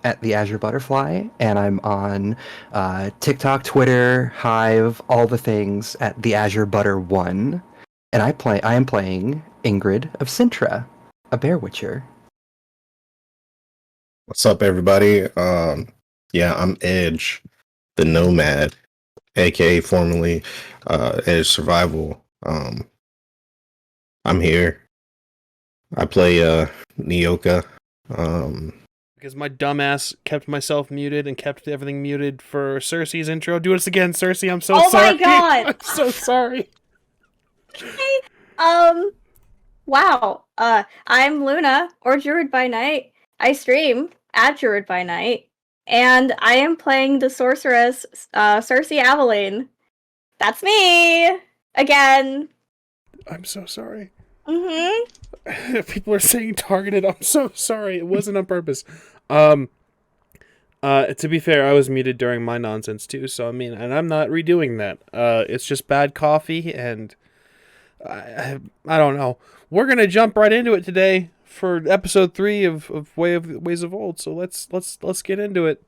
at the Azure Butterfly, and I'm on TikTok, Twitter, Hive, all the things at the Azure Butter One. And I am playing Ingrid of Sintra, a bear witcher. What's up, everybody? Yeah, I'm Edge, the Nomad, aka formerly Edge Survival. I'm here. I play Nyoka. Um, Because my dumbass kept myself muted and kept everything muted for Cersei's intro. Do this again, Cersei. I'm so sorry. Oh my god! I'm so sorry. Wow. I'm Luna, or Druid by Night. I stream at Druid by Night, and I am playing the sorceress, Cersei Aveline. That's me! Again. I'm so sorry. Mm-hmm. People are saying targeted. I'm so sorry. It wasn't on purpose. To be fair, I was muted during my nonsense too, so I mean, and I'm not redoing that. It's just bad coffee, and I don't know. We're gonna jump right into it today for episode 3 of Ways of Old. So let's get into it.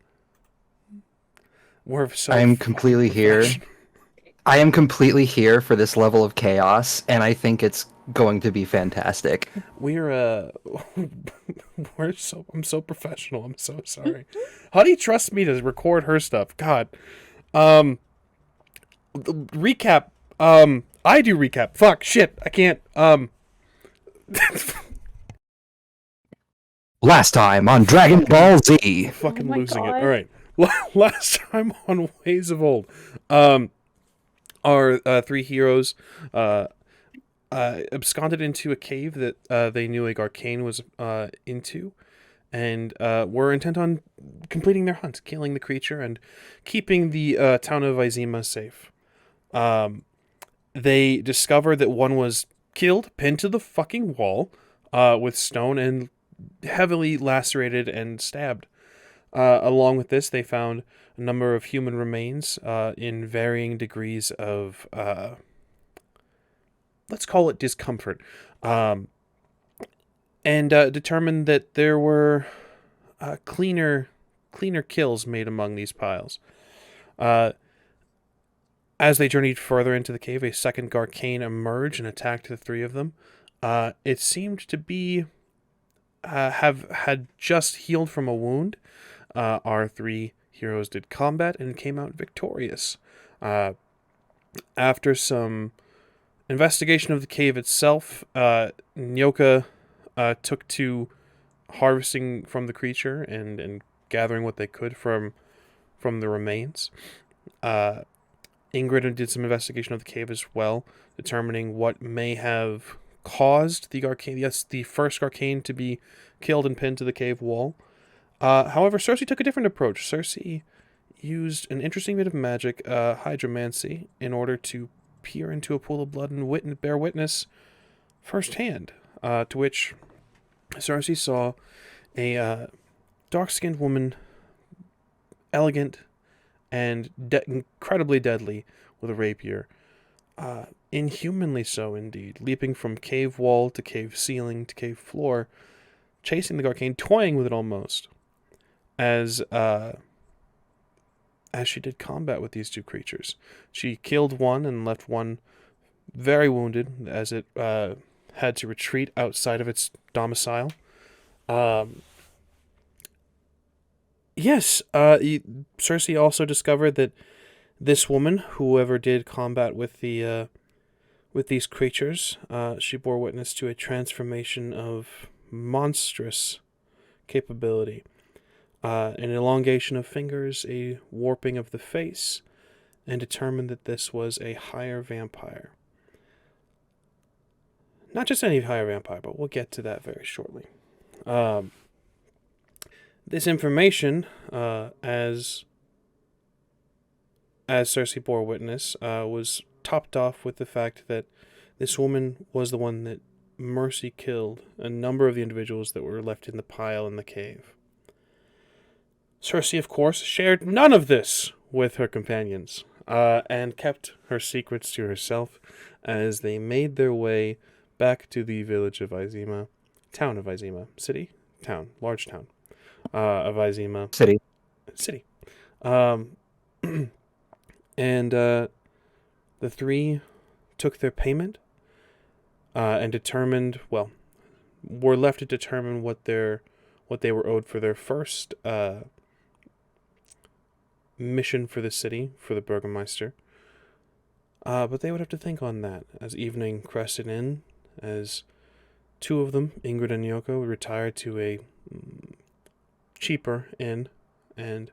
We're so. I am completely here. I am completely here for this level of chaos, and I think it's going to be fantastic. We're I'm so professional. I'm so sorry. How do you trust me to record her stuff? God. Recap. I do recap. Fuck. Shit. I can't. Last time on Dragon Ball Z. Fucking Oh my losing God. it. All right. Last time on Ways of Old, our 3 heroes absconded into a cave that they knew like Arcane was into, and were intent on completing their hunt, killing the creature, and keeping the town of Izima safe. They discovered that one was killed, pinned to the fucking wall with stone, and heavily lacerated and stabbed. Along with this, they found a number of human remains in varying degrees of, let's call it discomfort, and determined that there were cleaner kills made among these piles. As they journeyed further into the cave, a second Garcane emerged and attacked the 3 of them. It seemed to be had just healed from a wound. Our 3 heroes did combat and came out victorious. After some investigation of the cave itself, Nyoka took to harvesting from the creature and gathering what they could from the remains. Ingrid did some investigation of the cave as well, determining what may have caused the first Garcane to be killed and pinned to the cave wall. However, Cersei took a different approach. Cersei used an interesting bit of magic, hydromancy, in order to peer into a pool of blood and bear witness firsthand, to which Cersei saw a dark-skinned woman, elegant and incredibly deadly, with a rapier. Inhumanly so, indeed, leaping from cave wall to cave ceiling to cave floor, chasing the Garcane, toying with it almost, as she did combat with these 2 creatures. She killed one and left one very wounded, as it had to retreat outside of its domicile. Cersei also discovered that this woman, whoever did combat with these creatures, she bore witness to a transformation of monstrous capability. An elongation of fingers, a warping of the face, and determined that this was a higher vampire. Not just any higher vampire, but we'll get to that very shortly. This information, as Cersei bore witness, was topped off with the fact that this woman was the one that Mercy killed a number of the individuals that were left in the pile in the cave. Cersei, of course, shared none of this with her companions, and kept her secrets to herself as they made their way back to the village of Izima, town of Izima, city, town, large town. of Izima City. City. And the three took their payment and determined, well, were left to determine what they were owed for their first mission for the city, for the Burgermeister. But they would have to think on that as evening crested in, as two of them, Ingrid and Yoko, retired to a cheaper inn and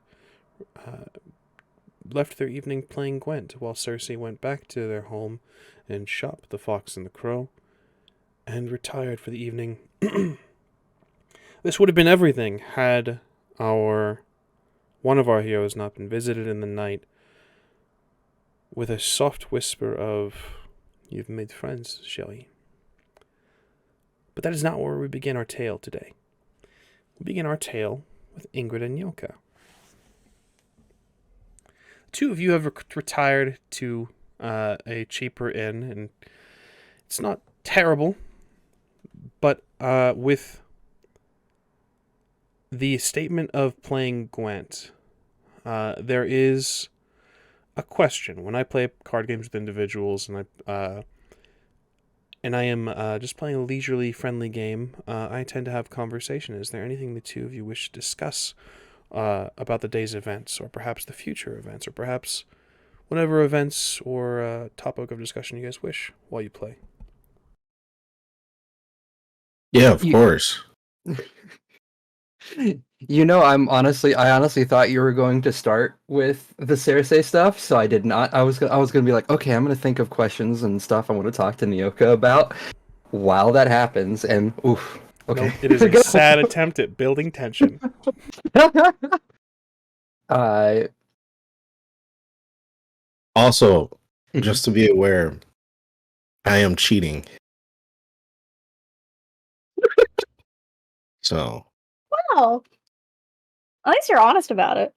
left their evening playing Gwent, while Cersei went back to their home and shop, The Fox and the Crow, and retired for the evening. This would have been everything had one of our heroes not been visited in the night with a soft whisper of, "You've made friends, Shelley." But that is not where we begin our tale today. We begin our tale with Ingrid and Yoka. Two of you have retired to a cheaper inn, and it's not terrible, but with the statement of playing Gwent, there is a question. When I play card games with individuals, and I am just playing a leisurely, friendly game, I tend to have conversation. Is there anything the two of you wish to discuss about the day's events, or perhaps the future events, or perhaps whatever events or topic of discussion you guys wish while you play? Yeah, of course. You know, I honestly thought you were going to start with the Cersei stuff, so I did not. I was gonna be like, okay, I'm gonna think of questions and stuff I want to talk to Nyoka about while that happens, and oof. Okay, Nope, it is a sad attempt at building tension. uh, Also, just to be aware, I am cheating. So, Wow. At least you're honest about it.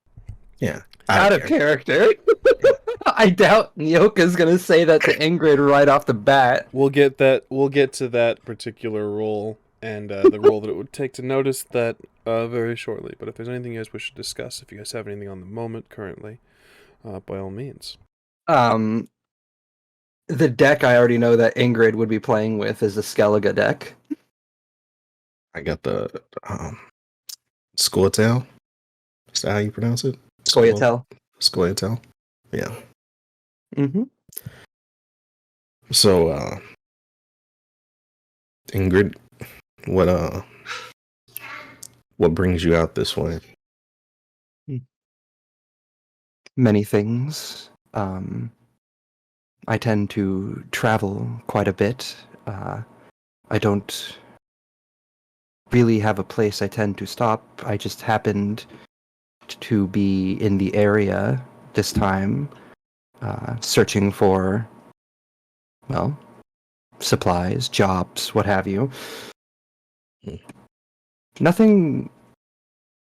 yeah. out of character. I doubt Nyoka's gonna say that to Ingrid right off the bat. We'll get to that particular role and the role that it would take to notice that very shortly. But if there's anything you guys wish to discuss, if you guys have anything on the moment currently, by all means. The deck I already know that Ingrid would be playing with is the Skellige deck. I got the Scoia'tael. Is that how you pronounce it? Scoia'tael. Scoia'tael. Yeah. Mm-hmm. So, Ingrid, what brings you out this way? Many things. I tend to travel quite a bit. I don't really have a place I tend to stop. I just happened to be in the area this time, searching for, well, supplies, jobs, what have you. Nothing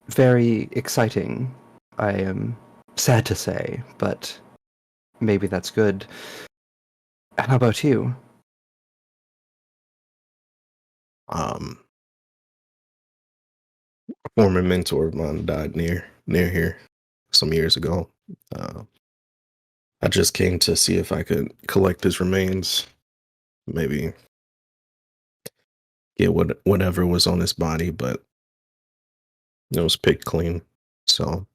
very exciting, I am sad to say, but maybe that's good. How about you? A former mentor of mine died near here some years ago. I just came to see if I could collect his remains, maybe get whatever was on his body, but it was picked clean. So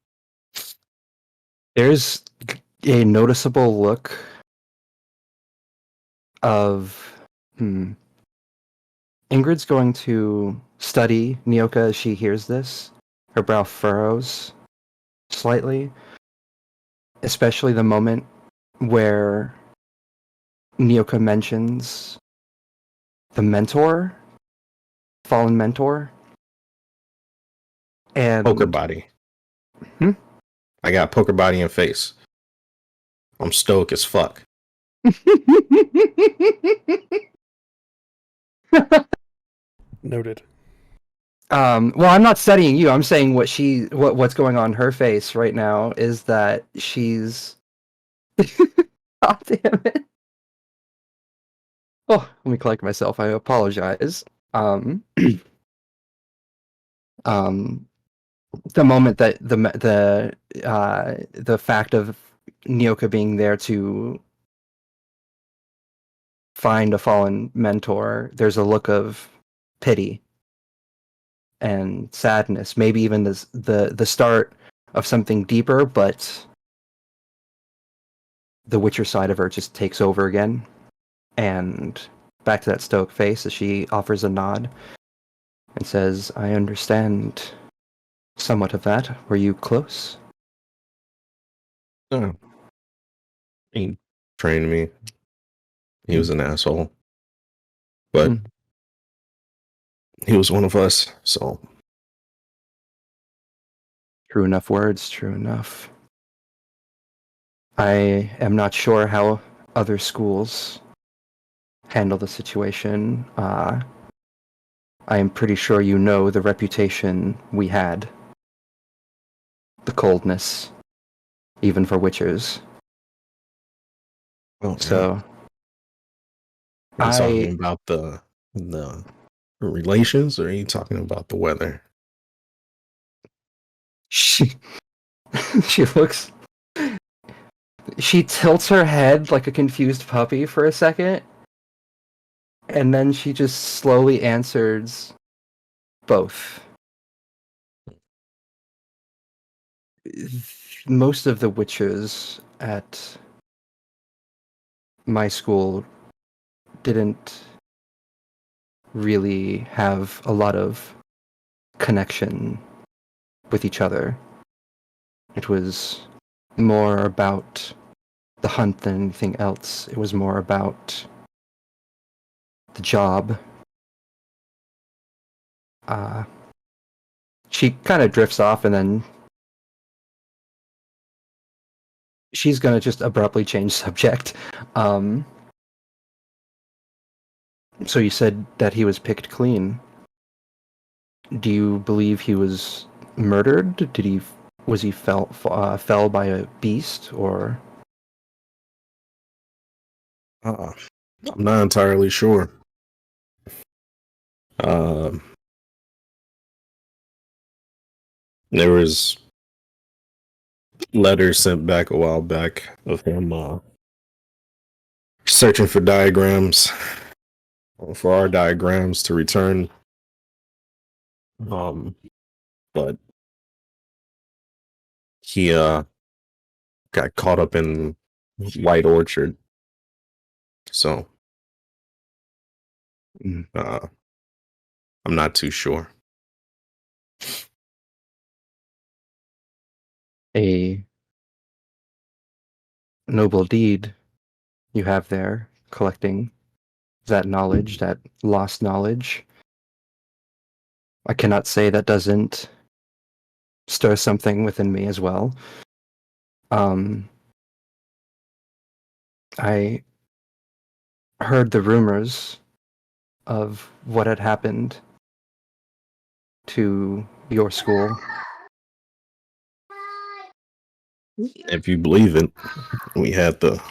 There's a noticeable look of Ingrid's going to study Nyoka as she hears this. Her brow furrows slightly, especially the moment where Nyoka mentions the mentor, fallen mentor, and poker body. I got poker body and face. I'm stoic as fuck. Noted. Well, I'm not studying you. I'm saying what's going on in her face right now is that she's. God damn it! Oh, let me collect myself. I apologize. the moment that the fact of Nyoka being there to find a fallen mentor, there's a look of pity and sadness, maybe even the start of something deeper, but the Witcher side of her just takes over again. And back to that stoic face as she offers a nod and says, I understand somewhat of that. Were you close? No, he trained me. He was an asshole, but he was one of us. So True enough words, true enough. I am not sure how other schools handle the situation. I am pretty sure you know the reputation we had. The coldness, even for witchers. well, So, are you talking about the relations, or are you talking about the weather? she she looks. She tilts her head like a confused puppy for a second, and then she just slowly answers both. Most of the witches at my school didn't really have a lot of connection with each other. It was more about the hunt than anything else. It was more about the job. She kind of drifts off, and then she's gonna just abruptly change subject. So you said that he was picked clean. Do you believe he was murdered? Was he fell by a beast, or? I'm not entirely sure. There was letters sent back a while back of him searching for diagrams, for our diagrams to return. But he got caught up in White Orchard, so I'm not too sure. A noble deed you have there, collecting that knowledge, that lost knowledge. I cannot say that doesn't stir something within me as well. I heard the rumors of what had happened to your school. If you believe it, we had the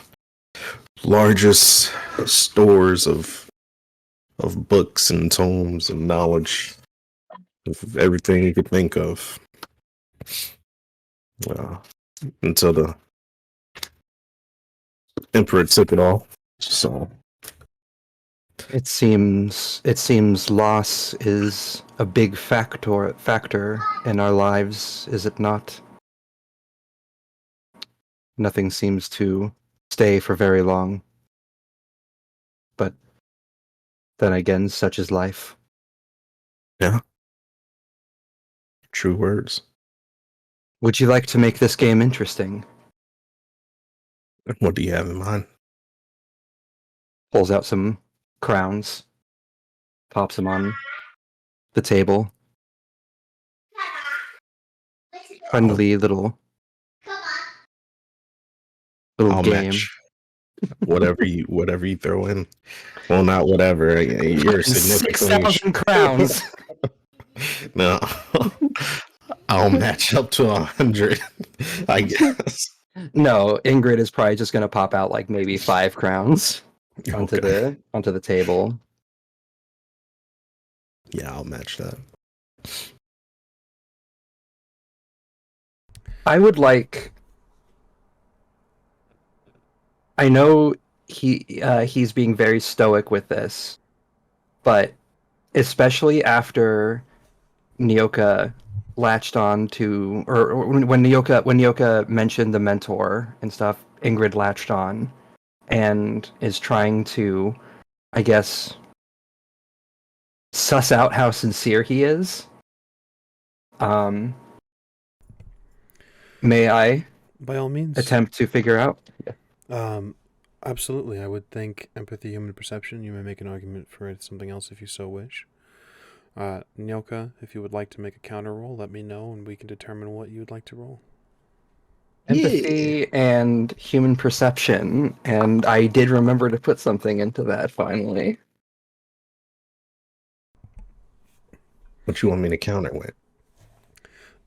largest stores of books and tomes and knowledge of everything you could think of. Until the emperor took it all. So It seems loss is a big factor in our lives, is it not? Nothing seems to stay for very long. But then again, such is life. yeah, true words. Would you like to make this game interesting? What do you have in mind? Pulls out some crowns, pops them on the table. Friendly little I'll game. match whatever you throw in. Well, not whatever. You're significantly 6,000 crowns. No, I'll match up to 100. I guess. No, Ingrid is probably just gonna pop out like maybe 5 crowns onto Okay. the table. Yeah, I'll match that. I would like. I know he's being very stoic with this, but especially after Nyoka latched on to, or when Nyoka mentioned the mentor and stuff, Ingrid latched on and is trying to, I guess, suss out how sincere he is. May I By all means. attempt to figure out? Absolutely. I would think empathy, human perception. You may make an argument for something else if you so wish. Nyoka, if you would like to make a counter roll, let me know and we can determine what you would like to roll. Empathy and human perception, and I did remember to put something into that finally. What you want me to counter with?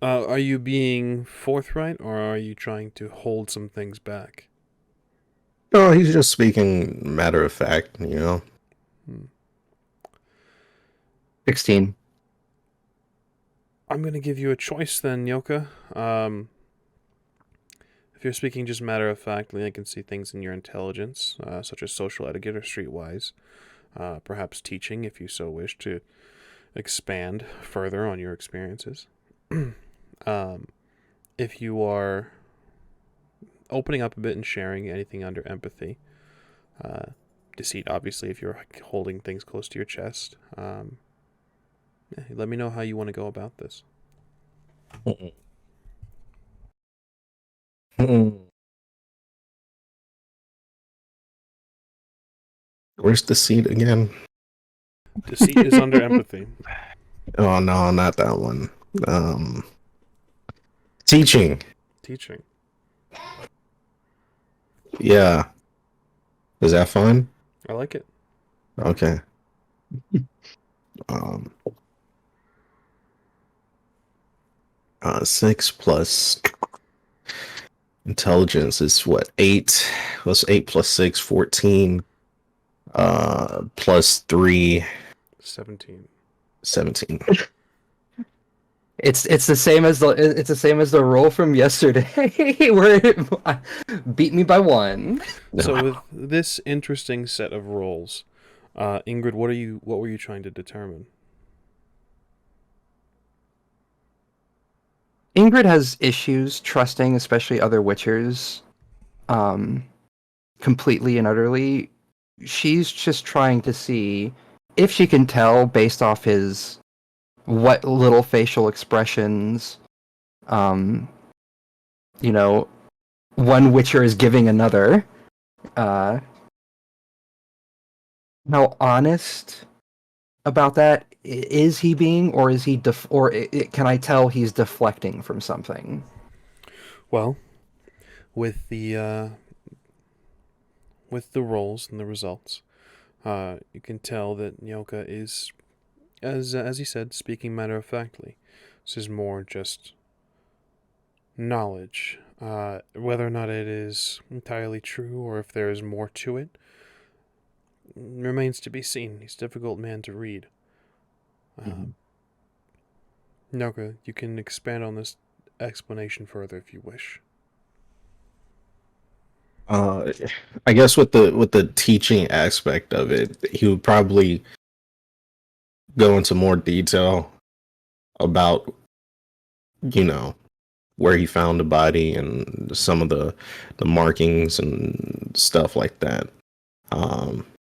Are you being forthright or are you trying to hold some things back? No, he's just speaking matter of fact, you know. 16. I'm going to give you a choice then, Nyoka. If you're speaking just matter of factly, I can see things in your intelligence, such as social etiquette or streetwise. Perhaps teaching, if you so wish to expand further on your experiences. If you are opening up a bit and sharing anything under empathy, deceit, obviously, if you're holding things close to your chest, let me know how you want to go about this. Where's the seat again? Deceit is under empathy. Oh no, not that one. Teaching. Teaching. Yeah. Is that fine? I like it. Okay. 6 plus intelligence is what? 8. What's 8 plus 6? 14. Plus 3. 17. 17. It's the same as the roll from yesterday where it beat me by 1. So with this interesting set of rolls, Ingrid, what were you trying to determine? Ingrid has issues trusting, especially other Witchers, completely and utterly. She's just trying to see if she can tell based off his what little facial expressions, one Witcher is giving another. How honest about that is he being, or is he can I tell he's deflecting from something? Well, with the rolls and the results, you can tell that Nyoka is, as he said, speaking matter of factly. This is more just knowledge. Whether or not it is entirely true or if there is more to it remains to be seen. He's a difficult man to read. Nyoka, you can expand on this explanation further if you wish. I guess with the teaching aspect of it, he would probably go into more detail about, where he found the body and some of the markings and stuff like that.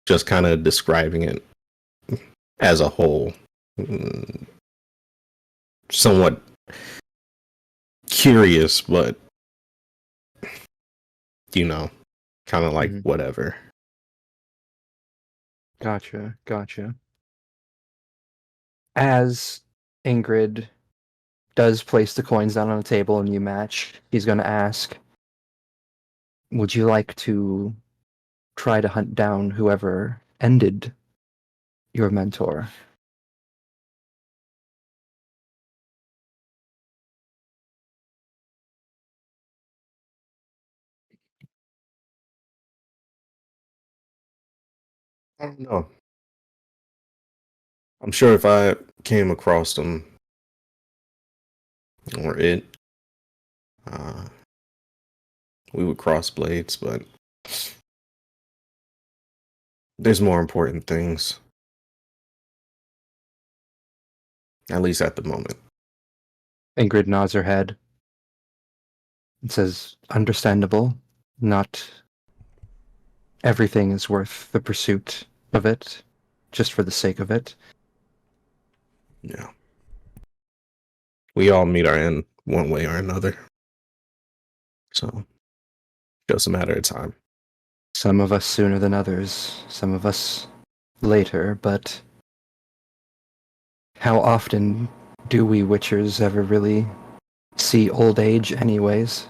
Just kind of describing it as a whole, somewhat curious, but kind of like whatever. Gotcha. As Ingrid does place the coins down on the table and you match, he's going to ask, would you like to try to hunt down whoever ended your mentor? I don't know. I'm sure if I came across them or it, we would cross blades, but there's more important things. At least at the moment. Ingrid nods her head and says, understandable. Not everything is worth the pursuit of it, just for the sake of it. Yeah. We all meet our end one way or another. So, just a matter of time. Some of us sooner than others, some of us later, but how often do we Witchers ever really see old age anyways?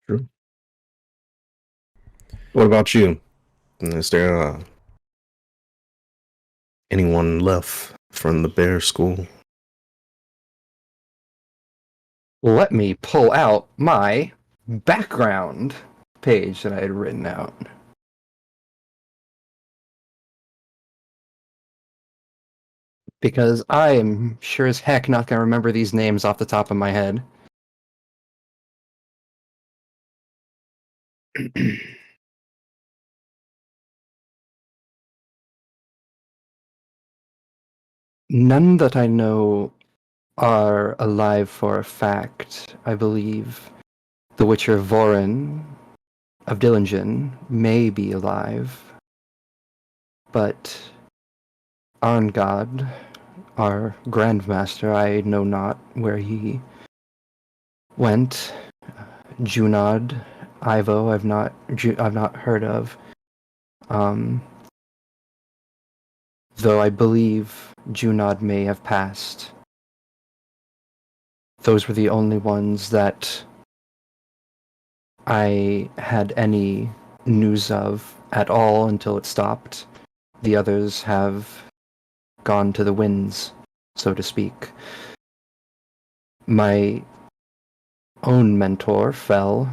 True. What about you? Is there anyone left from the bear school? Let me pull out my background page that I had written out. Because I am sure as heck not going to remember these names off the top of my head. None that I know are alive for a fact. I believe the Witcher Vorin of Dillingen may be alive, but Arngod, our Grandmaster, I know not where he went. Junod, Ivo, I've not heard of. Though I believe Junod may have passed. Those were the only ones that I had any news of at all until it stopped. The others have gone to the winds, so to speak. My own mentor fell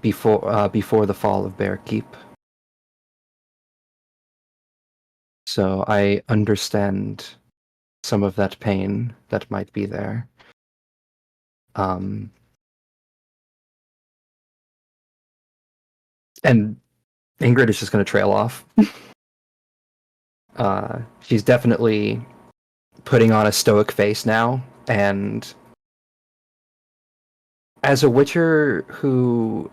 before the fall of Bear Keep. So I understand some of that pain that might be there. And Ingrid is just going to trail off. She's definitely putting on a stoic face now, and as a Witcher who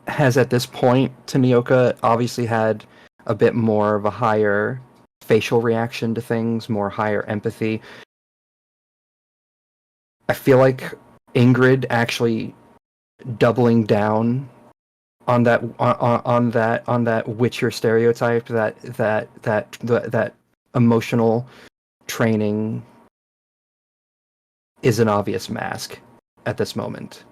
has at this point, Tanioka obviously had a bit more of a higher facial reaction to things, more higher empathy. I feel like Ingrid actually doubling down on that Witcher stereotype, that emotional training is an obvious mask at this moment.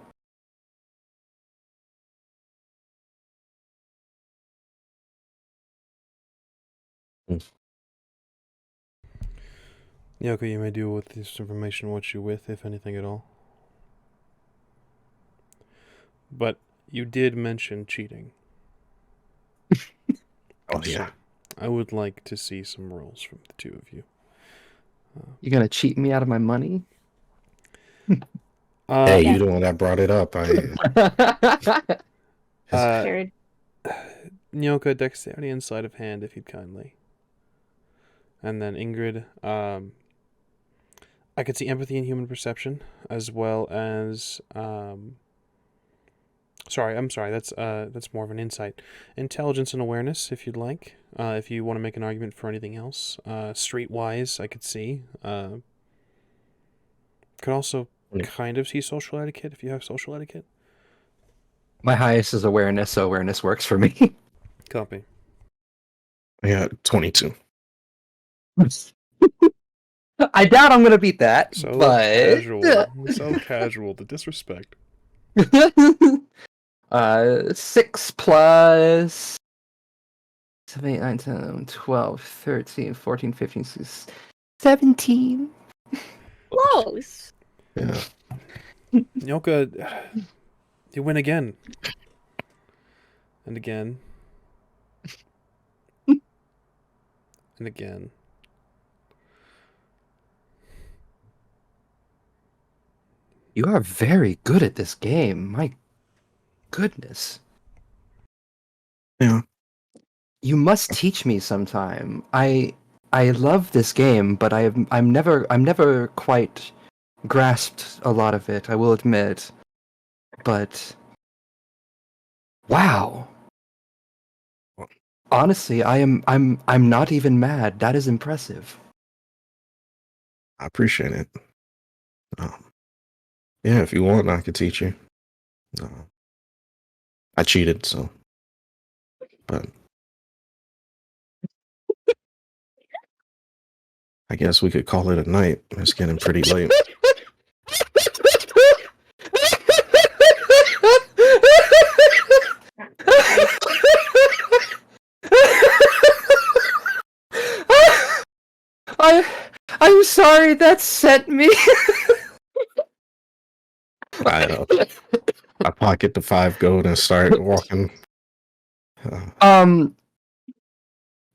Yoko, you may deal with this information what you with, if anything at all. But you did mention cheating. Oh, yeah. I would like to see some rolls from the two of you. You're gonna cheat me out of my money? Hey, Yeah. you the one that brought it up. Scared. Nyoka, dexterity and sleight of hand, if you'd kindly. And then Ingrid, I could see empathy and human perception, as well as sorry, that's more of an insight. Intelligence and awareness, if you'd like. If you want to make an argument for anything else. Streetwise, I could see. Could also kind of see social etiquette, if you have social etiquette. My highest is awareness, so awareness works for me. Copy. I got 22. I doubt I'm gonna beat that, So but casual. So casual. The disrespect. 6 plus 7, 8, 9, 10, 12, 13, 14, 15, 16, 17. Close. Yeah. Nyoka, you win again. And again. And again. You are very good at this game. My goodness. Yeah. You must teach me sometime. I love this game, but I'm never quite grasped a lot of it, I will admit. But wow. Honestly, I'm not even mad. That is impressive. I appreciate it. Yeah, if you want, I could teach you. I cheated, so. But I guess we could call it a night. It's getting pretty late. I'm sorry, that sent me. I pocket the 5 gold and start walking.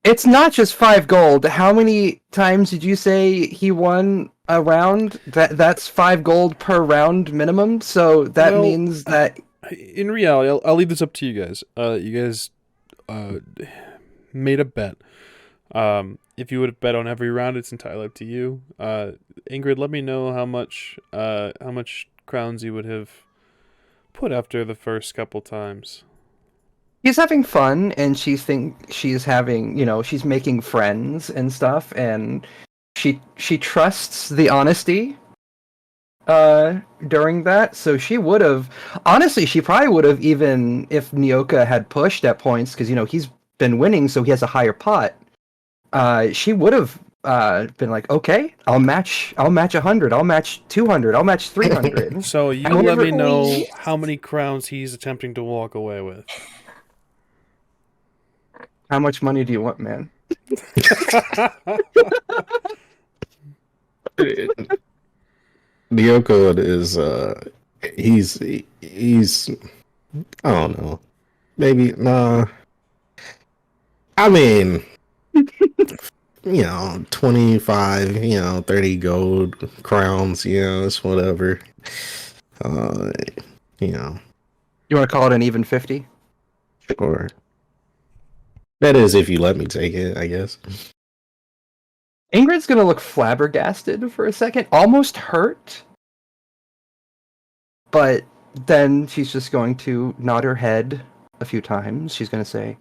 It's not just 5 gold. How many times did you say he won a round? That's 5 gold per round minimum. So that means that in reality, I'll leave this up to you guys. You guys made a bet. If you would have bet on every round, it's entirely up to you. Ingrid, let me know how much crowns you would have put after the first couple times. she's having fun, and she's having, she's making friends and stuff, and she trusts the honesty during that. So she would have, honestly, she probably would have, even if Nyoka had pushed at points, because he's been winning, so he has a higher pot. She would have been like, okay, I'll match 100, I'll match 200, I'll match 300. So you let me know how many crowns he's attempting to walk away with. How much money do you want, man? Nyoko is he's I don't know. Maybe nah. I mean 25, 30 gold crowns, it's whatever. You want to call it an even 50? Sure. That is if you let me take it, I guess. Ingrid's gonna look flabbergasted for a second, almost hurt. But then she's just going to nod her head a few times. She's gonna say,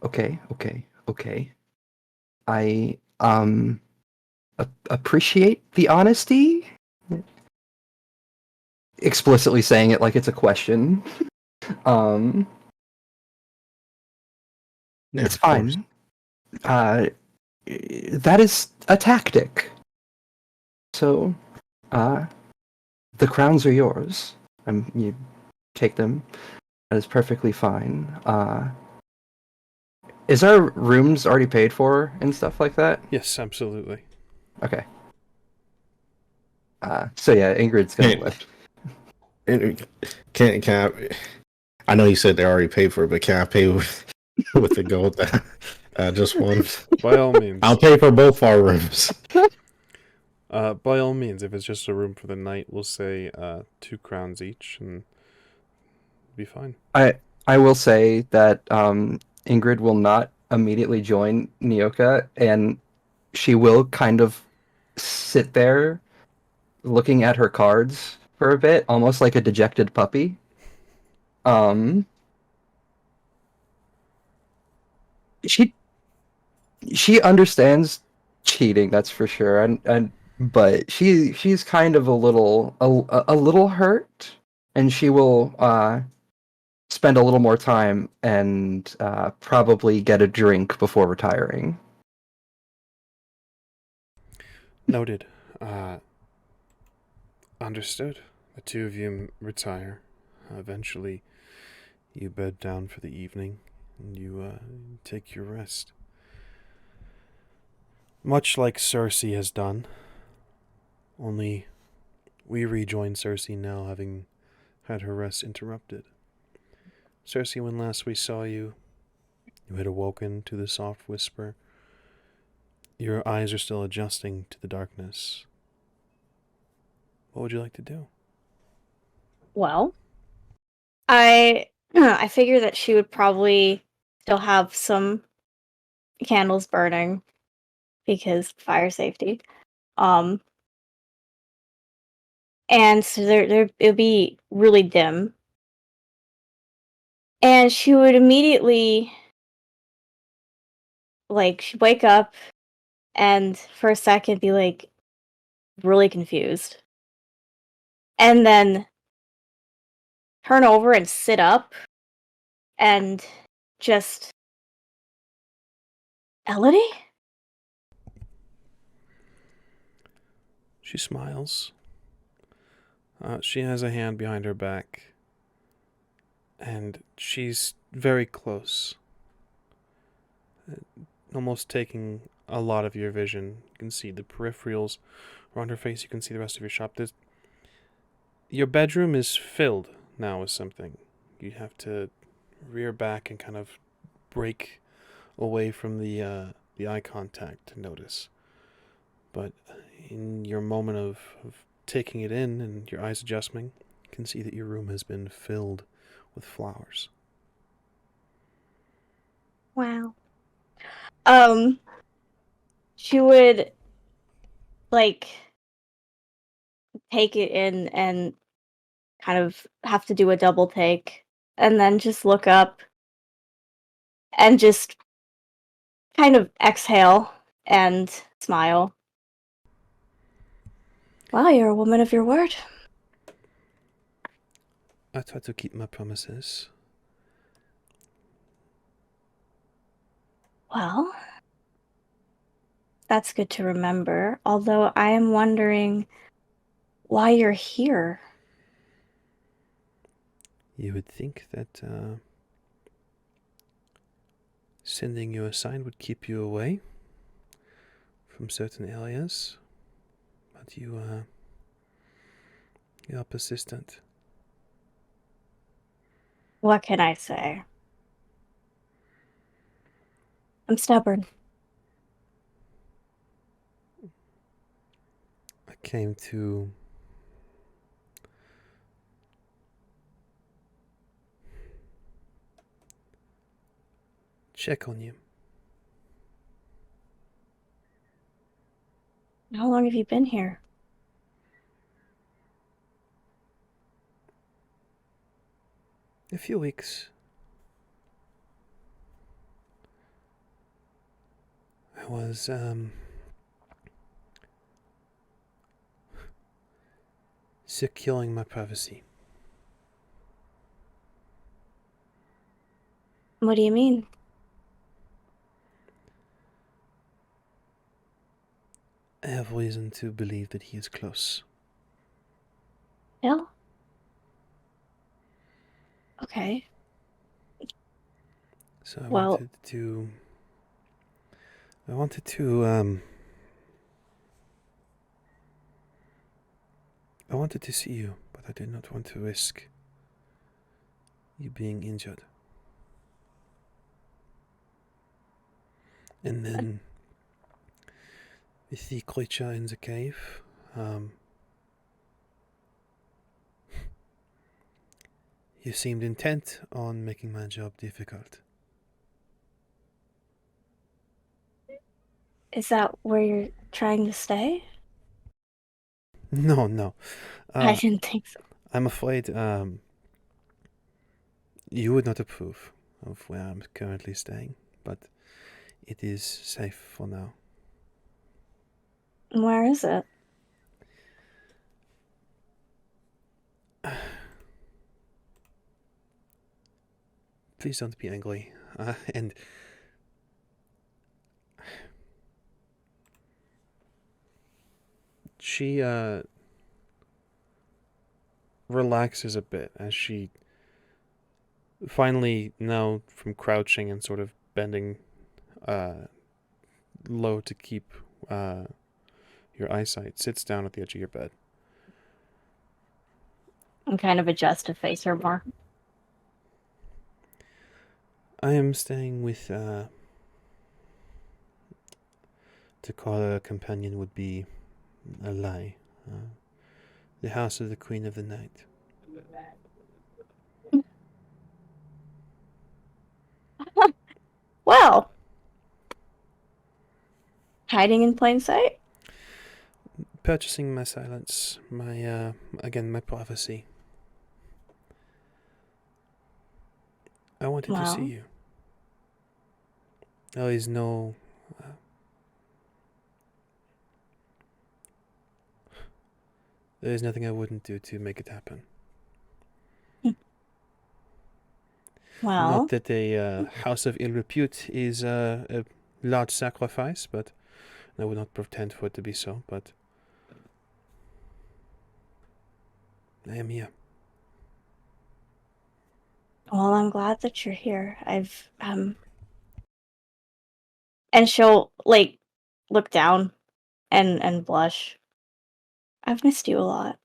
okay. I appreciate the honesty. Explicitly saying it like it's a question. Yeah, it's fine. That is a tactic. So, the crowns are yours. You take them. That is perfectly fine. Is our rooms already paid for and stuff like that? Yes, absolutely. Okay. So yeah, Ingrid's gonna lift. Can I know you said they already paid for it, but can I pay with the gold that I just won? By all means. I'll pay for both our rooms. By all means, if it's just a room for the night, we'll say 2 crowns each, and be fine. I will say that Ingrid will not immediately join Nyoka, and she will kind of sit there looking at her cards for a bit, almost like a dejected puppy. She understands cheating, that's for sure, and but she's kind of a little hurt, and she will spend a little more time and probably get a drink before retiring. Noted. Understood. The 2 of you retire. Eventually, you bed down for the evening, and you take your rest. Much like Cersei has done, only we rejoin Cersei now, having had her rest interrupted. Cersei, when last we saw you, you had awoken to the soft whisper. Your eyes are still adjusting to the darkness. What would you like to do? Well, I I figure that she would probably still have some candles burning because fire safety. Um, and so there it'll be really dim. And she would immediately like she'd wake up and for a second be like really confused. And then turn over and sit up and just Elodie? She smiles. She has a hand behind her back, and she's very close, almost taking a lot of your vision. You can see the peripherals around her face. You can see the rest of your shop. Your bedroom is filled now with something. You have to rear back and kind of break away from the eye contact to notice. But in your moment of taking it in and your eyes adjusting, you can see that your room has been filled with flowers. Wow. She would like take it in and kind of have to do a double take and then just look up and just kind of exhale and smile. Wow, you're a woman of your word. I try to keep my promises. Well, that's good to remember. Although I am wondering why you're here. You would think that sending you a sign would keep you away from certain areas, but you are persistent. What can I say? I'm stubborn. I came to check on you. How long have you been here? A few weeks. I was securing my privacy. What do you mean? I have reason to believe that he is close. Bill? Okay. So I Well, wanted to I wanted to I wanted to see you, but I did not want to risk you being injured. And then with the creature in the cave, you seemed intent on making my job difficult. is that where you're trying to stay? No, no. I didn't think so. I'm afraid you would not approve of where I'm currently staying, but it is safe for now. Where is it? Please don't be angry. And she relaxes a bit as she finally, now from crouching and sort of bending low to keep your eyesight, sits down at the edge of your bed. And kind of adjust to face her more. I am staying with to call her a companion would be a lie. The house of the Queen of the Night. Well, hiding in plain sight? Purchasing my silence, my prophecy. I wanted to see Well, you. There is no... there is nothing I wouldn't do to make it happen. well, Not that a house of ill repute is a large sacrifice, but I would not pretend for it to be so, but I am here. well, I'm glad that you're here. And she'll, like, look down and blush. I've missed you a lot.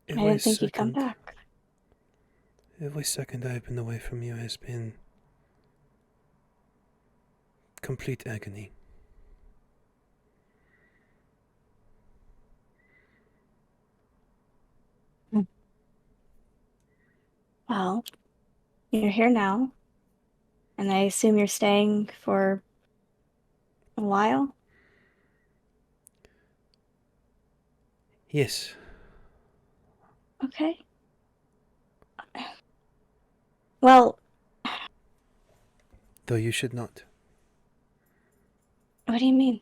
I didn't think you'd come back. Every second I've been away from you has been complete agony. Well, you're here now, and I assume you're staying for a while? Yes, Okay. Well, though you should not. what do you mean?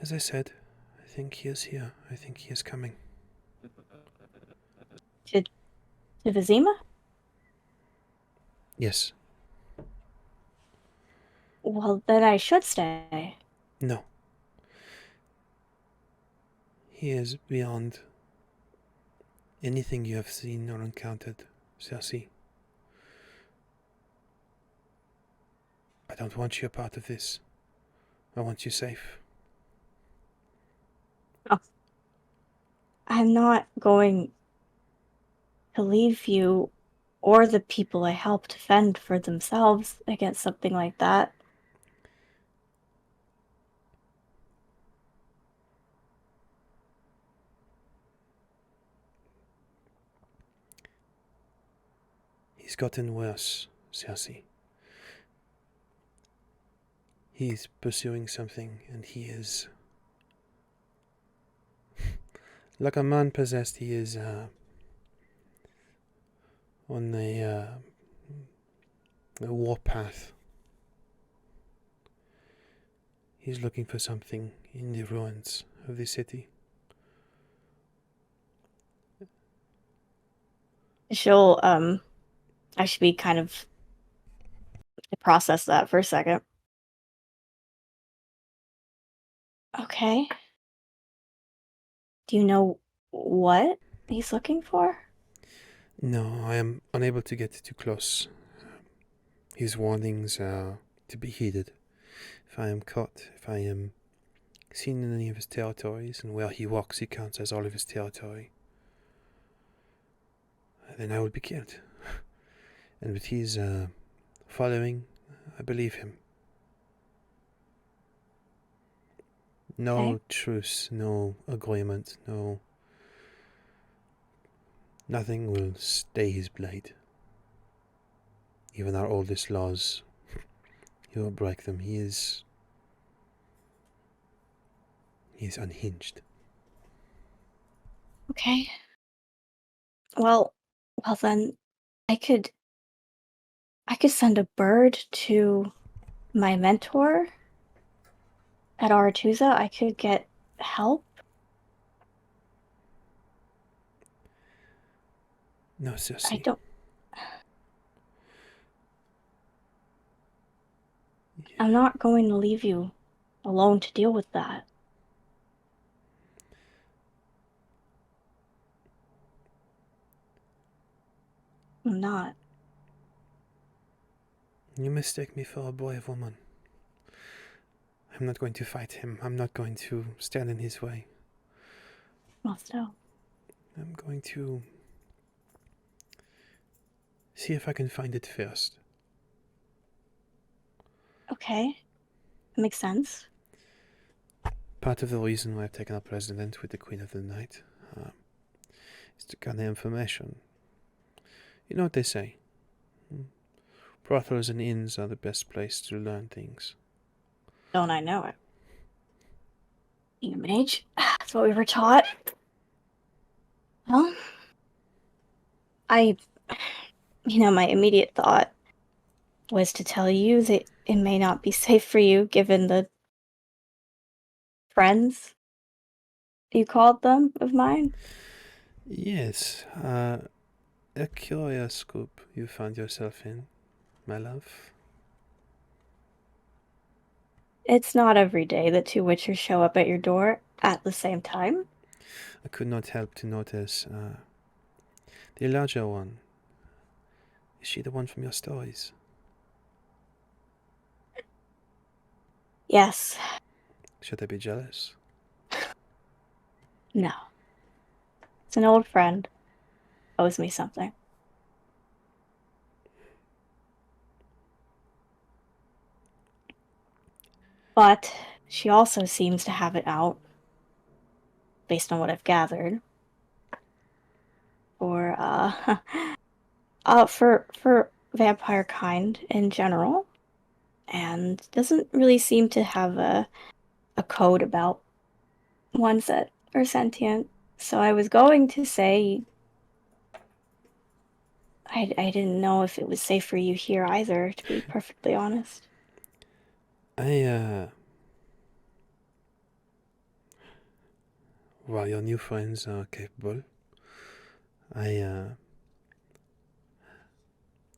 As I said, I think he is here. I think he is coming. To Vizima? Yes. Well, then I should stay. No. He is beyond anything you have seen or encountered, Cersei. I don't want you a part of this. I want you safe. Oh. I'm not going to leave you or the people I helped fend for themselves against something like that. He's gotten worse, Cersei. He's pursuing something, and he is... like a man possessed, he is on a warpath. He's looking for something in the ruins of the city. She'll, I should be kind of process that for a second. Okay. Do you know what he's looking for? No, I am unable to get too close. His warnings are to be heeded. If I am caught, if I am seen in any of his territories, and where he walks he counts as all of his territory, then I will be killed. And with his following, I believe him. No Okay. truce, no agreement, no... nothing will stay his blade. Even our oldest laws, he will break them. He is unhinged. Okay. Well then I could send a bird to my mentor at Aratuza. I could get help. No, Cersei. I don't. I'm not going to leave you alone to deal with that. I'm not. You mistake me for a brave woman. I'm not going to fight him. I'm not going to stand in his way. Well, still. I'm going to see if I can find it first. Okay. That makes sense. Part of the reason why I've taken up residence with the Queen of the Night is to gather information. You know what they say? Brothels and inns are the best place to learn things. Don't I know it? Being a mage? That's what we were taught. Well, my immediate thought was to tell you that it may not be safe for you given the friends you called them of mine. Yes, a curious group you found yourself in, my love. It's not every day that two witchers show up at your door at the same time. I could not help to notice the larger one. Is she the one from your stories? Yes. Should I be jealous? No. It's an old friend. Owes me something. But she also seems to have it out, based on what I've gathered, for for vampire kind in general, and doesn't really seem to have a code about ones that are sentient. So I was going to say I didn't know if it was safe for you here either, to be perfectly honest. While your new friends are capable, I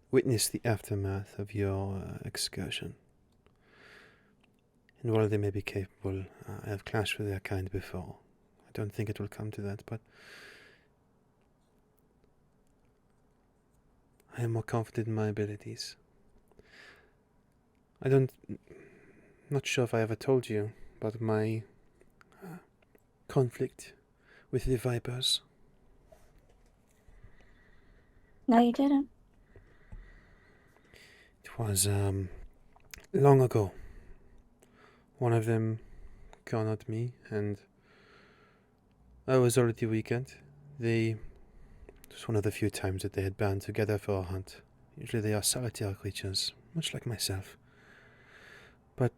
witnessed the aftermath of your excursion. And while they may be capable, I have clashed with their kind before. I don't think it will come to that, but I am more confident in my abilities. Not sure if I ever told you about my conflict with the Vipers. No, you didn't. It was long ago. One of them cornered me, and I was already weakened. It was one of the few times that they had band together for a hunt. Usually they are solitary creatures, much like myself. But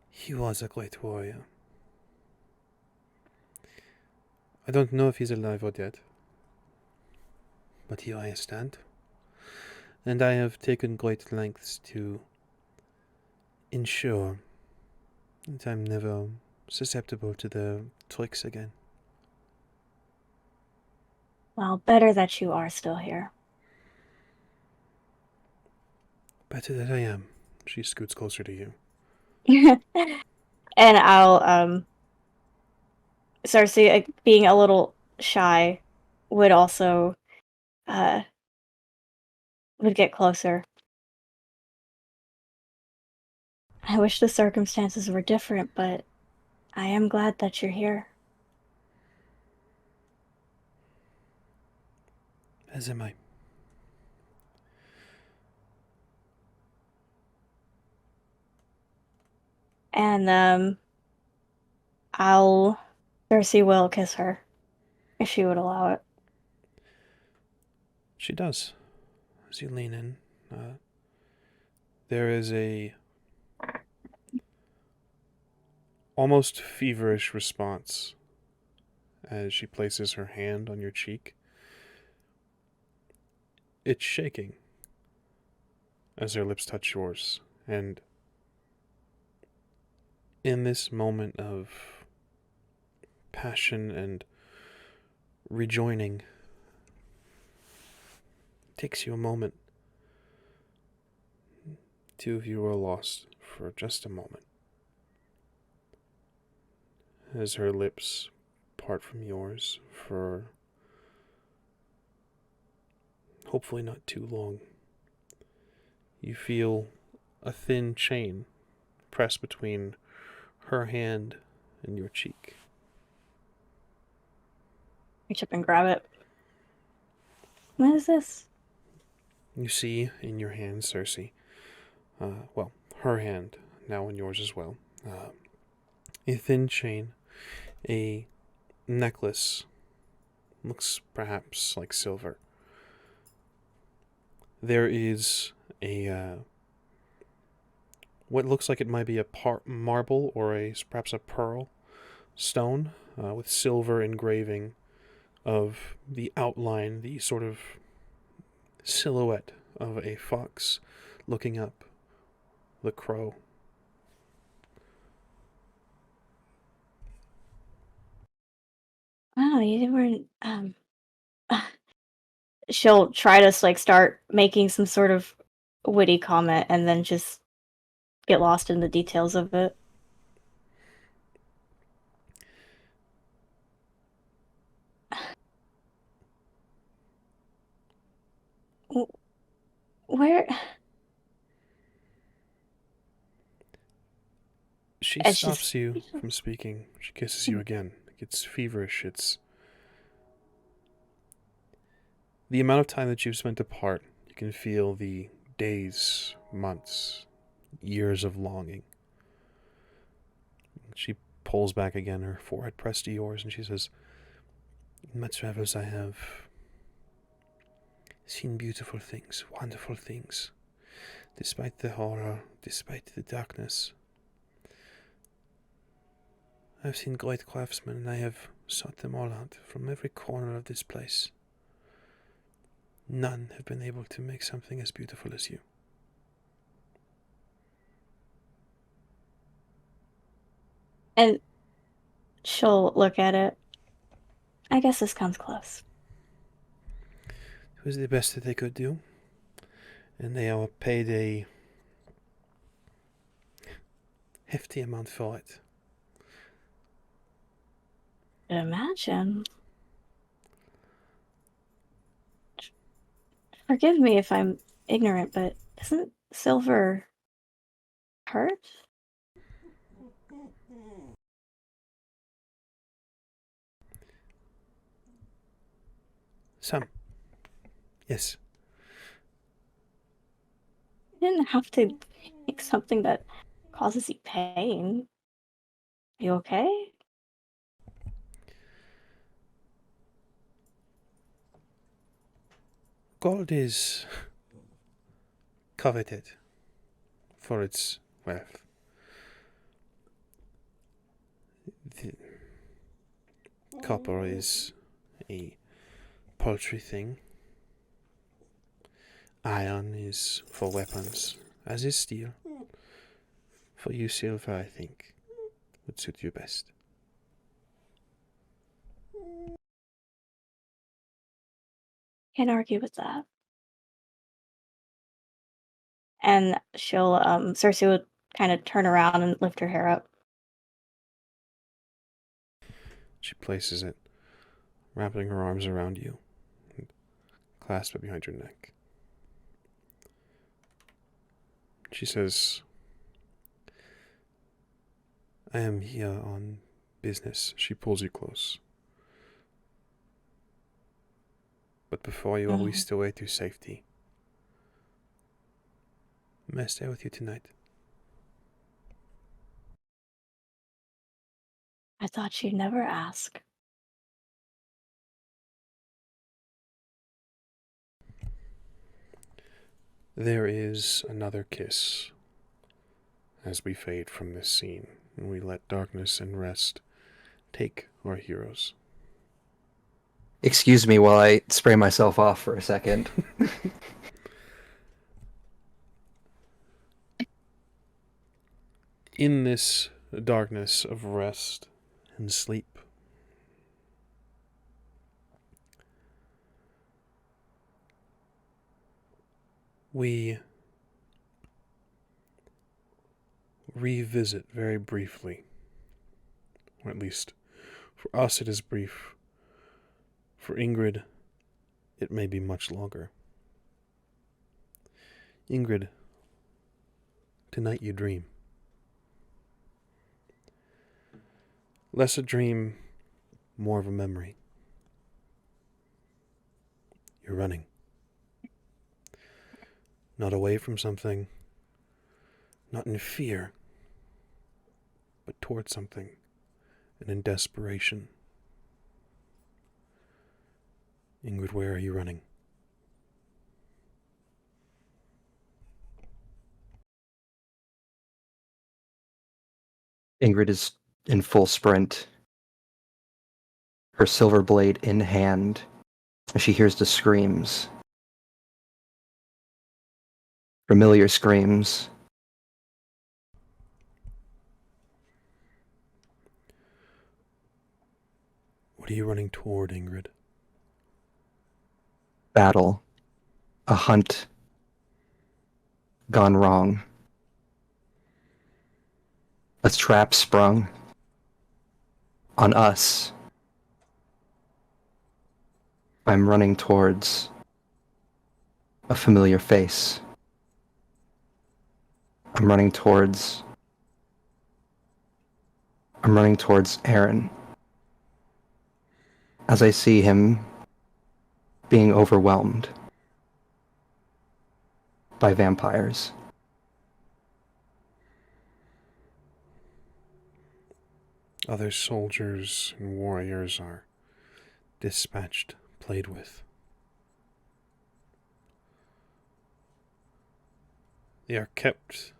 he was a great warrior. I don't know if he's alive or dead, but here I stand. And I have taken great lengths to ensure that I'm never susceptible to their tricks again. Well, better that you are still here. Better that I am. She scoots closer to you. And I'll Cersei, being a little shy, would also would get closer. I wish the circumstances were different, but I am glad that you're here. As am I. And Cersei will kiss her if she would allow it. She does. As you lean in, there is a almost feverish response as she places her hand on your cheek. It's shaking as her lips touch yours, and in this moment of passion and rejoining, it takes you a moment. Two of you are lost for just a moment as her lips part from yours for hopefully not too long. You feel a thin chain press between her hand and your cheek. Reach up and grab it. What is this? You see in your hand, Cersei, her hand now on yours as well. A thin chain, a necklace, looks perhaps like silver. There is a what looks like it might be a marble or perhaps a pearl stone with silver engraving of the outline, the sort of silhouette of a fox looking up, the crow. Wow, you weren't. She'll try to like start making some sort of witty comment and then just get lost in the details of it. Where? She It's stops just. you from speaking. She kisses you again. It gets feverish. It's the amount of time that you've spent apart. You can feel the days, months, years of longing. She pulls back again, her forehead pressed to yours, and she says, "In my travels, I have seen beautiful things, wonderful things. Despite the horror, despite the darkness, I've seen great craftsmen, and I have sought them all out from every corner of this place. None have been able to make something as beautiful as you." And she'll look at it. I guess this comes close. It was the best that they could do, and they are paid a hefty amount for it. Imagine. Forgive me if I'm ignorant, but isn't silver hurt? Some. Yes. You didn't have to make something that causes you pain. You okay? Gold is coveted for its wealth. The copper is a paltry thing. Iron is for weapons, as is steel. For you, silver, I think, would suit you best. Can't argue with that. And she'll, Cersei would kind of turn around and lift her hair up. She places it, wrapping her arms around you, and clasps it behind your neck. She says, "I am here on business." She pulls you close. "But before you always still away to safety. May I stay with you tonight?" I thought she'd never ask. There is another kiss as we fade from this scene, and we let darkness and rest take our heroes. Excuse me while I spray myself off for a second. In this darkness of rest and sleep, we revisit very briefly, or at least for us it is brief. For Ingrid, it may be much longer. Ingrid, tonight you dream. Less a dream, more of a memory. You're running. Not away from something, not in fear, but towards something, and in desperation. Ingrid, where are you running? Ingrid is in full sprint, her silver blade in hand, as she hears the screams. Familiar screams. What are you running toward, Ingrid? Battle. A hunt gone wrong. A trap sprung on us. I'm running towards a familiar face. I'm running towards Aaron. As I see him being overwhelmed by vampires. Other soldiers and warriors are dispatched, played with. They are kept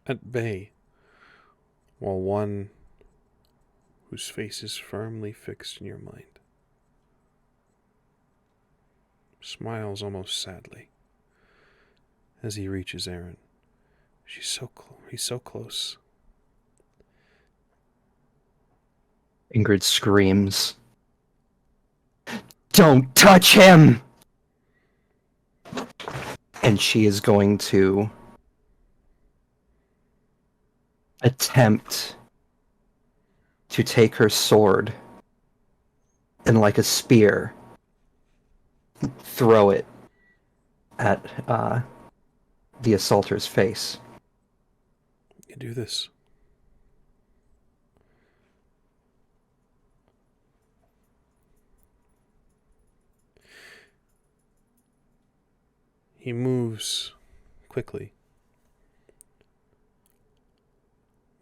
at bay, while one whose face is firmly fixed in your mind smiles almost sadly as he reaches Aaron. He's so close. Ingrid screams, "Don't touch him!" And she is going to attempt to take her sword and, like a spear, throw it at the assaulter's face. You do this. He moves quickly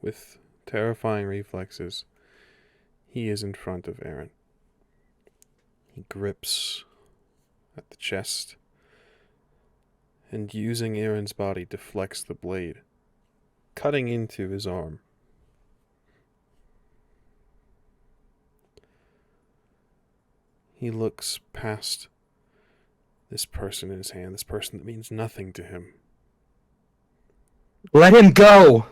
with terrifying reflexes. He is in front of Aaron. He grips at the chest and, using Aaron's body, deflects the blade, cutting into his arm. He looks past this person in his hand, this person that means nothing to him. Let him go!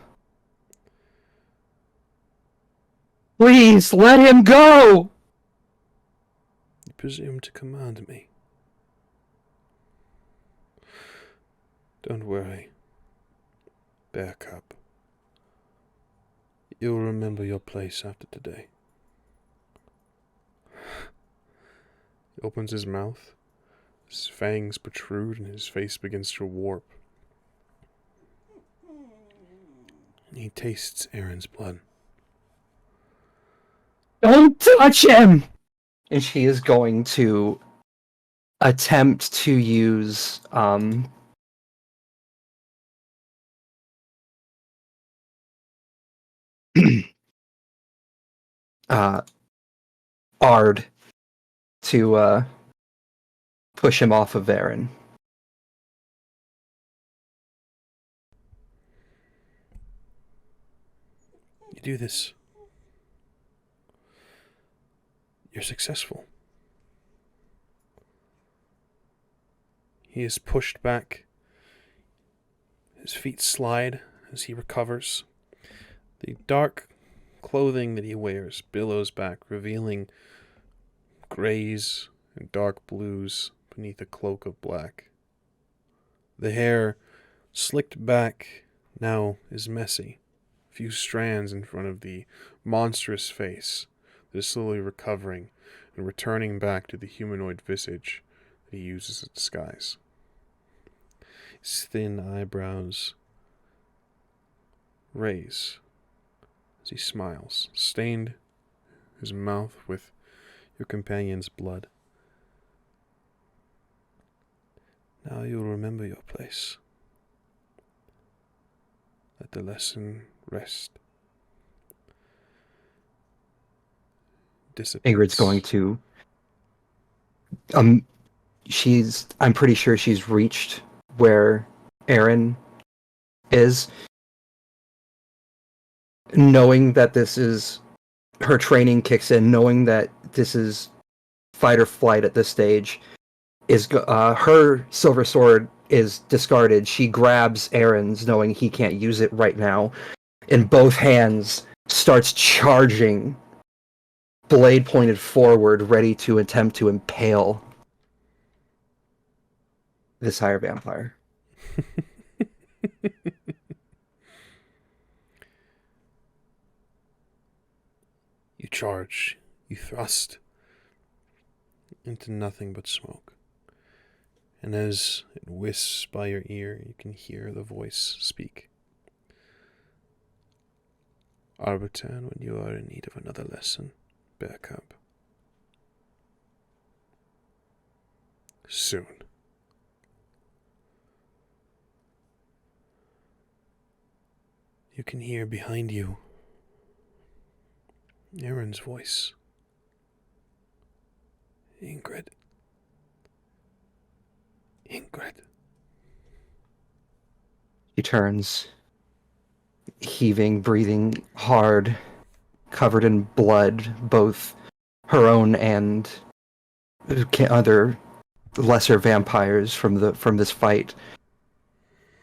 Please, let him go! You presume to command me. Don't worry, Bear Cub. You'll remember your place after today. He opens his mouth. His fangs protrude and his face begins to warp. He tastes Aaron's blood. Don't touch him! And she is going to attempt to use Ard to push him off of Aaron. You do this. You're successful. He is pushed back. His feet slide as he recovers. The dark clothing that he wears billows back, revealing grays and dark blues beneath a cloak of black. The hair, slicked back, now is messy. A few strands in front of the monstrous face that is slowly recovering and returning back to the humanoid visage that he uses as a disguise. His thin eyebrows raise as he smiles, stained his mouth with your companion's blood. Now you'll remember your place. Let the lesson rest. Dissipates. Ingrid's going to. I'm pretty sure she's reached where Aaron is. Knowing that this is her training kicks in, knowing that this is fight or flight at this stage, is her silver sword is discarded. She grabs Aaron's, knowing he can't use it right now, in both hands, starts charging, blade pointed forward, ready to attempt to impale this higher vampire. You charge, you thrust into nothing but smoke. And as it whisks by your ear, you can hear the voice speak. I'll return when you are in need of another lesson, Bear Cub. Soon. You can hear behind you Aaron's voice. Ingrid. Ingrid. She turns, heaving, breathing hard, covered in blood, both her own and other lesser vampires from this fight.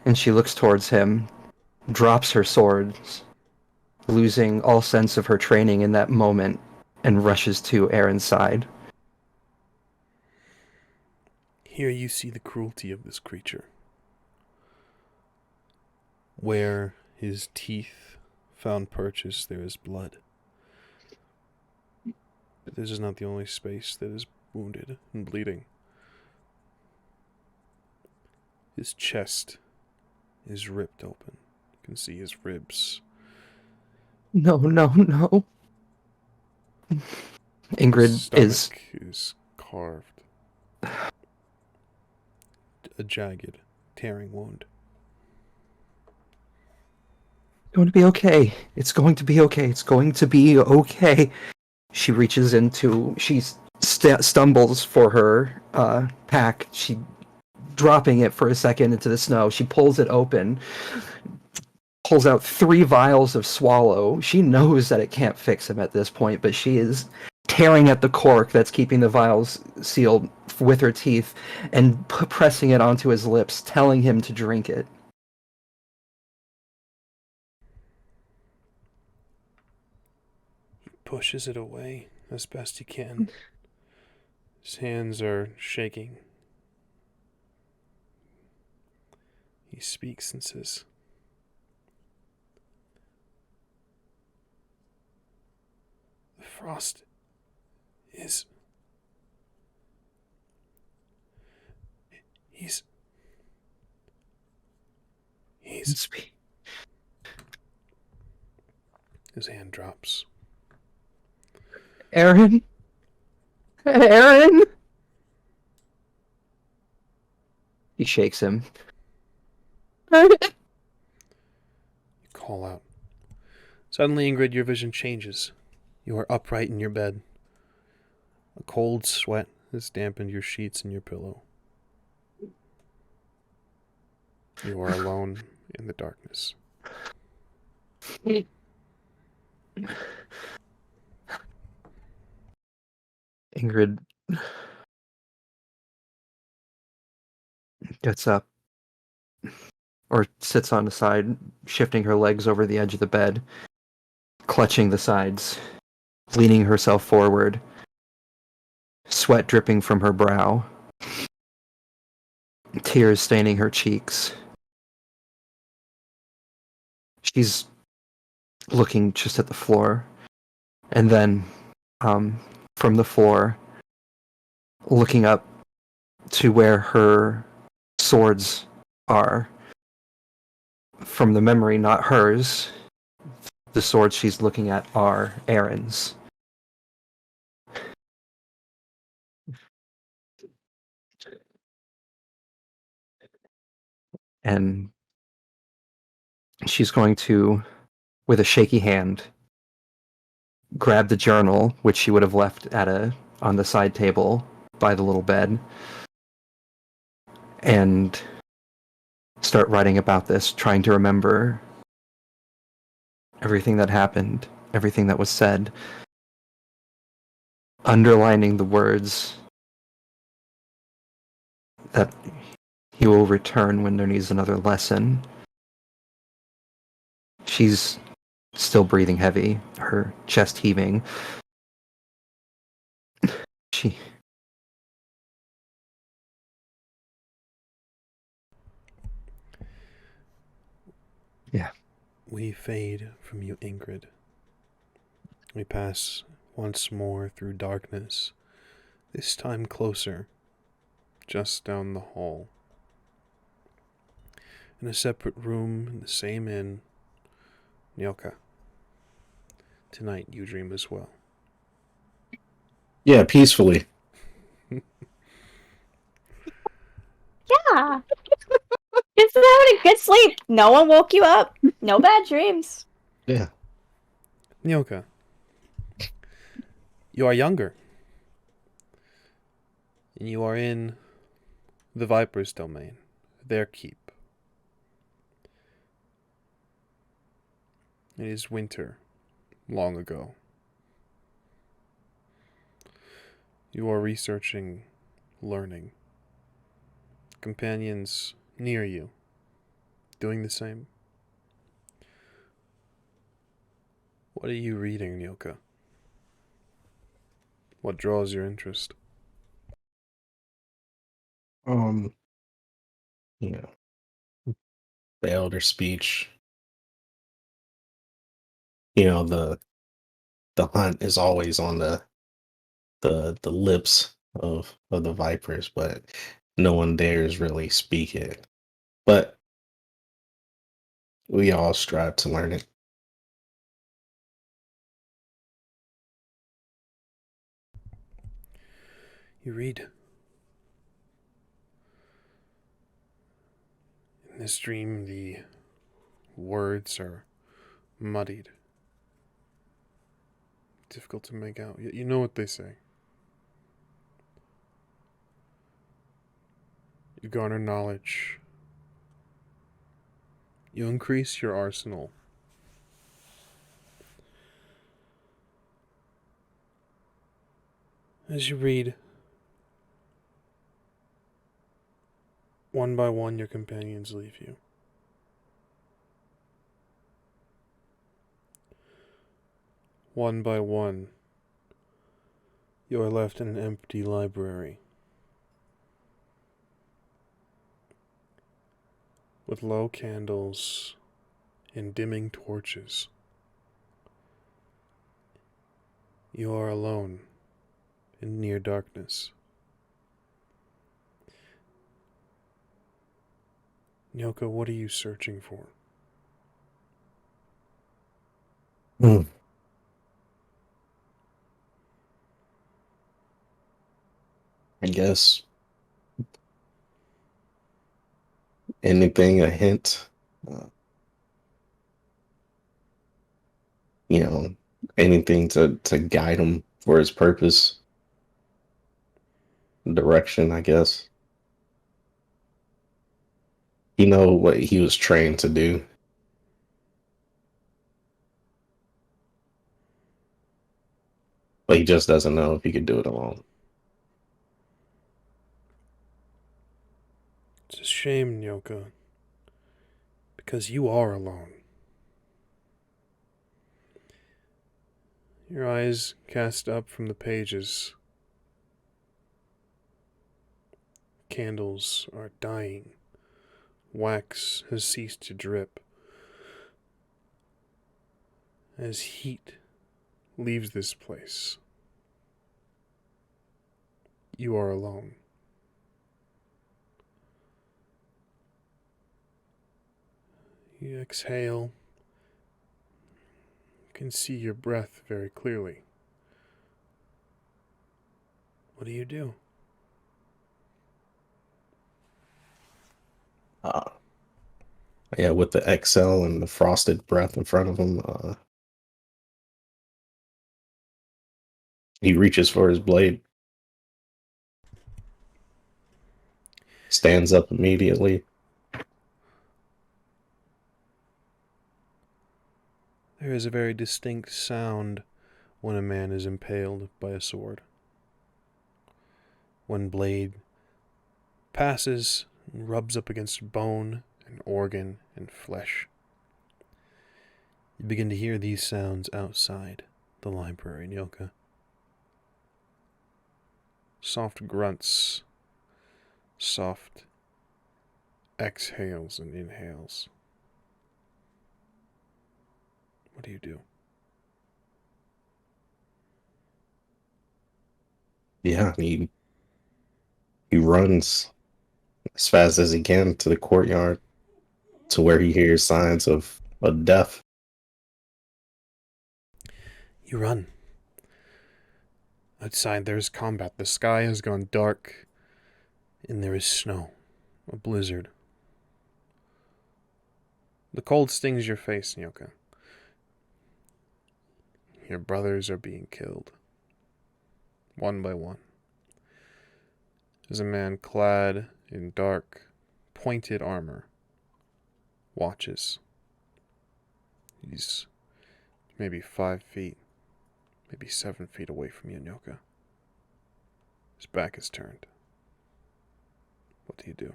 And she looks towards him, drops her swords, losing all sense of her training in that moment, and rushes to Aaron's side. Here you see the cruelty of this creature. Where his teeth found purchase, there is blood. But this is not the only space that is wounded and bleeding. His chest is ripped open. You can see his ribs. No. Ingrid His stomach is carved. A jagged, tearing wound. going to be okay. It's going to be okay. It's going to be okay. She reaches into. She stumbles for her pack. She dropping it for a second into the snow. She pulls it open, pulls out 3 vials of Swallow. She knows that it can't fix him at this point, but she is tearing at the cork that's keeping the vials sealed with her teeth and pressing it onto his lips, telling him to drink it. He pushes it away as best he can. His hands are shaking. He speaks and says, "The frost is... He's... His hand drops. Aaron? He shakes him. You call out. Suddenly, Ingrid, your vision changes. You are upright in your bed. A cold sweat has dampened your sheets and your pillow. You are alone in the darkness. Ingrid gets up, or sits on the side, shifting her legs over the edge of the bed, clutching the sides, leaning herself forward, sweat dripping from her brow, tears staining her cheeks. She's looking just at the floor, and then from the floor, looking up to where her swords are. From the memory, not hers, the swords she's looking at are Aaron's. And she's going to, with a shaky hand, grab the journal, which she would have left on the side table by the little bed, and start writing about this, trying to remember everything that happened, everything that was said, underlining the words that he will return when there needs another lesson. She's still breathing heavy, her chest heaving. She... Yeah. We fade from you, Ingrid. We pass once more through darkness, this time closer, just down the hall. In a separate room in the same inn, Nyoka. Tonight you dream as well. Yeah, peacefully. Yeah. Just having a good sleep. No one woke you up. No bad dreams. Yeah. Nyoka, you are younger. And you are in the Viper's domain, their keep. It is winter, long ago. You are researching, learning. Companions near you, doing the same. What are you reading, Nyoka? What draws your interest? You know, the elder speech. You know, the hunt is always on the lips of the vipers, but no one dares really speak it. But we all strive to learn it. You read. In this dream, the words are muddied. Difficult to make out. Yet you know what they say. You garner knowledge. You increase your arsenal. As you read, one by one your companions leave you. One by one, you are left in an empty library. With low candles and dimming torches. You are alone in near darkness. Nyoka, what are you searching for? Hmm. I guess anything, a hint, uh, you know, anything to guide him for his purpose, direction, I guess. He know what he was trained to do. But he just doesn't know if he could do it alone. It's a shame, Nyoka, because you are alone. Your eyes cast up from the pages. Candles are dying. Wax has ceased to drip. As heat leaves this place, you are alone. You exhale. You can see your breath very clearly. What do you do? Uh, Yeah, with the XL and the frosted breath in front of him, he reaches for his blade, stands up immediately. There is a very distinct sound when a man is impaled by a sword. When blade passes and rubs up against bone and organ and flesh. You begin to hear these sounds outside the library, Nyoka. Soft grunts, soft exhales and inhales. What do you do? Yeah, he runs as fast as he can to the courtyard to where he hears signs of a death. You run. Outside there is combat. The sky has gone dark, and there is snow, a blizzard. The cold stings your face, Nyoka. Your brothers are being killed, one by one. As a man clad in dark, pointed armor watches. He's maybe 5 feet, maybe 7 feet away from you, Nyoka. His back is turned. What do you do?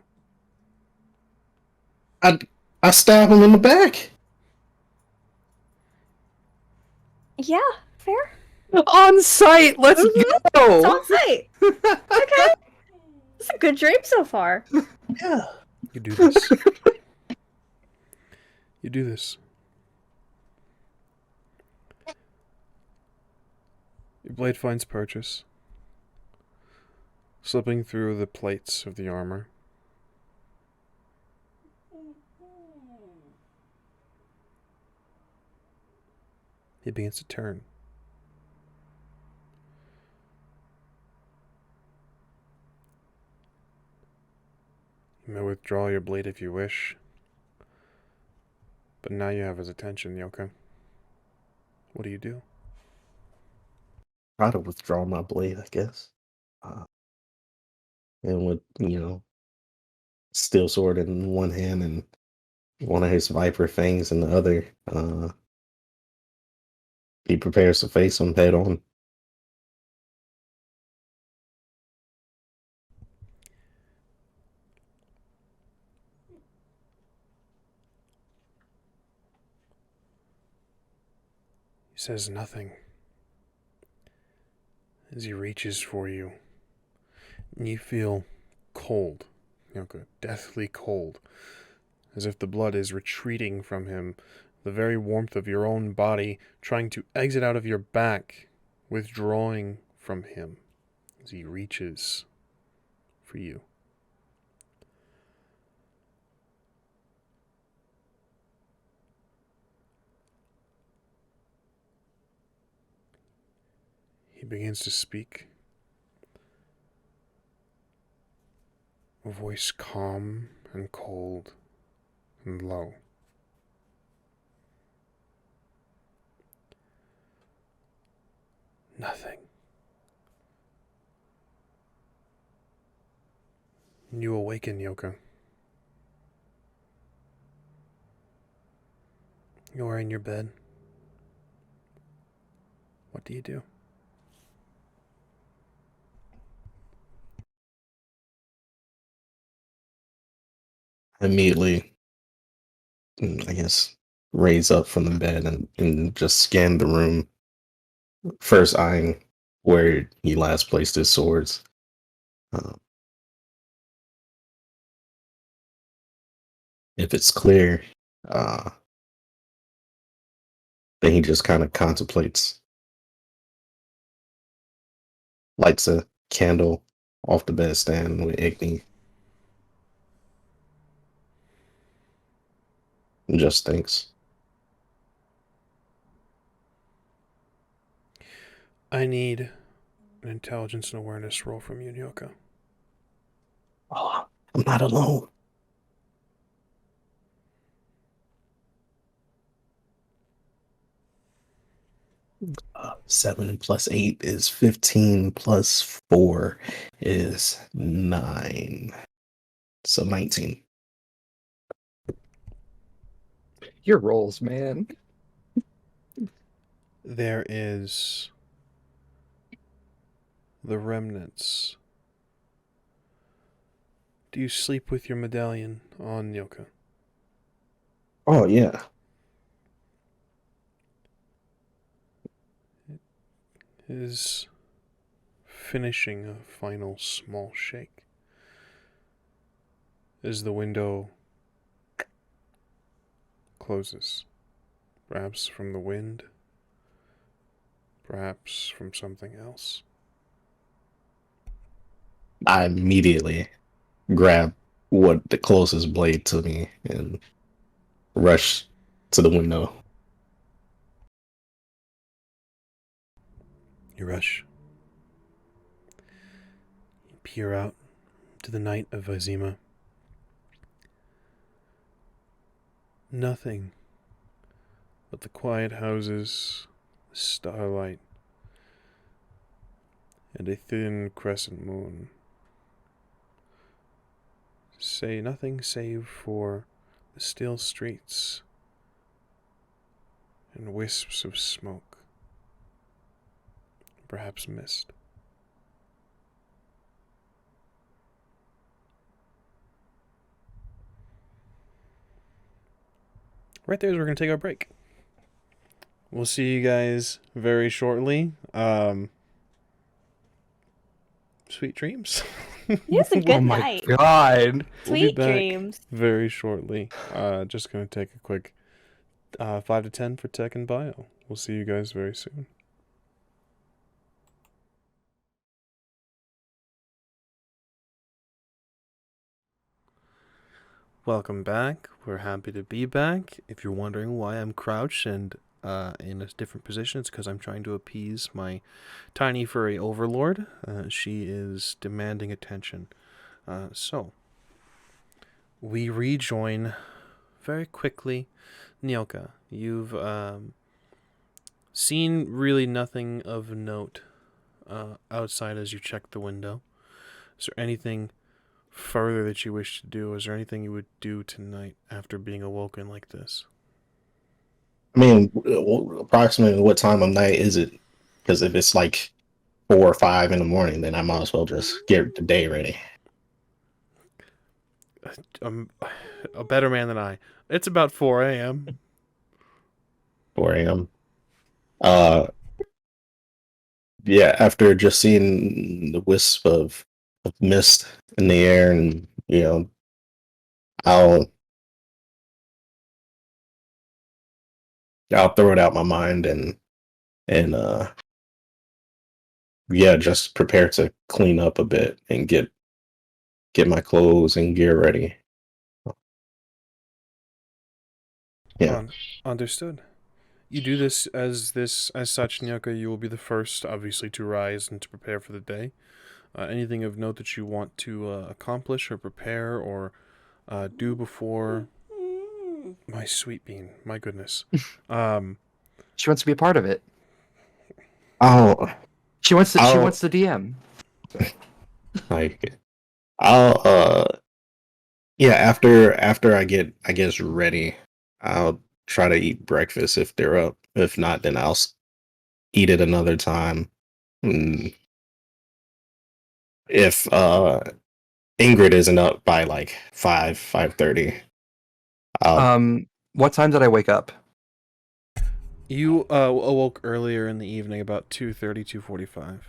I stab him in the back. Yeah, fair. On site, let's It's go. on site. Okay. It's a good dream so far. Yeah. You do this. You do this. Your blade finds purchase, slipping through the plates of the armor. He begins to turn. You may withdraw your blade if you wish, but now you have his attention, Nyoka. What do you do? Try to withdraw my blade, I guess. And with, steel sword in one hand and one of his viper fangs in the other, he prepares to face him head on. He says nothing as he reaches for you. And you feel cold, Nyoka, deathly cold, as if the blood is retreating from him, the very warmth of your own body trying to exit out of your back, withdrawing from him as he reaches for you. He begins to speak, a voice calm and cold and low. Nothing. You awaken, Nyoka. You are in your bed. What do you do? Immediately, I guess, raise up from the bed and just scan the room, first eyeing where he last placed his swords. If it's clear, uh, then he just kind of contemplates, lights a candle off the bedstand with Igni, and just thinks. I need an intelligence and awareness roll from you, Nyoka. Oh, I'm not alone. 7 plus 8 is 15 plus 4 is 9. So 19. Your rolls, man. There is the remnants. Do you sleep with your medallion on Nyoka? Oh, yeah. Is finishing a final small shake as the window closes. Perhaps from the wind, perhaps from something else. I immediately grab what the closest blade to me and rush to the window. You rush. You peer out to the night of Azima. Nothing but the quiet houses, the starlight, and a thin crescent moon. Say nothing save for the still streets and wisps of smoke, perhaps mist. Right there is where we're going to take our break. We'll see you guys very shortly. Sweet dreams. Yes, a good Oh my night. god. We'll be Sweet back dreams. very shortly. Just going to take a quick 5 to 10 for tech and bio. We'll see you guys very soon. Welcome back. We're happy to be back. If you're wondering why I'm crouched and in a different position, it's because I'm trying to appease my tiny furry overlord. She is demanding attention. So, we rejoin very quickly. Nyoka, you've seen really nothing of note outside as you check the window. Is there anything further that you wish to do? Is there anything you would do tonight after being awoken like this? I mean, approximately what time of night is it? Because if it's like 4 or 5 in the morning, then I might as well just get the day ready. A better man than I. It's about 4 a.m. 4 a.m. Yeah, after just seeing the wisp of mist in the air, and I'll throw it out my mind and yeah, just prepare to clean up a bit and get my clothes and gear ready. Yeah. Understood. You do this as such, Nyoka. You will be the first, obviously, to rise and to prepare for the day. Anything of note that you want to accomplish or prepare or do before? My sweet bean, my goodness. She wants to be a part of it. I'll She wants the DM. like I'll yeah, after I get ready, I'll try to eat breakfast if they're up. If not, then I'll eat it another time. Mm. If Ingrid isn't up by like 5:30, What time did I wake up? You awoke earlier in the evening, about 2:30, 2:45.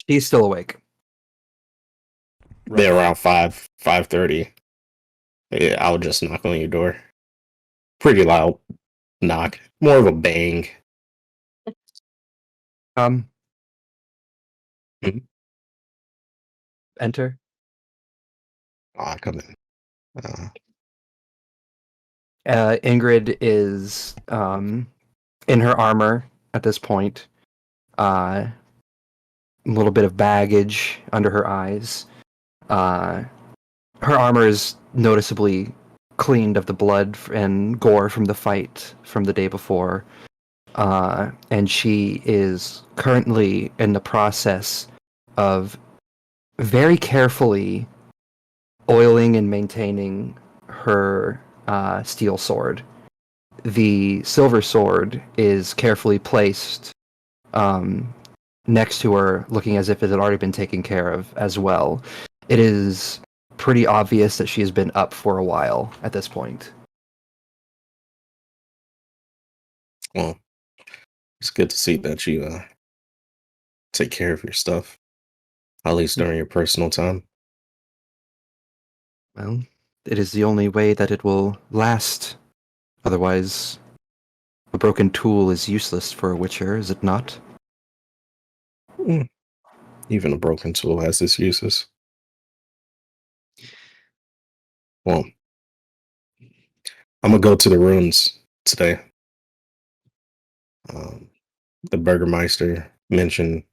He's still awake. they're around 5:30. Yeah, I'll just knock on your door. Pretty loud knock, more of a bang. Um. Mhm. Enter. Come in. Ingrid is in her armor at this point. A little bit of baggage under her eyes. Her armor is noticeably cleaned of the blood and gore from the fight from the day before. and she is currently in the process of very carefully oiling and maintaining her steel sword. The silver sword is carefully placed next to her, looking as if it had already been taken care of as well. It is pretty obvious that she has been up for a while at this point. Well, it's good to see that you take care of your stuff, at least during your personal time. Well, it is the only way that it will last. Otherwise, a broken tool is useless for a witcher, is it not? Mm. Even a broken tool has its uses. Well, I'm gonna go to the ruins today. The Burgermeister mentioned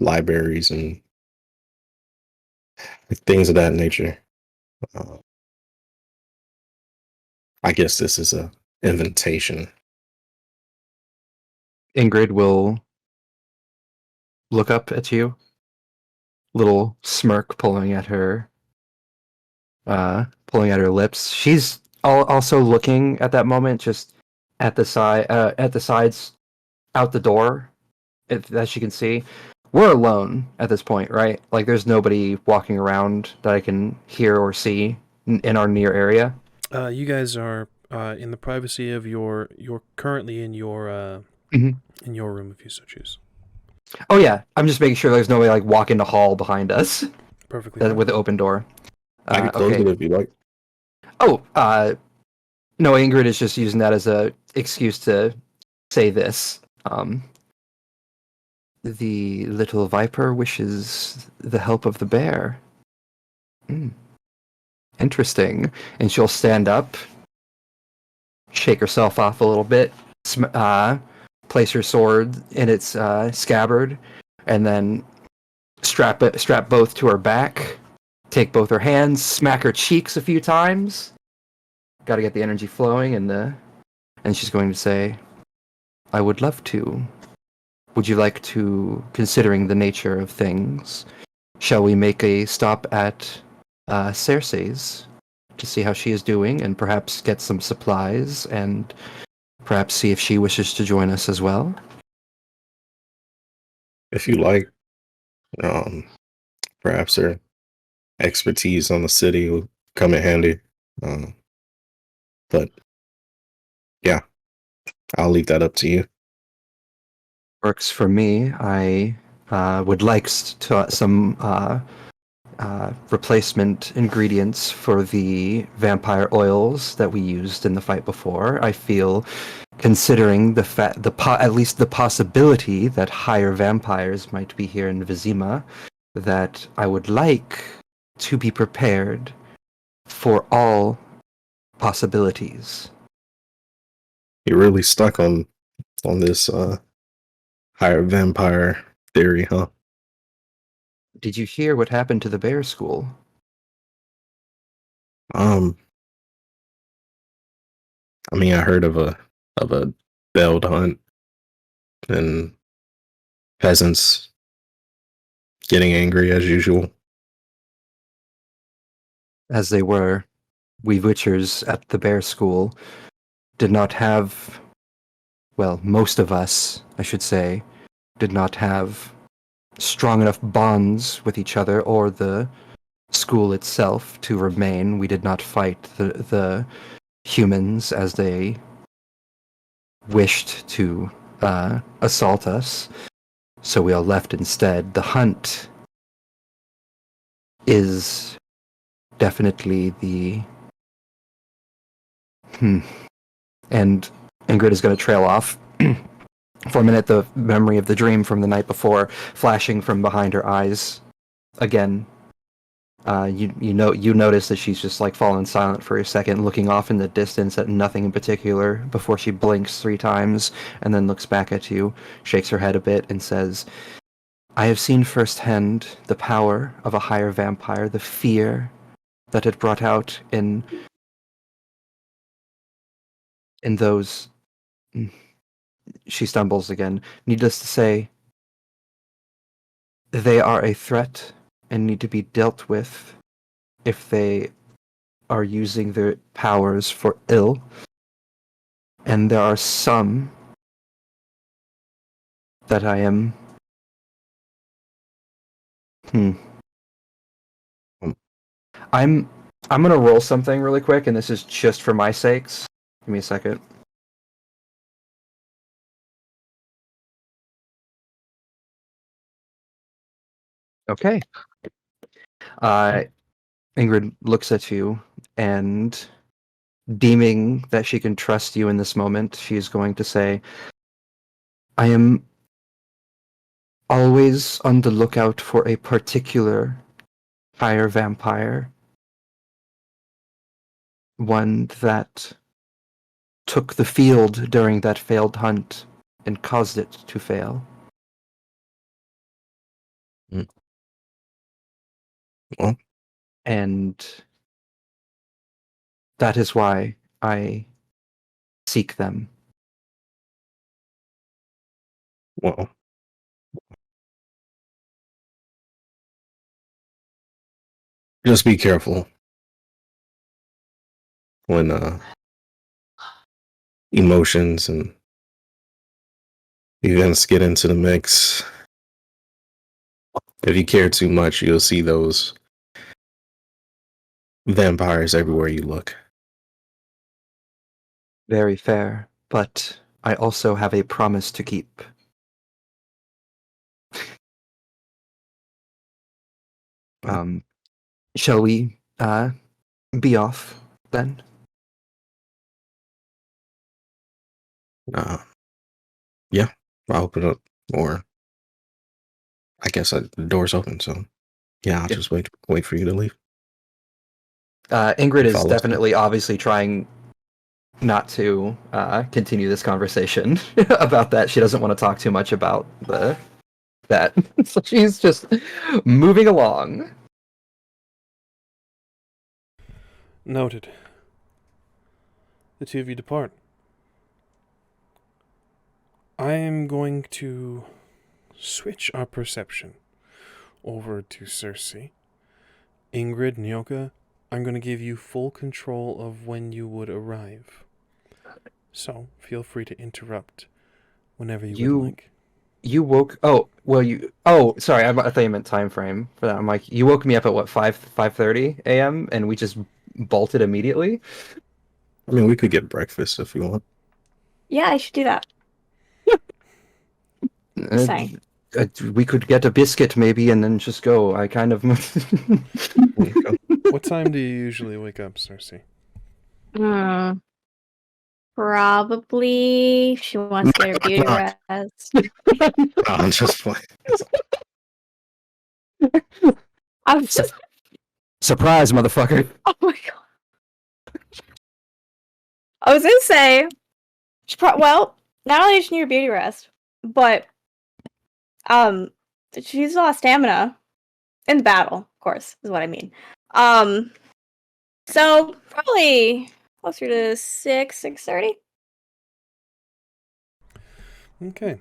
libraries and things of that nature. Uh, I guess this is a invitation. Ingrid will look up at you, little smirk pulling at her lips. She's also looking at that moment, just at the sides, out the door, as you can see. We're alone at this point, right? Like, there's nobody walking around that I can hear or see in our near area. You guys are in the privacy of you're currently in your Mhm. in your room if you so choose. Oh yeah, I'm just making sure there's nobody like walking the hall behind us Perfectly fine. with the open door. I can close Okay. it if you like. Oh, no, Ingrid is just using that as a excuse to say this. The little viper wishes the help of the bear. Interesting. And she'll stand up, shake herself off a little bit, place her sword in its scabbard, and then strap both to her back, take both her hands, smack her cheeks a few times. Got to get the energy flowing, and she's going to say, "I would love to. Would you like to, considering the nature of things, shall we make a stop at Cersei's to see how she is doing and perhaps get some supplies and perhaps see if she wishes to join us as well?" If you like, um, perhaps her expertise on the city will come in handy. But yeah, I'll leave that up to you. Works for me. I would like some replacement ingredients for the vampire oils that we used in the fight before. I feel, considering at least the possibility that higher vampires might be here in Vizima, that I would like to be prepared for all possibilities. You're really stuck on this higher vampire theory, huh? Did you hear what happened to the bear school? Um, I mean, I heard of a failed hunt and peasants getting angry as usual. As they were, we witchers at the bear school did not have, well, most of us, I should say, did not have strong enough bonds with each other or the school itself to remain. We did not fight the humans as they wished to assault us, so we all left instead. The hunt is definitely the and Ingrid is going to trail off. For a minute, the memory of the dream from the night before flashing from behind her eyes again. You notice that she's just like fallen silent for a second, looking off in the distance at nothing in particular before she blinks 3 times and then looks back at you, shakes her head a bit, and says, "I have seen firsthand the power of a higher vampire, the fear that it brought out in those she stumbles again. Needless to say, they are a threat and need to be dealt with if they are using their powers for ill. And there are some that I am... I'm gonna roll something really quick, and this is just for my sakes. Give me a second. Okay. Ingrid looks at you, and deeming that she can trust you in this moment, she's going to say, I am always on the lookout for a particular fire vampire. One that took the field during that failed hunt and caused it to fail. Well, And that is why I seek them. well. Just be careful when emotions and events get into the mix. If you care too much, you'll see those vampires everywhere you look. Very fair, but I also have a promise to keep. Shall we be off then? Yeah, I'll open up, or I guess the door's open, so yeah, I'll just wait for you to leave. Ingrid is Follows definitely obviously trying not to continue this conversation about that. She doesn't want to talk too much about that. So she's just moving along. Noted. The two of you depart. I am going to switch our perception over to Cersei. Ingrid, Nyoka, I'm going to give you full control of when you would arrive. So, feel free to interrupt whenever you would like. You woke... Oh, well, you... Oh, sorry, I thought you meant time frame for that. I'm like, you woke me up at, what, 5:30 a.m., and we just bolted immediately? I mean, we could get breakfast if you want. Yeah, I should do that. Saying. We could get a biscuit, maybe, and then just go. I kind of... What time do you usually wake up, Cersei? Probably she wants to get her beauty rest. I'm just playing. I was just... Surprise, motherfucker. Oh my god. I was gonna say, well, not only does she need her beauty rest, but she's a lot of stamina in the battle, of course, is what I mean. So probably closer to 6:30. Okay.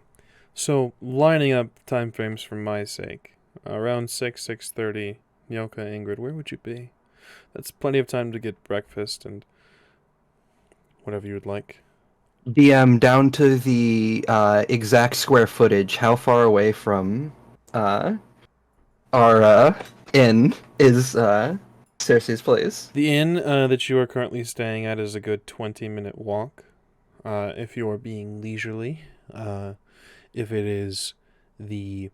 So, lining up time frames for my sake. Around 6:30, Nyoka, Ingrid, where would you be? That's plenty of time to get breakfast and whatever you would like. DM, down to the exact square footage, how far away from our inn is Cersei's place? The inn that you are currently staying at is a good 20-minute walk. If you are being leisurely. If it is the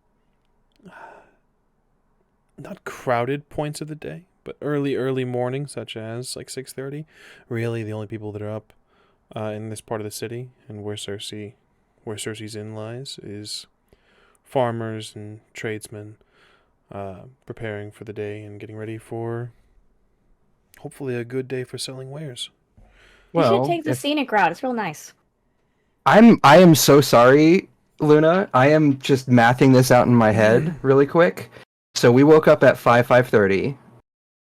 not crowded points of the day, but early morning, such as like 6:30, really the only people that are up in this part of the city and where Cersei's inn lies is farmers and tradesmen preparing for the day and getting ready for hopefully a good day for selling wares. You should take the scenic route. It's real nice. I am so sorry, Luna. I am just mathing this out in my head really quick. So we woke up at 5:30.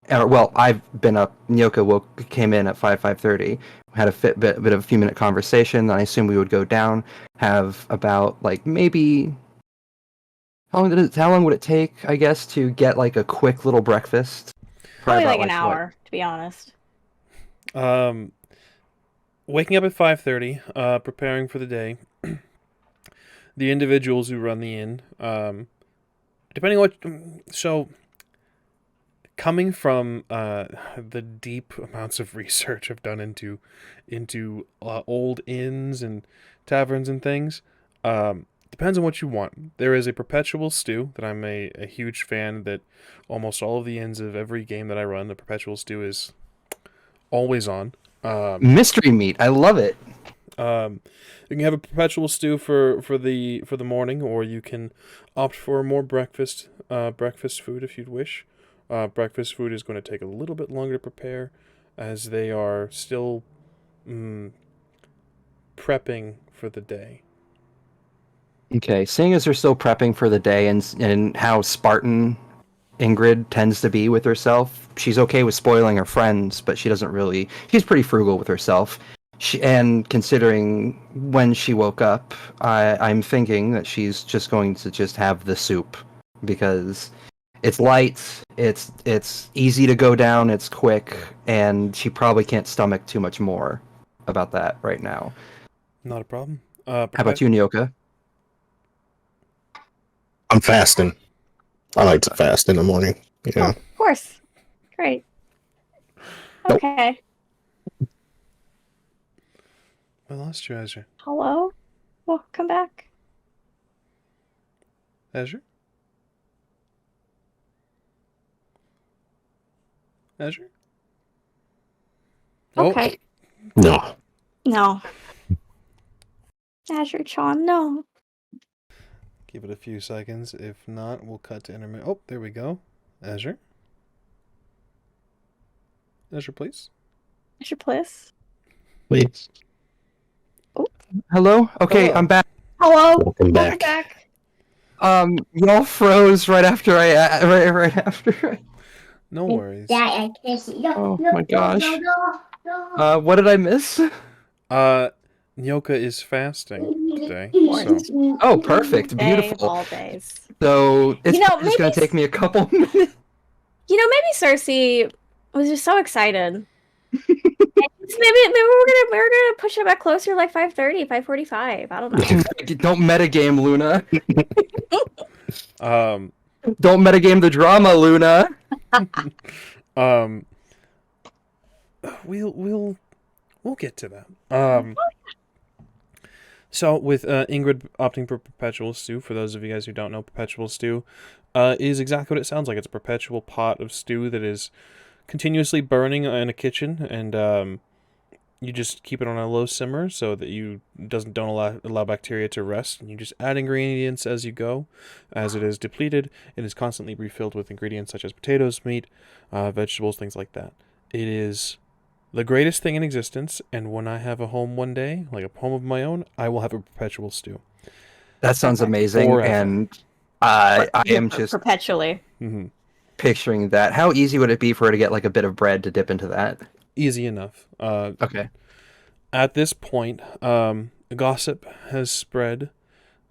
Well, I've been up. Nyoka came in at 5:30. Had a bit of a few minute conversation. Then I assume we would go down, have about like maybe how long would it take? I guess to get like a quick little breakfast. Probably about, like an what? hour, to be honest. Waking up at 5:30, preparing for the day. The individuals who run the inn, depending on what, so coming from the deep amounts of research I've done into old inns and taverns and things, depends on what you want. There is a perpetual stew that I'm a huge fan, that almost all of the inns of every game that I run, the perpetual stew is always on. Mystery meat. I love it. You can have a perpetual stew for the morning, or you can opt for more breakfast food if you'd wish. Breakfast food is going to take a little bit longer to prepare, as they are still prepping for the day. Okay, seeing as they're still prepping for the day, and how Spartan Ingrid tends to be with herself, she's okay with spoiling her friends, but she doesn't really. She's pretty frugal with herself. And considering when she woke up, I'm thinking that she's just going to just have the soup, because it's light, it's easy to go down, it's quick, and she probably can't stomach too much more about that right now. Not a problem. How about you, Nyoka? I'm fasting. I like to fast in the morning. Oh, Yeah. of course. Great. Nope. Okay. I lost you, Azure. Hello? Welcome back. Azure? Azure? Okay. No. No. Azure Chan, no. Give it a few seconds. If not, we'll cut to intermittent. Oh, there we go. Azure? Azure, please. Azure, please. Please. Hello? Okay, Hello. I'm back. Hello? Welcome back. back. Y'all froze right after right after. No worries. Oh my gosh. What did I miss? Nyoka is fasting today. So Oh, perfect. Day of Beautiful. all days. So it's probably just maybe gonna take me a couple minutes. Maybe Cersei was just so excited. maybe we're gonna push it back closer, like 5:30, 5:45. I don't know. Don't metagame, Luna. um Don't metagame the drama, Luna. we'll get to that. So with Ingrid opting for perpetual stew, for those of you guys who don't know, perpetual stew is exactly what it sounds like. It's a perpetual pot of stew that is continuously burning in a kitchen, and you just keep it on a low simmer so that you don't allow bacteria to rest, and you just add ingredients as you go. As it is depleted, it is constantly refilled with ingredients such as potatoes, meat, vegetables, things like that. It is the greatest thing in existence, and when I have a home one day, like a home of my own, I will have a perpetual stew. That sounds amazing, Forever. and I am just perpetually picturing that. How easy would it be for her to get like a bit of bread to dip into that? Easy enough. Okay. At this point, gossip has spread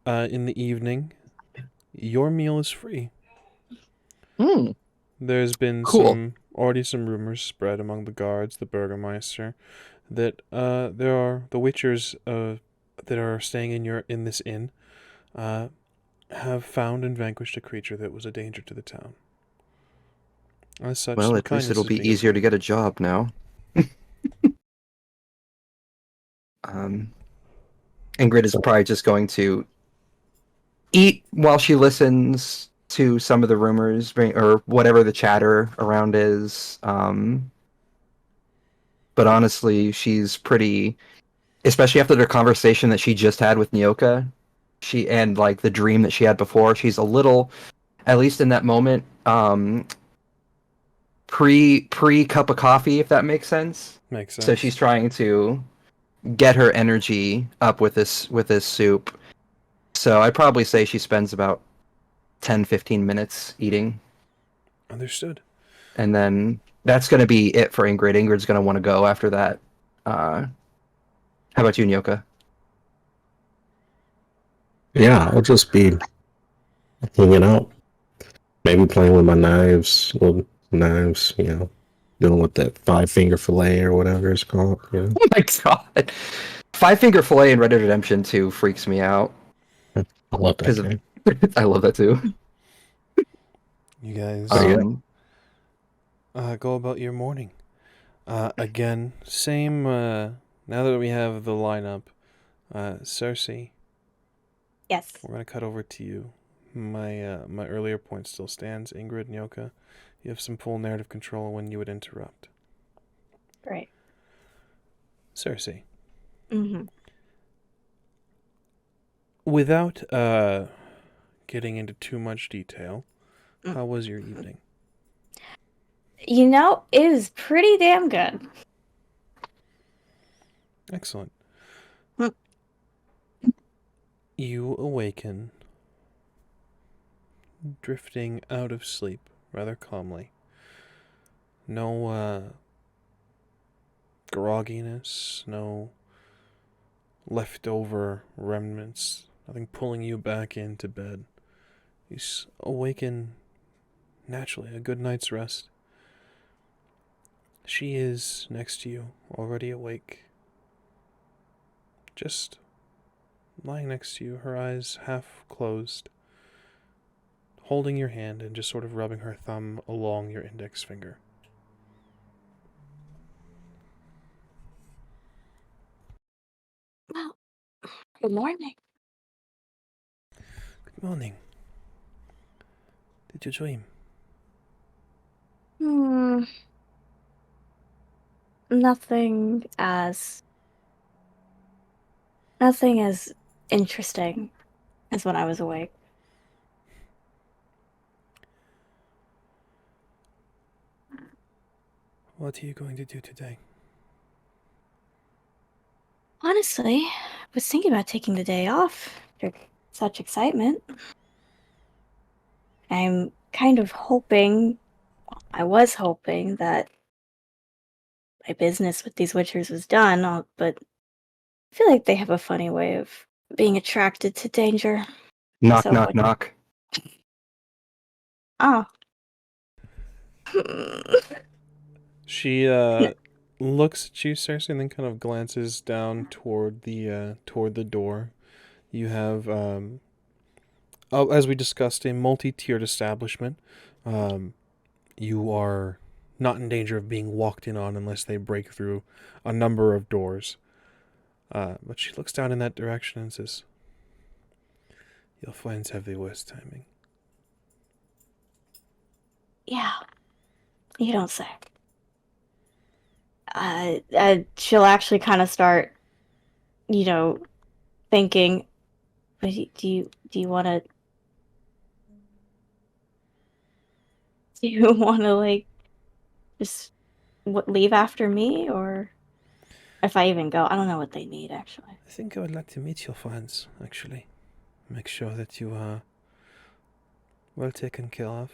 in the evening. Your meal is free. There's been already some rumors spread among the guards, the Burgermeister, that there are the Witchers that are staying in this inn have found and vanquished a creature that was a danger to the town. As such, Well, at least it'll be easier to get a job now. Ingrid is probably just going to eat while she listens to some of the rumors, or whatever the chatter around is. But honestly, she's pretty, especially after the conversation that she just had with Nyoka, and like the dream that she had before, she's a little, at least in that moment, pre cup of coffee, if that makes sense. Makes sense. So she's trying to get her energy up with this soup. So I'd probably say she spends about 10-15 minutes eating. Understood. And then that's going to be it for Ingrid. Ingrid's going to want to go after that. How about you, Nyoka? Yeah, I'll just be hanging out. Maybe playing with my knives, little knives, dealing with that 5-finger fillet or whatever it's called. Oh my god. Five Finger Fillet in Red Dead Redemption 2 freaks me out. I love that game. I love that too. You guys Um, go about your morning. Again, same. Now that we have the lineup, Cersei, Yes. we're gonna cut over to you. My earlier point still stands. Ingrid, Nyoka, you have some full narrative control when you would interrupt. Great. Cersei, Mm-hmm. without getting into too much detail, how was your evening? You know, it was pretty damn good. Excellent. Hmm. You awaken, drifting out of sleep rather calmly. No grogginess, no leftover remnants, nothing pulling you back into bed. You awaken naturally, a good night's rest. She is next to you, already awake. Just lying next to you, her eyes half closed, holding your hand and just sort of rubbing her thumb along your index finger. Well, good morning. Good morning. Did you dream? Hmm. Nothing as interesting as when I was awake. What are you going to do today? Honestly, I was thinking about taking the day off after such excitement. I'm kind of hoping, I was hoping that my business with these witchers was done, but I feel like they have a funny way of being attracted to danger. knock, So, knock, knock. oh. She looks at you, Cersei, and then kind of glances down toward the door. You have, as we discussed, a multi-tiered establishment. You are not in danger of being walked in on unless they break through a number of doors. But she looks down in that direction and says, "Your friends have the worst timing." Yeah, you don't say. She'll actually kind of start, thinking, but do you want to like just leave after me, or if I even go? I don't know what they need actually. I think I would like to meet your friends, actually. Make sure that you are well taken care of,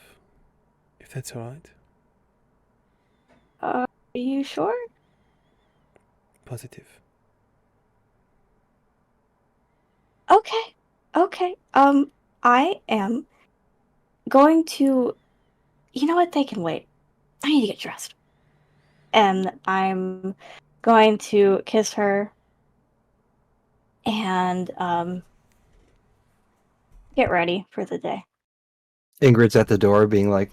if that's alright. Are you sure? Positive. Okay. Okay. I am going to. You know what? They can wait. I need to get dressed. And I'm going to kiss her and get ready for the day. Ingrid's at the door being like,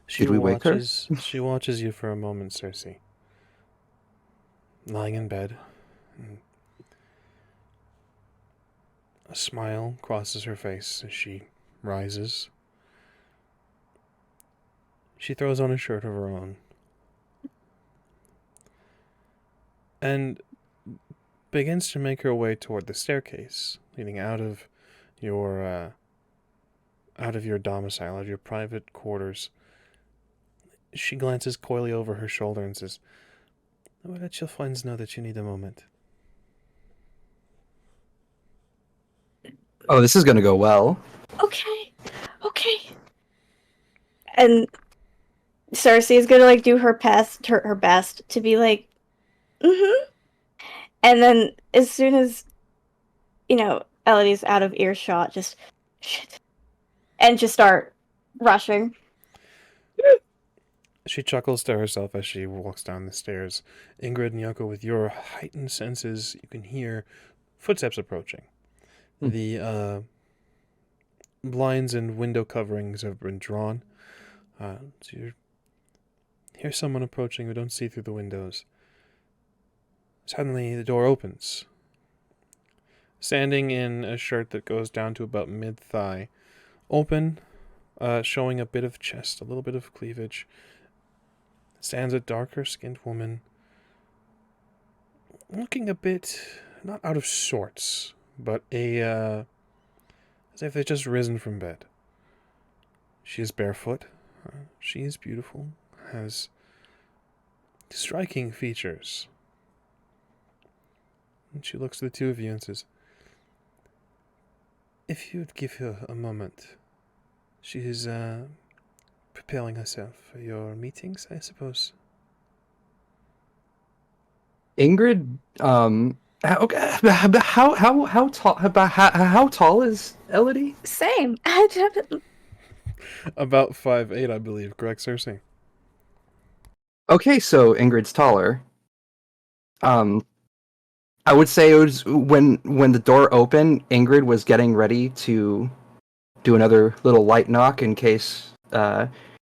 She did we wake her? She watches you for a moment, Cersei. Lying in bed. A smile crosses her face as she rises. She throws on a shirt of her own. And begins to make her way toward the staircase leading out of your domicile, out of your private quarters. She glances coyly over her shoulder and says, "I will let your friends know that you need a moment." Oh, this is going to go well. Okay. Okay. And Cersei is gonna like do her best to be like, mm-hmm. And then as soon as Elodie's out of earshot, just shit, and just start rushing. She chuckles to herself as she walks down the stairs. Ingrid and Yoko, with your heightened senses, you can hear footsteps approaching. Hmm. The blinds and window coverings have been drawn. So you hear someone approaching but don't see through the windows. Suddenly, the door opens. Standing in a shirt that goes down to about mid-thigh, open, showing a bit of chest, a little bit of cleavage, stands a darker-skinned woman, looking a bit, not out of sorts, but as if they'd just risen from bed. She is barefoot. She is beautiful, has striking features. And she looks at the two of you and says, "If you'd give her a moment, she is preparing herself for your meetings, I suppose." Ingrid, how tall is Elodie? Same. About 5'8", I believe. Correct, Cersei? Okay, so Ingrid's taller. I would say it was when the door opened, Ingrid was getting ready to do another little light knock in case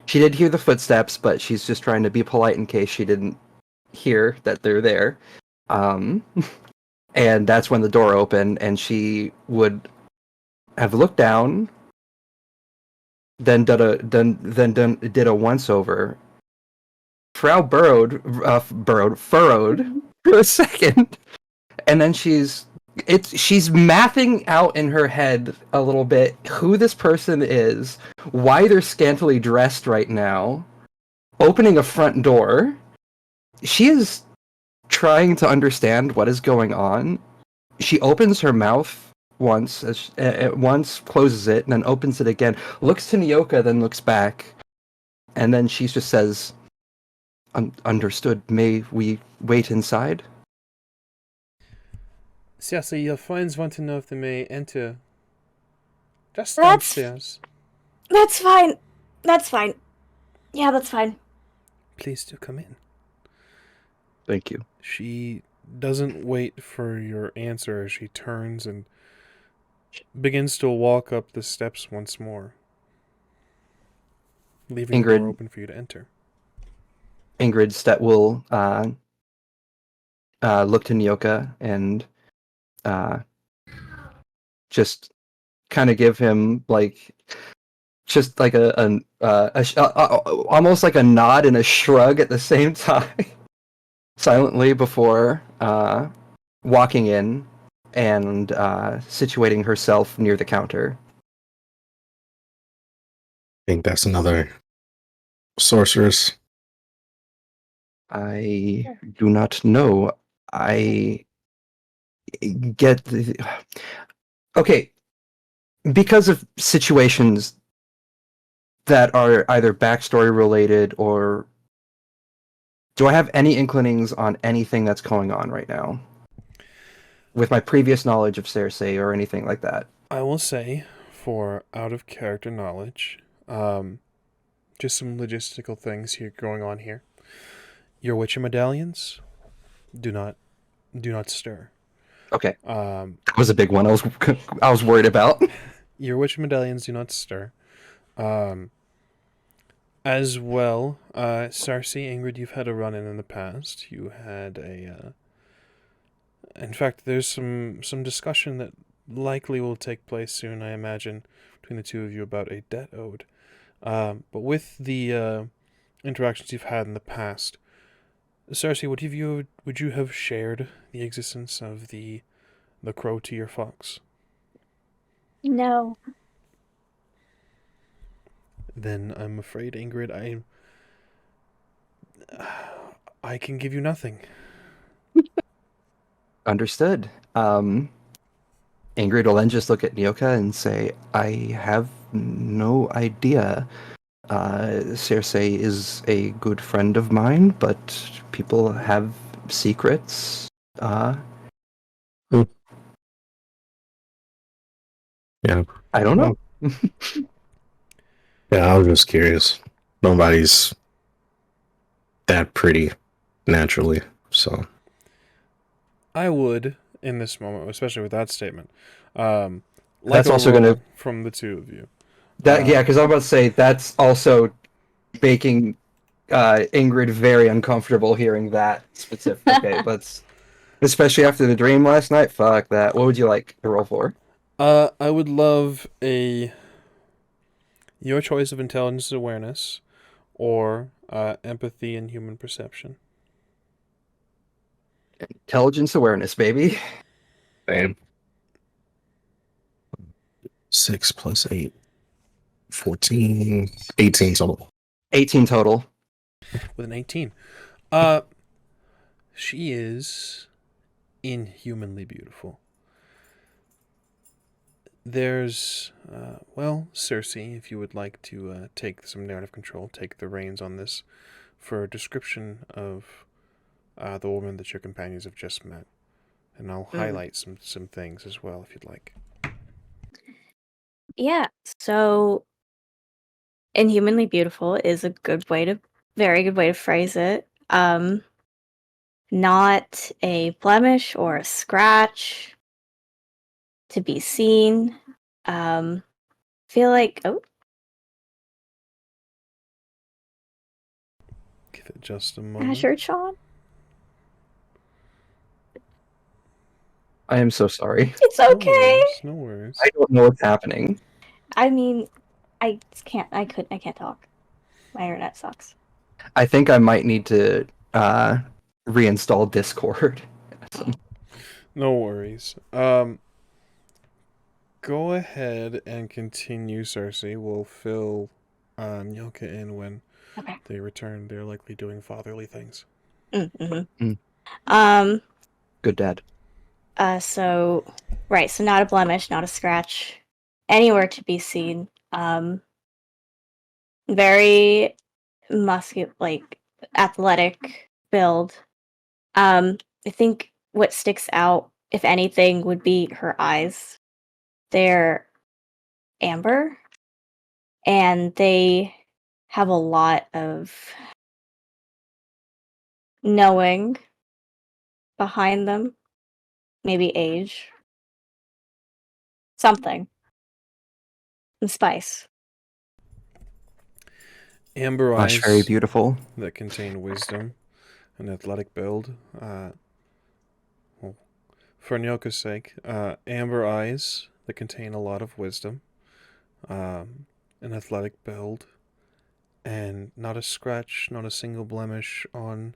she did hear the footsteps, but she's just trying to be polite in case she didn't hear that they're there. And that's when the door opened, and she would have looked down, then did a once over. Frau furrowed for a second, and then she's mathing out in her head a little bit who this person is, why they're scantily dressed right now, opening a front door. She is trying to understand what is going on. She opens her mouth once, once closes it, and then opens it again. Looks to Nyoka, then looks back, and then she just says, "Understood. May we wait inside?" Cersei, your friends want to know if they may enter. Just That's- downstairs. That's fine. That's fine. Yeah, that's fine. Please do come in. Thank you. She doesn't wait for your answer as she turns and begins to walk up the steps once more, leaving the Ingrid- door open for you to enter. Ingrid will look to Nyoka and just kind of give him like just like almost like a nod and a shrug at the same time, silently before walking in and situating herself near the counter. I think that's another sorceress. I do not know. I get okay, because of situations that are either backstory related or do I have any inklings on anything that's going on right now with my previous knowledge of Cersei or anything like that? I will say, for out of character knowledge, just some logistical things here going on here. Your Witcher medallions do not stir. Okay, that was a big one. I was worried about. Your Witcher medallions do not stir. As well, Cersei, Ingrid, you've had a run-in in the past. You had a... in fact, there's some discussion that likely will take place soon, I imagine, between the two of you about a debt owed. But with the interactions you've had in the past, Cersei, would you have shared the existence of the crow to your fox? No. Then I'm afraid, Ingrid, I can give you nothing. Understood. Ingrid will then just look at Nyoka and say, "I have no idea. Cersei is a good friend of mine, but people have secrets. Hmm. Yeah. I don't know. Yeah, I was just curious. Nobody's that pretty naturally, so I would, in this moment, especially with that statement, like That's a also roll gonna from the two of you. yeah, because I'm about to say that's also making Ingrid very uncomfortable hearing that specific. Okay, let's especially after the dream last night. Fuck that. What would you like to roll for? I would love your choice of intelligence awareness or empathy and human perception. Intelligence awareness, baby. damn. 6 plus 8. 14. 18 total. 18 total. With an 18. She is inhumanly beautiful. There's, Cersei, if you would like to take some narrative control, take the reins on this for a description of the woman that your companions have just met. And I'll highlight some things as well if you'd like. Yeah, so inhumanly beautiful is a very good way to phrase it. Not a blemish or a scratch to be seen. Feel like, oh, Give it just a moment. Azure Sean. I am so sorry. It's okay. No worries. I don't know what's happening. I mean, I can't talk. My internet sucks. I think I might need to reinstall Discord. No worries. Go ahead and continue, Cersei. We'll fill Nyoka in when they return. They're likely doing fatherly things. Mm-hmm. Good dad. So not a blemish, not a scratch, anywhere to be seen. Very muscular, like athletic build. I think what sticks out, if anything, would be her eyes. They're amber, and they have a lot of knowing behind them. Maybe age. Something. Some spice. Amber Gosh, eyes very beautiful. that contain wisdom, an athletic build. For Nyoka's sake, amber eyes that contain a lot of wisdom, an athletic build, and not a scratch, not a single blemish on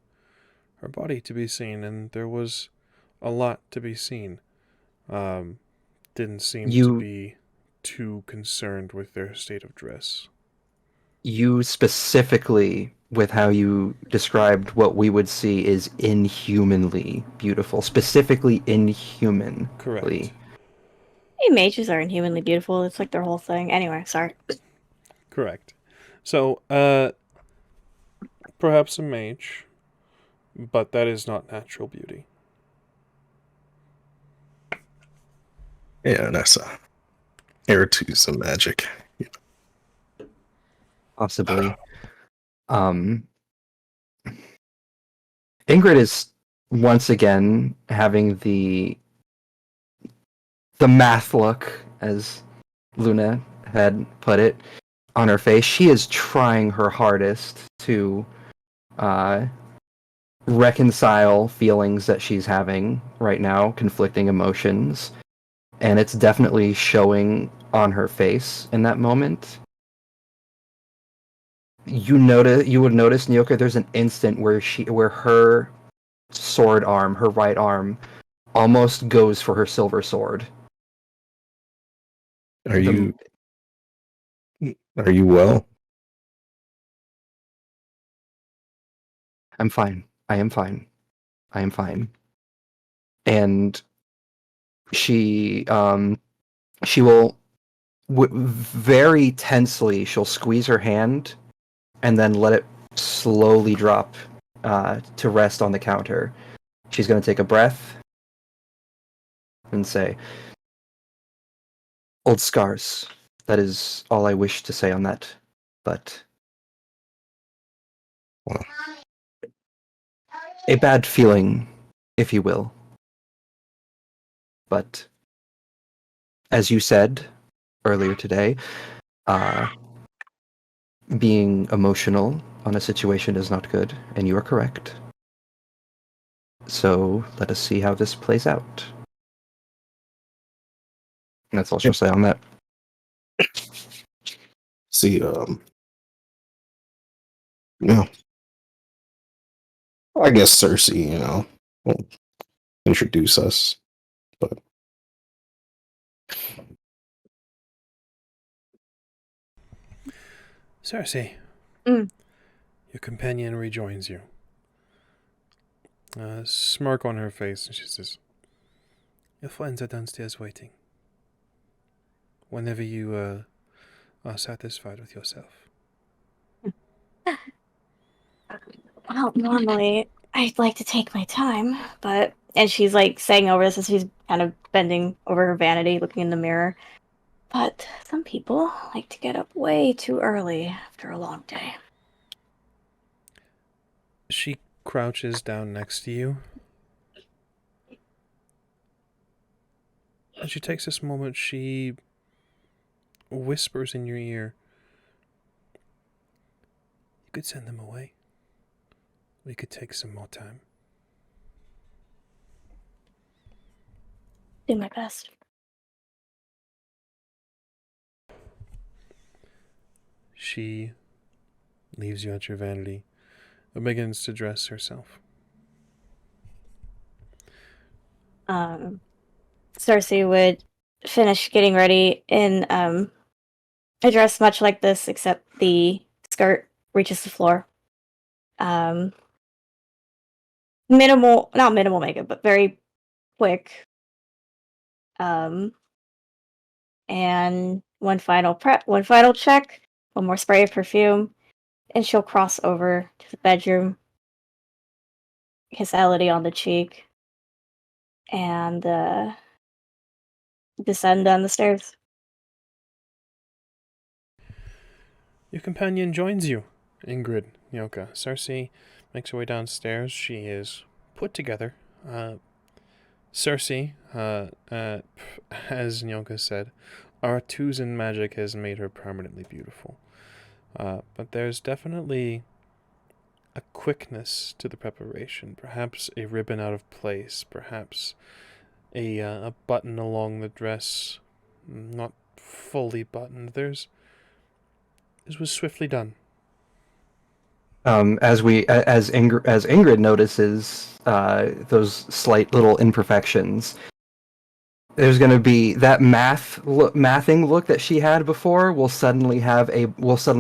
her body to be seen. And there was a lot to be seen. Didn't seem to be too concerned with their state of dress. You specifically, with how you described what we would see, is inhumanly beautiful. Specifically inhumanly. Correct. Hey, mages are inhumanly beautiful. It's like their whole thing. Anyway, sorry. Correct. So, perhaps a mage, but that is not natural beauty. Yeah, that's heir to some magic. Possibly. Ingrid is once again having the math look, as Luna had put it, on her face. She is trying her hardest to reconcile feelings that she's having right now, conflicting emotions, and it's definitely showing on her face in that moment. You would notice, Nyoka, there's an instant where her sword arm, her right arm, almost goes for her silver sword. Are you well? I'm fine. I am fine. I am fine. And she will very tensely, she'll squeeze her hand and then let it slowly drop to rest on the counter. She's going to take a breath and say, "Old scars. That is all I wish to say on that. But a bad feeling, if you will. But as you said earlier today, being emotional on a situation is not good, and you are correct. So let us see how this plays out." And that's all she'll say on that. See, yeah. I guess Cersei, will introduce us, but Cersei, Mm. your companion rejoins you. Smirk on her face, and she says, "Your friends are downstairs waiting. Whenever you are satisfied with yourself." Well, normally I'd like to take my time, but and she's like saying over this as she's kind of bending over her vanity, looking in the mirror. But some people like to get up way too early after a long day. She crouches down next to you. And she takes this moment, she whispers in your ear, "You could send them away. We could take some more time." Do my best. She leaves you at your vanity and begins to dress herself. Cersei would finish getting ready in a dress much like this, except the skirt reaches the floor. Not minimal makeup, but very quick. And one final check, one more spray of perfume, and she'll cross over to the bedroom, kiss Elodie on the cheek, and descend down the stairs. Your companion joins you, Ingrid, Nyoka. Cersei makes her way downstairs. She is put together. Cersei, as Nyoka said, Artusan magic has made her permanently beautiful. But there's definitely a quickness to the preparation. Perhaps a ribbon out of place. Perhaps a button along the dress not fully buttoned. This was swiftly done. As Ingrid notices those slight little imperfections, there's going to be that mathing look that she had before will suddenly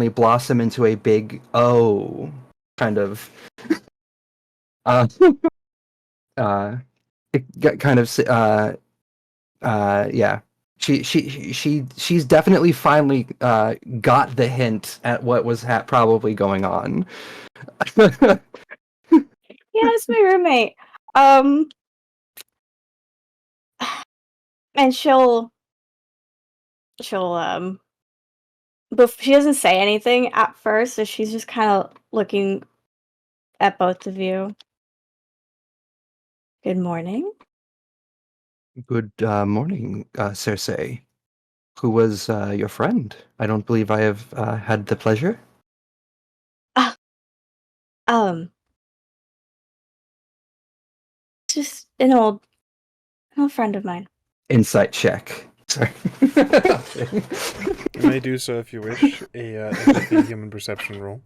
blossom into a big kind of yeah. She's definitely finally got the hint at what was probably going on. Yeah, it's my roommate. And but she doesn't say anything at first, so she's just kind of looking at both of you. Good morning. Good morning, Cersei. Who was your friend? I don't believe I have had the pleasure. Just an old friend of mine. Insight check. Sorry. You may do so if you wish. A empathy human perception roll.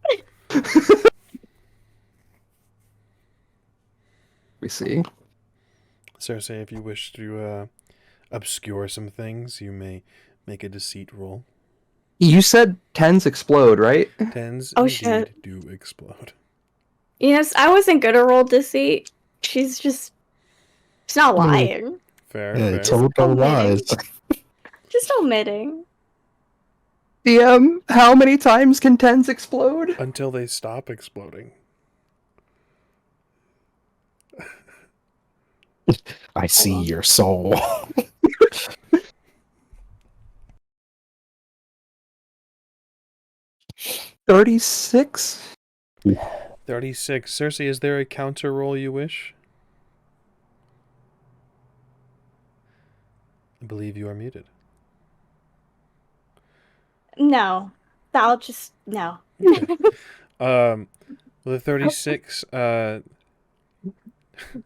We see. Cersei, if you wish to obscure some things, you may make a deceit roll. You said 10s explode, right? 10s Oh, indeed shit. do explode. Yes, I wasn't good at roll deceit. She's not lying. Fair, yeah, fair. told no lies. Just omitting. DM, how many times can tens explode? Until they stop exploding. I see your soul. 36? 36. Cersei, is there a counter roll you wish? I believe you are muted. No. I'll just no. Okay. With a 36,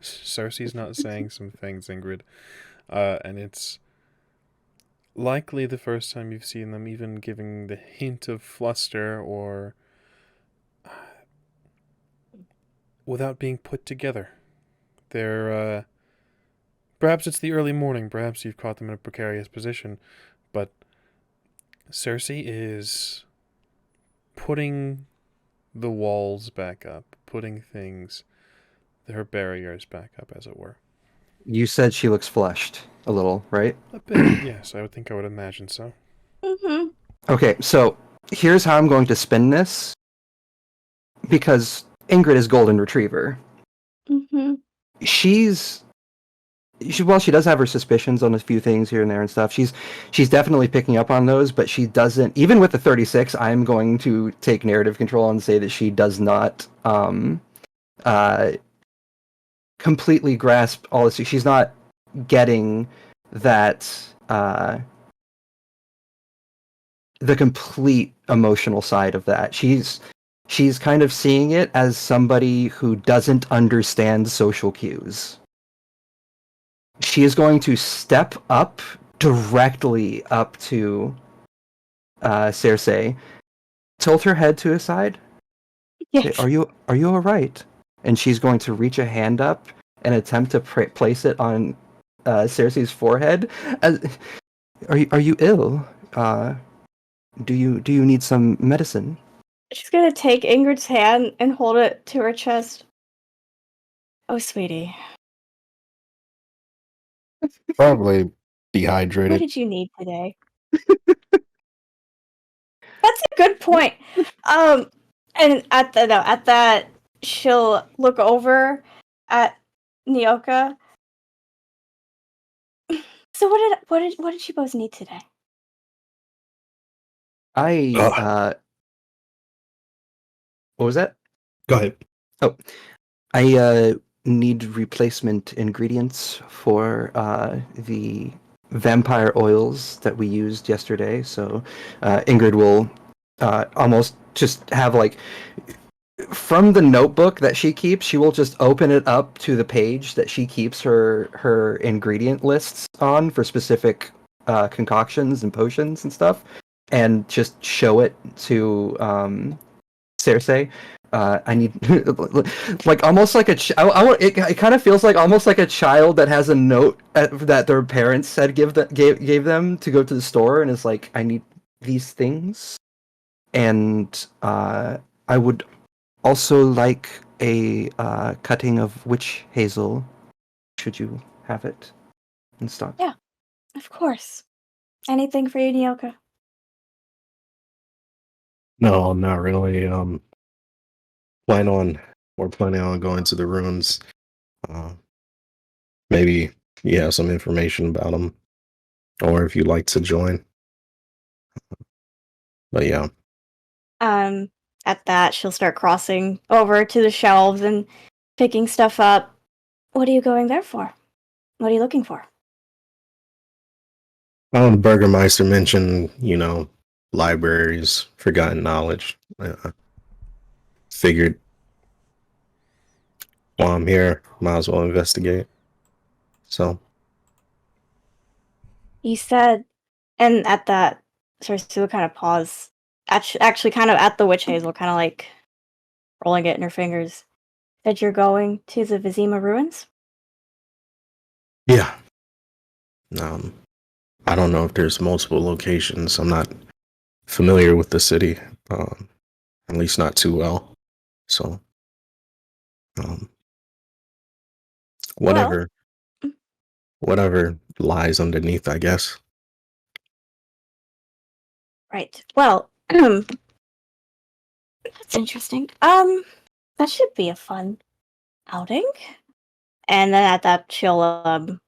Cersei's not saying some things, Ingrid. And it's likely the first time you've seen them even giving the hint of fluster or without being put together. They're, perhaps it's the early morning, perhaps you've caught them in a precarious position, but Cersei is putting the walls back up, putting things, her barriers back up, as it were. You said she looks flushed a little, right? A bit, yes, I would imagine so. Mm-hmm. Okay, so here's how I'm going to spin this. Because Ingrid is Golden Retriever. Mm-hmm. She does have her suspicions on a few things here and there and stuff. She's definitely picking up on those, but she doesn't. Even with the 36, I'm going to take narrative control and say that she does not completely grasp all this. She's not getting that the complete emotional side of that. She's kind of seeing it as somebody who doesn't understand social cues. She is going to step up directly up to Cersei, tilt her head to the side. Yes. Say, are you all right? And she's going to reach a hand up and attempt to place it on Cersei's forehead. Are you ill? Do you need some medicine? She's gonna take Ingrid's hand and hold it to her chest. Oh, sweetie. Probably What dehydrated. did you need today? That's a good point. And at that, she'll look over at Nyoka. So what did you both need today? What was that? Go ahead. Oh, I need replacement ingredients for the vampire oils that we used yesterday. So Ingrid will almost just have like from the notebook that she keeps, she will just open it up to the page that she keeps her ingredient lists on for specific concoctions and potions and stuff, and just show it to Cersei. I need like almost like it kind of feels like almost like a child that has a note that their parents said gave them to go to the store, and is like, I need these things, and I would also like a cutting of witch hazel. Should you have it in stock? Yeah, of course. Anything for you, Nyoka? No, not really. We're planning on going to the ruins. Maybe you have some information about them, or if you'd like to join. But yeah, At that, she'll start crossing over to the shelves and picking stuff up. What are you going there for? What are you looking for? the Burgermeister mentioned, libraries, forgotten knowledge. Figured while I'm here, might as well investigate. So, You said, and at that, Cersei will kind of pause. Actually, kind of at the witch hazel, kind of like rolling it in her fingers. That you're going to the Vizima ruins? yeah. I don't know if there's multiple locations. I'm not familiar with the city, at least not too well. So, um, whatever, whatever lies underneath, I guess. Right. Well, that's interesting. That should be a fun outing. And then at that, she'll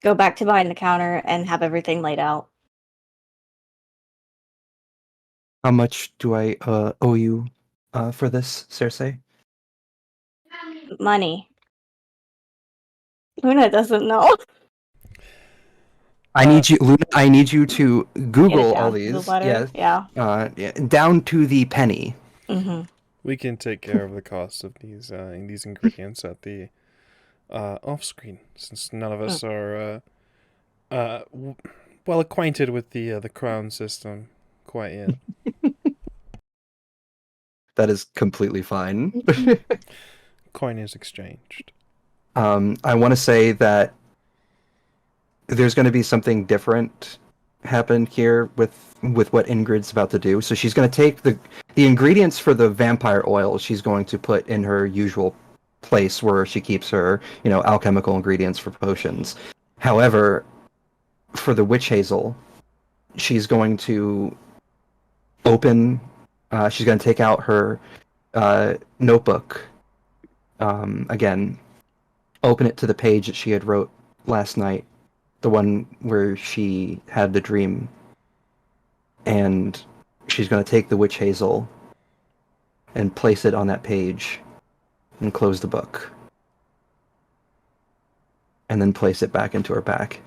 go back to behind the counter and have everything laid out. How much do I owe you for this, Cersei? Money. Luna doesn't know. I need you, Luna. I need you to Get it Google all down to the these. letter. Yes. Yeah. Down to the penny. Mm-hmm. We can take care of the cost of these ingredients at the off screen, since none of us are well acquainted with the crown system quite yet. That is completely fine. Coin is exchanged. I want to say that there's going to be something different happen here with what Ingrid's about to do. So she's going to take the ingredients for the vampire oil. She's going to put in her usual place where she keeps her, alchemical ingredients for potions. However, for the witch hazel, she's going to open. She's going to take out her notebook again, open it to the page that she had wrote last night, the one where she had the dream, and she's going to take the witch hazel and place it on that page and close the book, and then place it back into her back.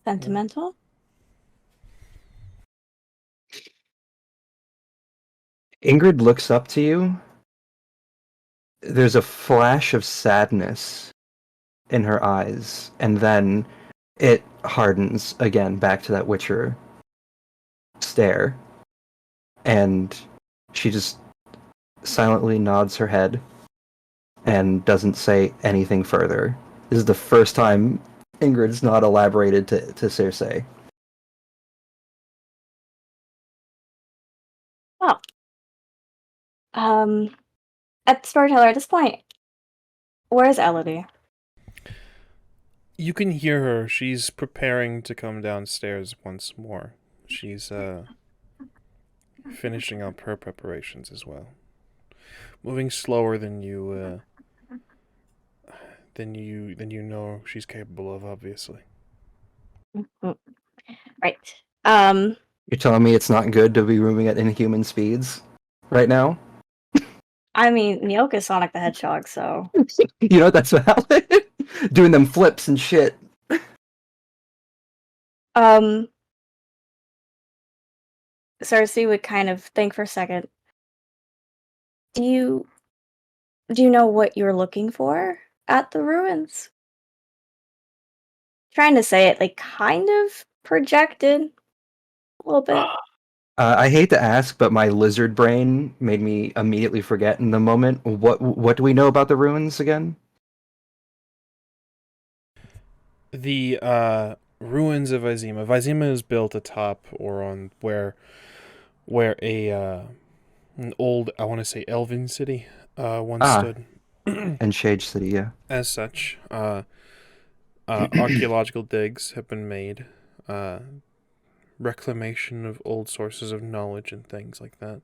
Sentimental? Ingrid looks up to you. There's a flash of sadness in her eyes, and then it hardens again back to that Witcher stare, and she just silently nods her head and doesn't say anything further. This is the first time Ingrid's not elaborated to Cersei. Well, at Storyteller at this point, where's Elodie? You can hear her. She's preparing to come downstairs once more. She's finishing up her preparations as well. Moving slower than you know she's capable of, obviously. Right. You're telling me it's not good to be moving at inhuman speeds right now? I mean, Nyoka's Sonic the Hedgehog, so That's valid. Doing them flips and shit. Cersei would kind of think for a second. Do you know what you're looking for at the ruins? Trying to say it like kind of projected a little bit. I hate to ask, but my lizard brain made me immediately forget in the moment. What do we know about the ruins again? The ruins of Vizima. Vizima is built atop or on where an old, I want to say, elven city once stood. And Shade City, yeah. As such, archaeological digs have been made, reclamation of old sources of knowledge and things like that.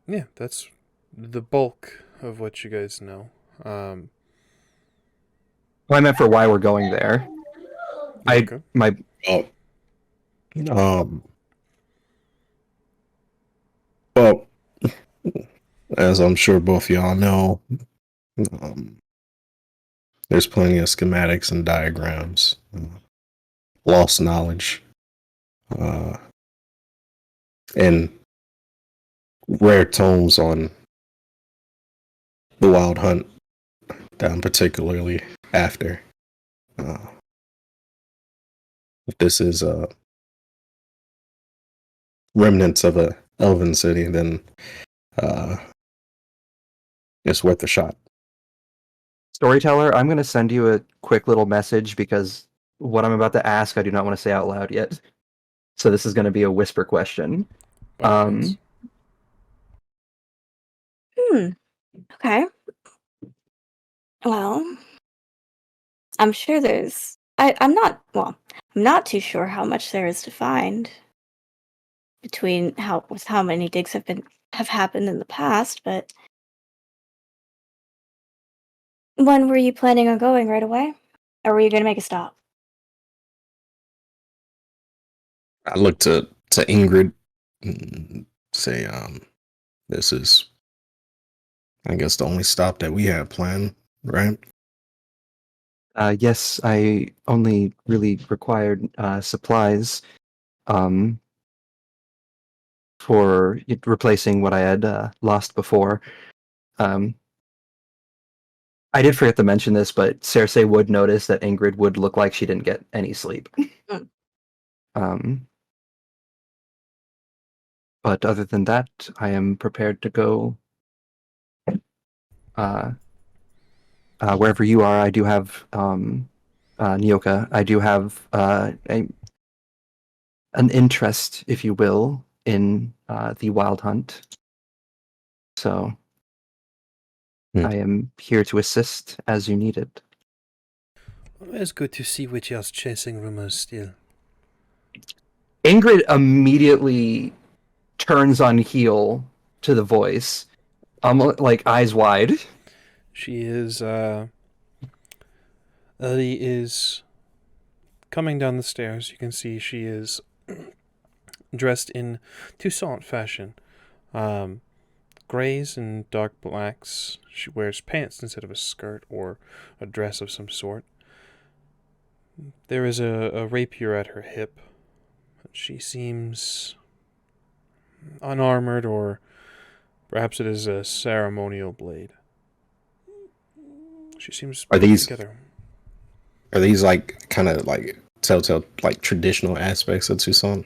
Yeah, that's the bulk of what you guys know. Well, I meant for why we're going there. Okay. Well, as I'm sure both y'all know, there's plenty of schematics and diagrams, lost knowledge, and rare tomes on the Wild Hunt that I'm particularly after. If this is remnants of a elven city, then it's worth a shot. Storyteller, I'm going to send you a quick little message because what I'm about to ask, I do not want to say out loud yet. So this is going to be a whisper question. By Okay. Well, I'm sure there's I'm not, well, I'm not too sure how much there is to find between how many digs have happened in the past, but when were you planning on going, right away? Or were you gonna make a stop? I look to Ingrid and say, this is, I guess, the only stop that we have planned, right? Yes, I only really required supplies for replacing what I had lost before. I did forget to mention this, but Cersei would notice that Ingrid would look like she didn't get any sleep. Mm. Um, but other than that, I am prepared to go wherever you are. I do have Nyoka. I do have an interest, if you will, in the Wild Hunt. So I am here to assist as you need it. It's good to see Witcher's chasing rumors still. Ingrid immediately turns on heel to the voice, like eyes wide. She is, Ellie is coming down the stairs. You can see she is dressed in Toussaint fashion. Grays and dark blacks. She wears pants instead of a skirt or a dress of some sort. There is a rapier at her hip. She seems unarmored, or perhaps it is a ceremonial blade. She seems Are put these together. Are these like kind of like telltale like traditional aspects of Tucson?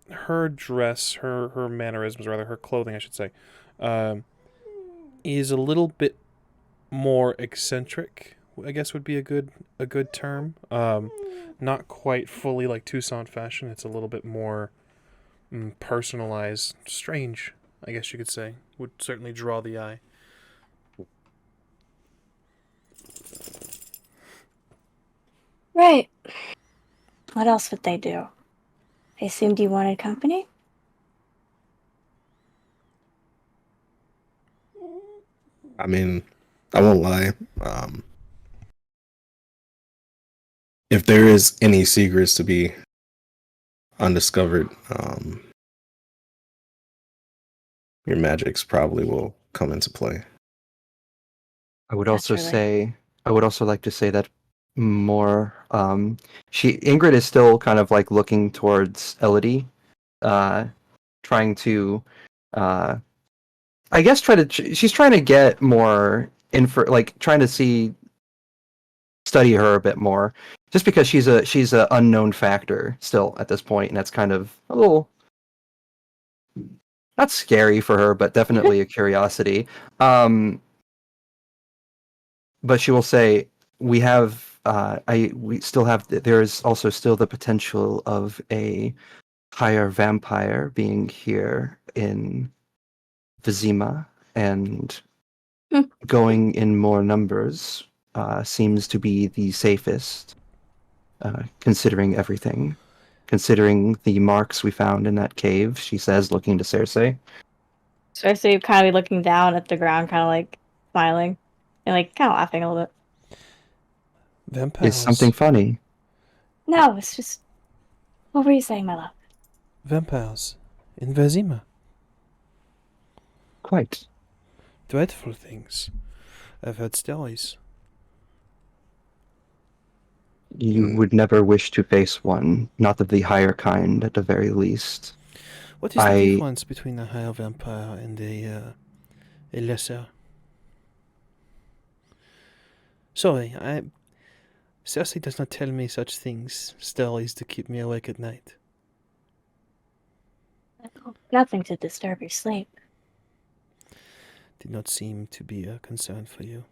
Her dress, her mannerisms, rather her clothing, I should say, is a little bit more eccentric. I guess would be a good term. Not quite fully like Toussaint fashion. It's a little bit more personalized, strange. I guess you could say would certainly draw the eye. Right. What else would they do? I assumed you wanted company? I mean, I won't lie. If there is any secrets to be undiscovered, your magics probably will come into play. I would also Naturally. like to say that more. Ingrid is still kind of like looking towards Elodie, trying to, I guess, she's trying to get more info, like trying to study her a bit more, just because she's a unknown factor still at this point, and that's kind of a little not scary for her, but definitely a curiosity. But she will say, we have we still have, there is also still the potential of a higher vampire being here in Vizima, and going in more numbers seems to be the safest, considering everything. Considering the marks we found in that cave, she says, looking to Cersei. Cersei kind of looking down at the ground, kind of like smiling and like kind of laughing a little bit. Vampires. Is something funny? No, it's just. What were you saying, my love? Vampires in Vizima. Quite. Dreadful things. I've heard stories. You would never wish to face one, not of the higher kind, at the very least. What is the difference between a higher vampire and a lesser? Sorry, Cersei does not tell me such things, stories to keep me awake at night. Nothing to disturb your sleep. Did not seem to be a concern for you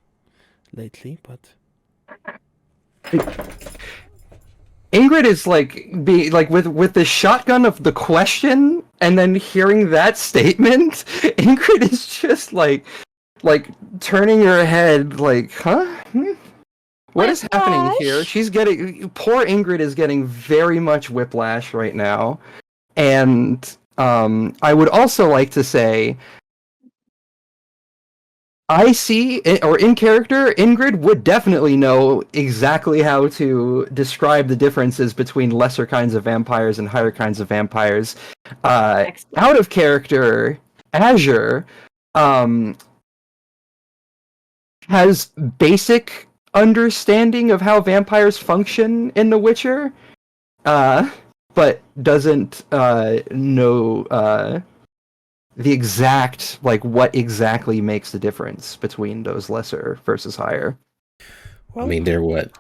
lately, but Ingrid is like with the shotgun of the question, and then hearing that statement, Ingrid is just like like turning her head, like, huh? What My is happening here? gosh. She's getting poor Ingrid is getting very much whiplash right now, and I would also like to say I see, or in character, Ingrid would definitely know exactly how to describe the differences between lesser kinds of vampires and higher kinds of vampires. Excellent. Out of character, Azure um, has basic understanding of how vampires function in The Witcher, but doesn't know the exact, like, what exactly makes the difference between those lesser versus higher. I Well, mean, they're what?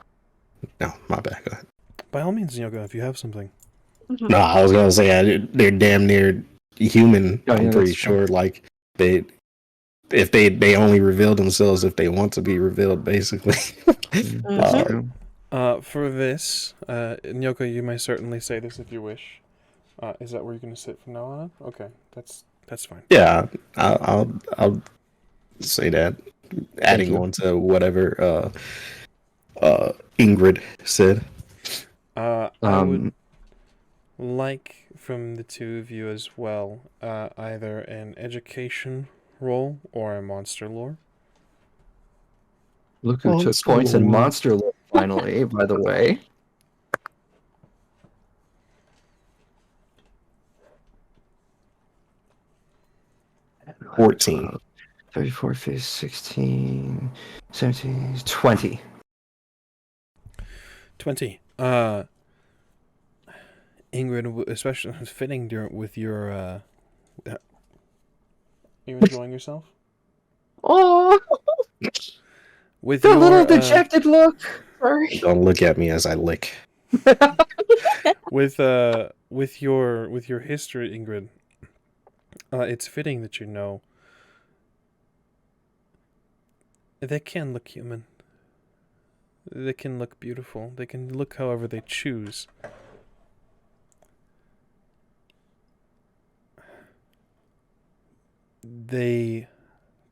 No, my bad. Go ahead. by all means, Nyoka, if you have something. No, I was gonna say they're damn near human. Oh, I'm yeah, pretty that's true. sure. Like if they only reveal themselves if they want to be revealed, basically. That's Uh, true. For this, Nyoka, you may certainly say this if you wish. Is that where you're going to sit from now on? Okay, that's fine. yeah, I'll say that. Adding you. on to whatever Ingrid said. I would like from the two of you as well, either an education roll or a monster lore. Look who took Monster points in lore. Monster Lore finally, by the way. Uh, 14. 34, 15, 16, 17, 20. 20. Ingrid, especially fitting with your. You enjoying yourself? Oh, With the your little dejected look. Sorry. Don't look at me as I lick. with your history, Ingrid, it's fitting that you know they can look human. They can look beautiful. They can look however they choose. They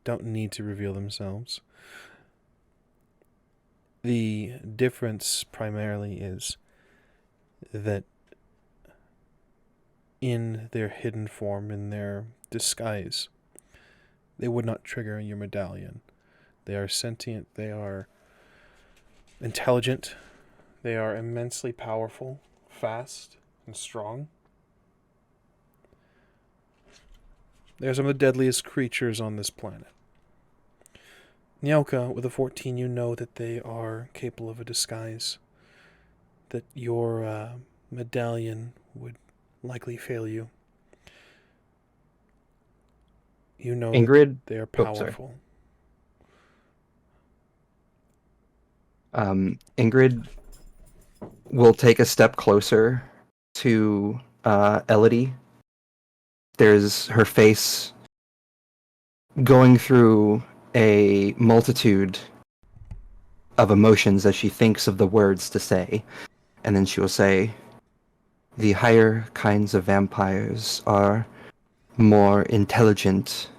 don't need to reveal themselves. The difference primarily is that in their hidden form, in their disguise, they would not trigger your medallion. They are sentient, they are intelligent, they are immensely powerful, fast, and strong. They are some of the deadliest creatures on this planet. Nyoka, with a 14, you know that they are capable of a disguise. That your medallion would likely fail you. You know Ingrid, that they are oh, sorry. powerful. Ingrid will take a step closer to Elodie. There's her face going through a multitude of emotions as she thinks of the words to say. And then she will say, the higher kinds of vampires are more intelligent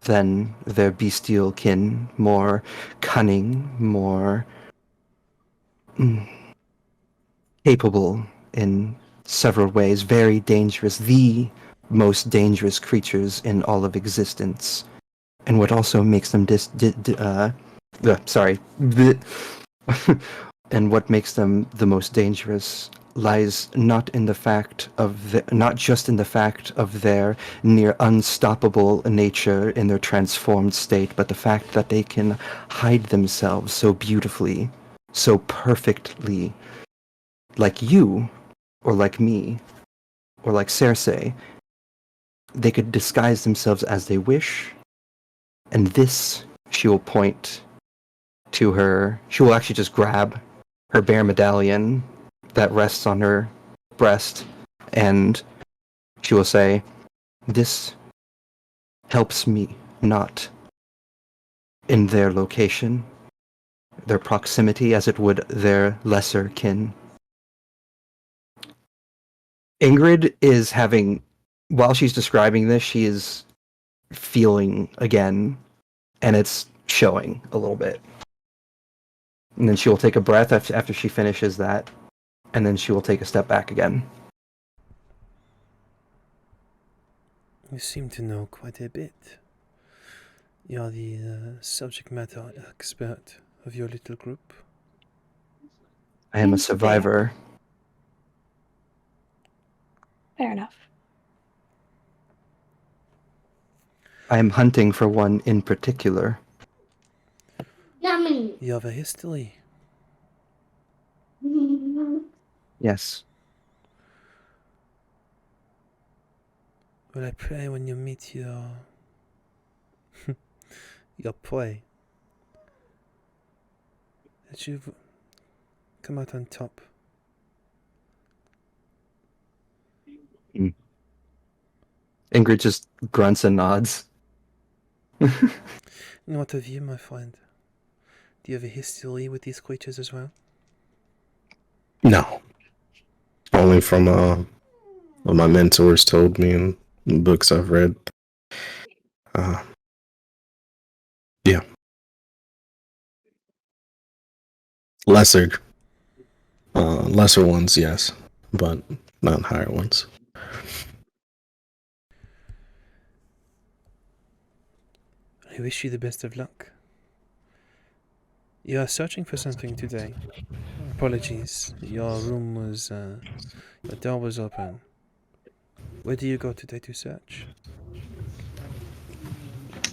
than their bestial kin, more cunning, more capable in several ways, very dangerous, the most dangerous creatures in all of existence. And what also makes them and what makes them the most dangerous lies not just in the fact of their near unstoppable nature in their transformed state, but the fact that they can hide themselves so beautifully, so perfectly, like you, or like me, or like Cersei. They could disguise themselves as they wish, and this, she will point to her. She will actually just grab her bear medallion that rests on her breast, and she will say, this helps me not in their location, their proximity, as it would their lesser kin. Ingrid is having, while she's describing this, she is feeling again, and it's showing a little bit. And then she will take a breath after she finishes that, and then she will take a step back again. You seem to know quite a bit. You're the subject matter expert of your little group. I am a Seems to be. survivor. Fair enough. I am hunting for one in particular. You have a history. Yes. Well, I pray when you meet your your prey that you've come out on top. Ingrid just grunts and nods. And what of you, my friend? Do you have a history with these creatures as well? No. Only from what my mentors told me and books I've read. Yeah. Lesser ones, yes, but not higher ones. I wish you the best of luck. You are searching for something today. Apologies, your room was, your door was open. Where do you go today to search?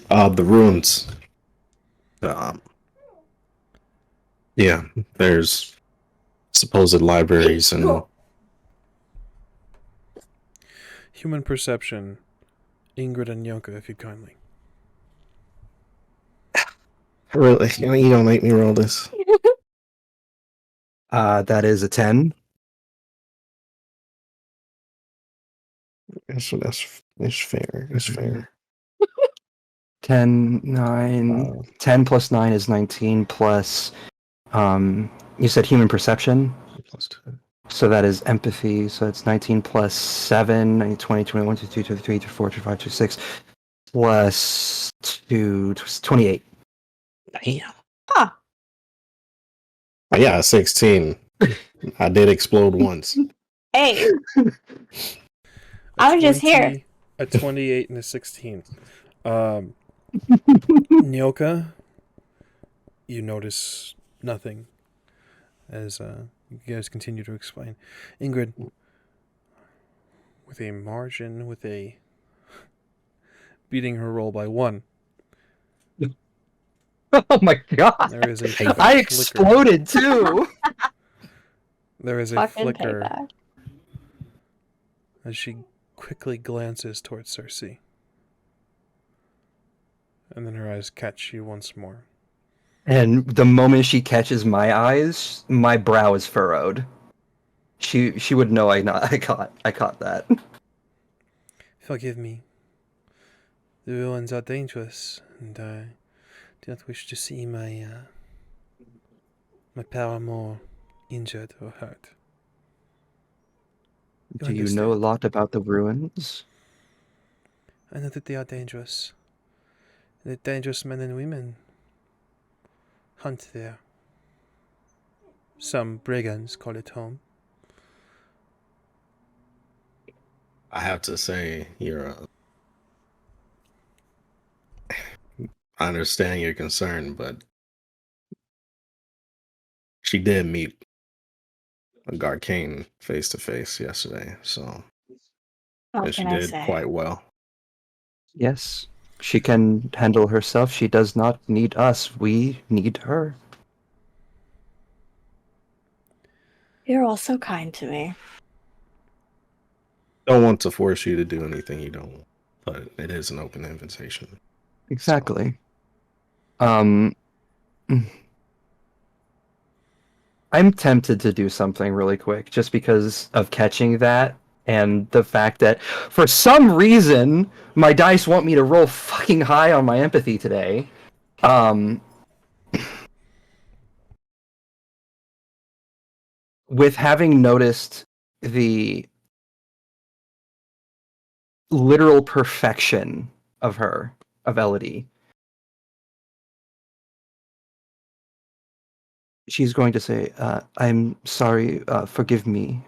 The ruins. Yeah, there's supposed libraries and Human perception, Ingrid and Yoka, if you'd kindly. really, you don't make me roll this. That is a 10. That's fair. That's fair. 10, 9. 10 plus 9 is 19 plus, you said human perception? Plus 2. So that is empathy. So it's 19 plus 7, 20, 21, 22, 23, 24, 25, 26, plus 2, 28. Damn. Huh. Yeah, 16. I did explode once. Hey. I was just here. A 28 and a 16. Nyoka, you notice nothing as you guys continue to explain. Ingrid, with a margin, with a beating her roll by 1. Oh my god! There is a I flicker. exploded too! There is a Fucking flicker payback. as she quickly glances towards Cersei. And then her eyes catch you once more. And the moment she catches my eyes, my brow is furrowed. She would know I caught that. Forgive me. The ruins are dangerous, and I do not wish to see my paramour injured or hurt. Do you know a lot about the ruins? I know that they are dangerous. That dangerous men and women hunt there. Some brigands call it home. I have to say, I understand your concern, but she did meet a Garcane face to face yesterday, so What she can I did say? quite well. Yes. She can handle herself. She does not need us. We need her. You're all so kind to me. Don't want to force you to do anything you don't want, but it is an open invitation. Exactly. I'm tempted to do something really quick just because of catching that and the fact that for some reason my dice want me to roll fucking high on my empathy today. With having noticed the literal perfection of Elodie, she's going to say, "I'm sorry. Forgive me.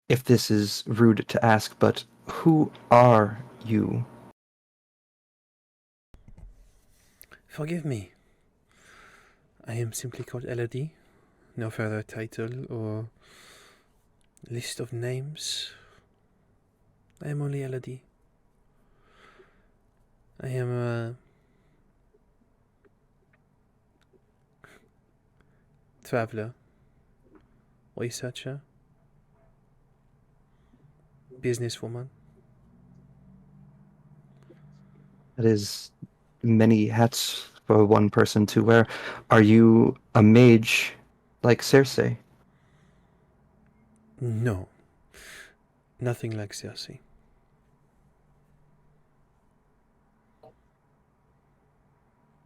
If this is rude to ask, but who are you?" Forgive me. I am simply called Elodie. No further title or list of names. I am only Elodie. I am a traveler, researcher, businesswoman. That is many hats for one person to wear. Are you a mage like Cersei? No, nothing like Cersei.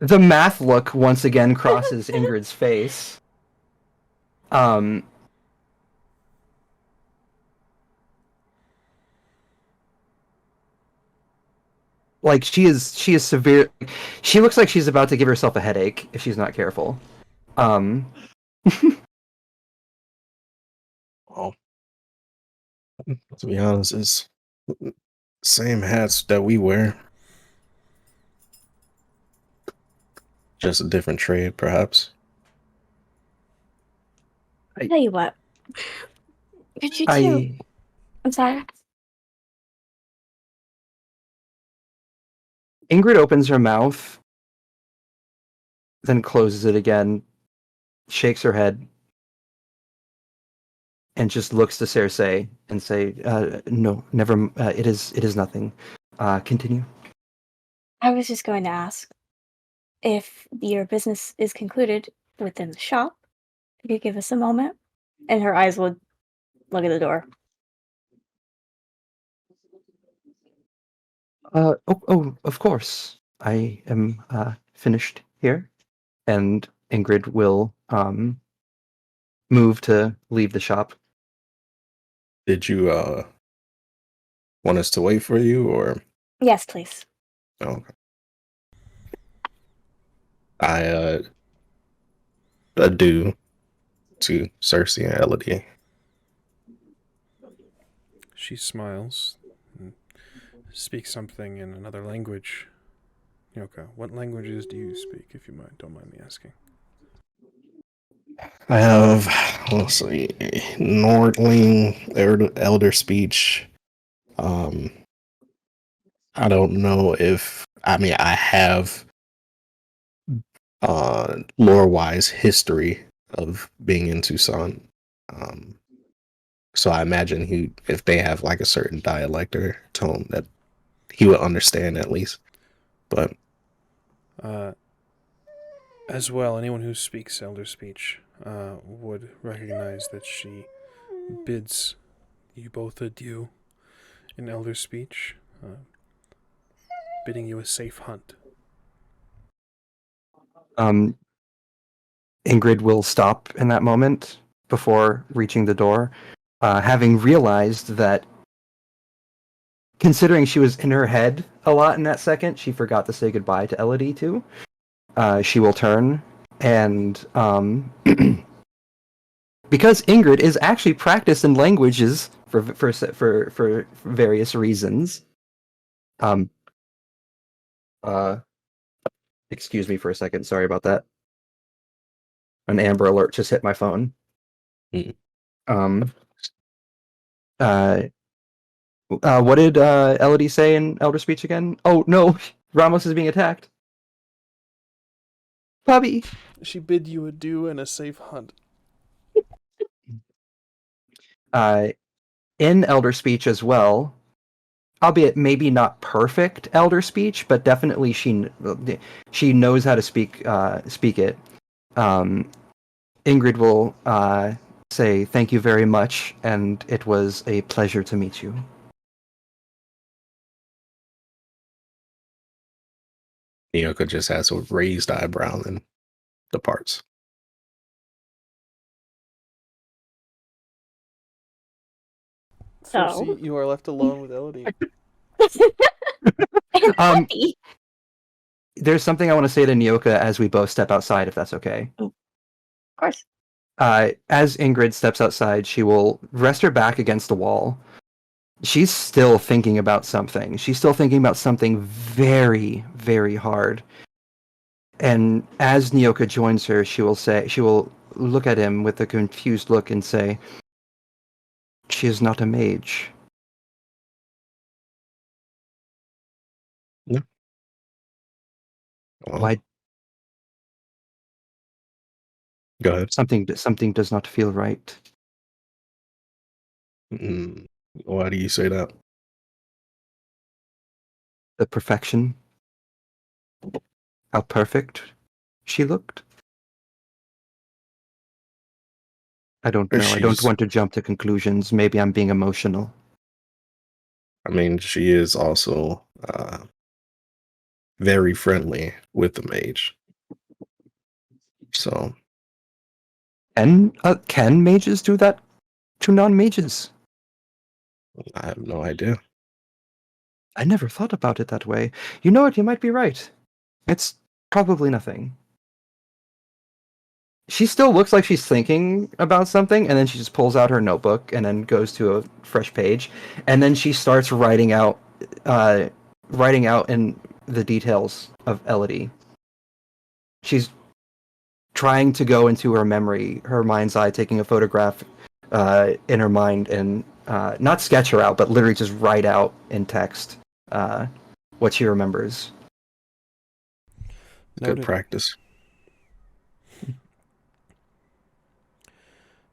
The math look once again crosses Ingrid's face. Like she is severe. She looks like she's about to give herself a headache if she's not careful. Well, to be honest, it's same hats that we wear. Just a different trade, perhaps. I'll tell you what. Could you two? I I'm sorry. Ingrid opens her mouth, then closes it again, shakes her head, and just looks to Cersei and say, "No, never. It is nothing. Continue." I was just going to ask if your business is concluded within the shop. If you could give us a moment, and her eyes would look at the door. Of course. I am finished here, and Ingrid will move to leave the shop. Did you want us to wait for you, or? Yes, please. Oh, okay. I adieu to Cersei and Elodie. She smiles and speaks something in another language. Yoka, what languages do you speak, if you don't mind me asking? I have, let's see, Nordling, Elder Speech. I don't know if, I have lore-wise history of being in Tucson. So I imagine if they have like a certain dialect or tone, that he would understand at least. But as well, anyone who speaks Elder Speech would recognize that she bids you both adieu in Elder Speech, bidding you a safe hunt. Ingrid will stop in that moment before reaching the door, having realized that, considering she was in her head a lot in that second, she forgot to say goodbye to Elodie too. She will turn and, because Ingrid is actually practiced in languages for various reasons. Excuse me for a second. Sorry about that. An Amber Alert just hit my phone. Mm. What did Elodie say in Elder Speech again? Oh no, Ramos is being attacked. Puppy. She bid you adieu and a safe hunt. In Elder Speech as well, albeit maybe not perfect Elder Speech, but definitely she knows how to speak it. Ingrid will say thank you very much, and it was a pleasure to meet you. Nyoka just has a raised eyebrow and departs. Cersei, you are left alone with Elodie. And puppy. there's something I want to say to Nyoka as we both step outside, if that's okay. Of course. As Ingrid steps outside, she will rest her back against the wall. She's still thinking about something. She's still thinking about something very, very hard. And as Nyoka joins her, she will look at him with a confused look and say, "She is not a mage." No. Well, Why? go ahead. Something does not feel right. Why do you say that? The perfection. How perfect she looked. I don't know. I don't She's- want to jump to conclusions. Maybe I'm being emotional. I mean, she is also very friendly with the mage. So, Can mages do that to non-mages? I have no idea. I never thought about it that way. You know what? You might be right. It's probably nothing. She still looks like she's thinking about something, and then she just pulls out her notebook and then goes to a fresh page, and then she starts writing out in the details of Elodie. She's trying to go into her memory, her mind's eye, taking a photograph in her mind, and not sketch her out, but literally just write out in text what she remembers. Good Noted. practice.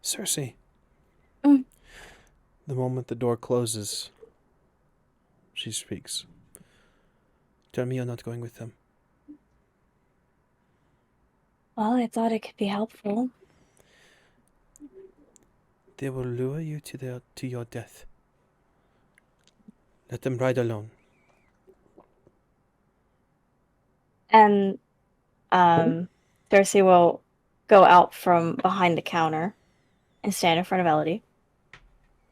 Cersei. Mm. The moment the door closes, she speaks. Tell me you're not going with them. Well, I thought it could be helpful. They will lure you to your death. Let them ride alone. And Cersei will go out from behind the counter and stand in front of Elodie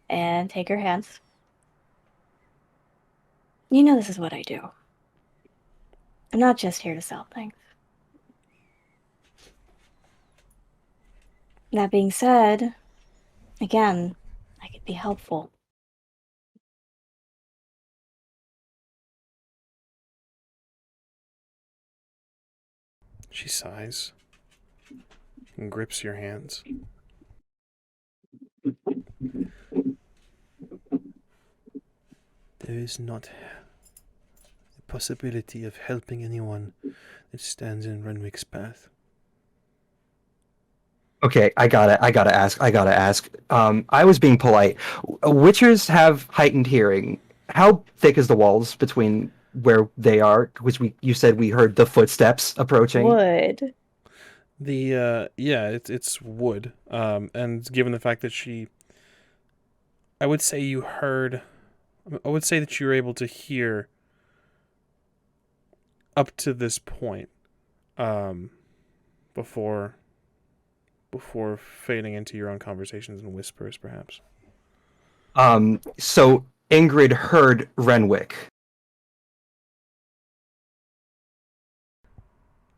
and take her hands. You know this is what I do. I'm not just here to sell things. That being said, again, I could be helpful. She sighs and grips your hands. There is not the possibility of helping anyone that stands in Renwick's path. Okay, I gotta ask. I was being polite. Witchers have heightened hearing. How thick is the walls between where they are? Which you said we heard the footsteps approaching. Would. It's wood. And given the fact that I would say that you were able to hear up to this point, before fading into your own conversations and whispers, perhaps. So Ingrid heard Renwick.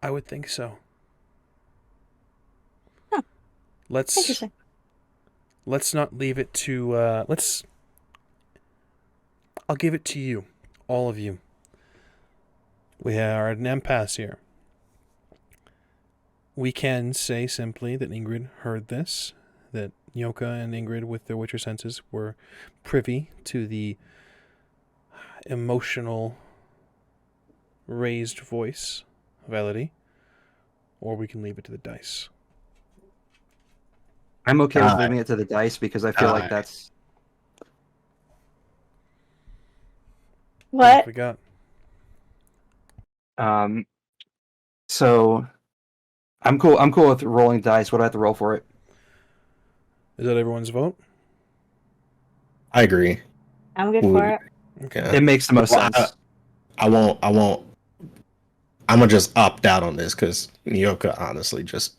I would think so. Huh. Let's Interesting. not leave it to I'll give it to you, all of you. We are at an impasse here. We can say simply that Ingrid heard this, that Nyoka and Ingrid, with their Witcher senses, were privy to the emotional, raised voice of Elodie, or we can leave it to the dice. I'm okay with leaving it to the dice because I feel like that's. What What? we got? So I'm cool. I'm cool with rolling dice. What do I have to roll for it? Is that everyone's vote? I agree. I'm good for it. Okay. Yeah. It makes the most Well, sense. I won't. I'm gonna just opt out on this because Nyoka honestly just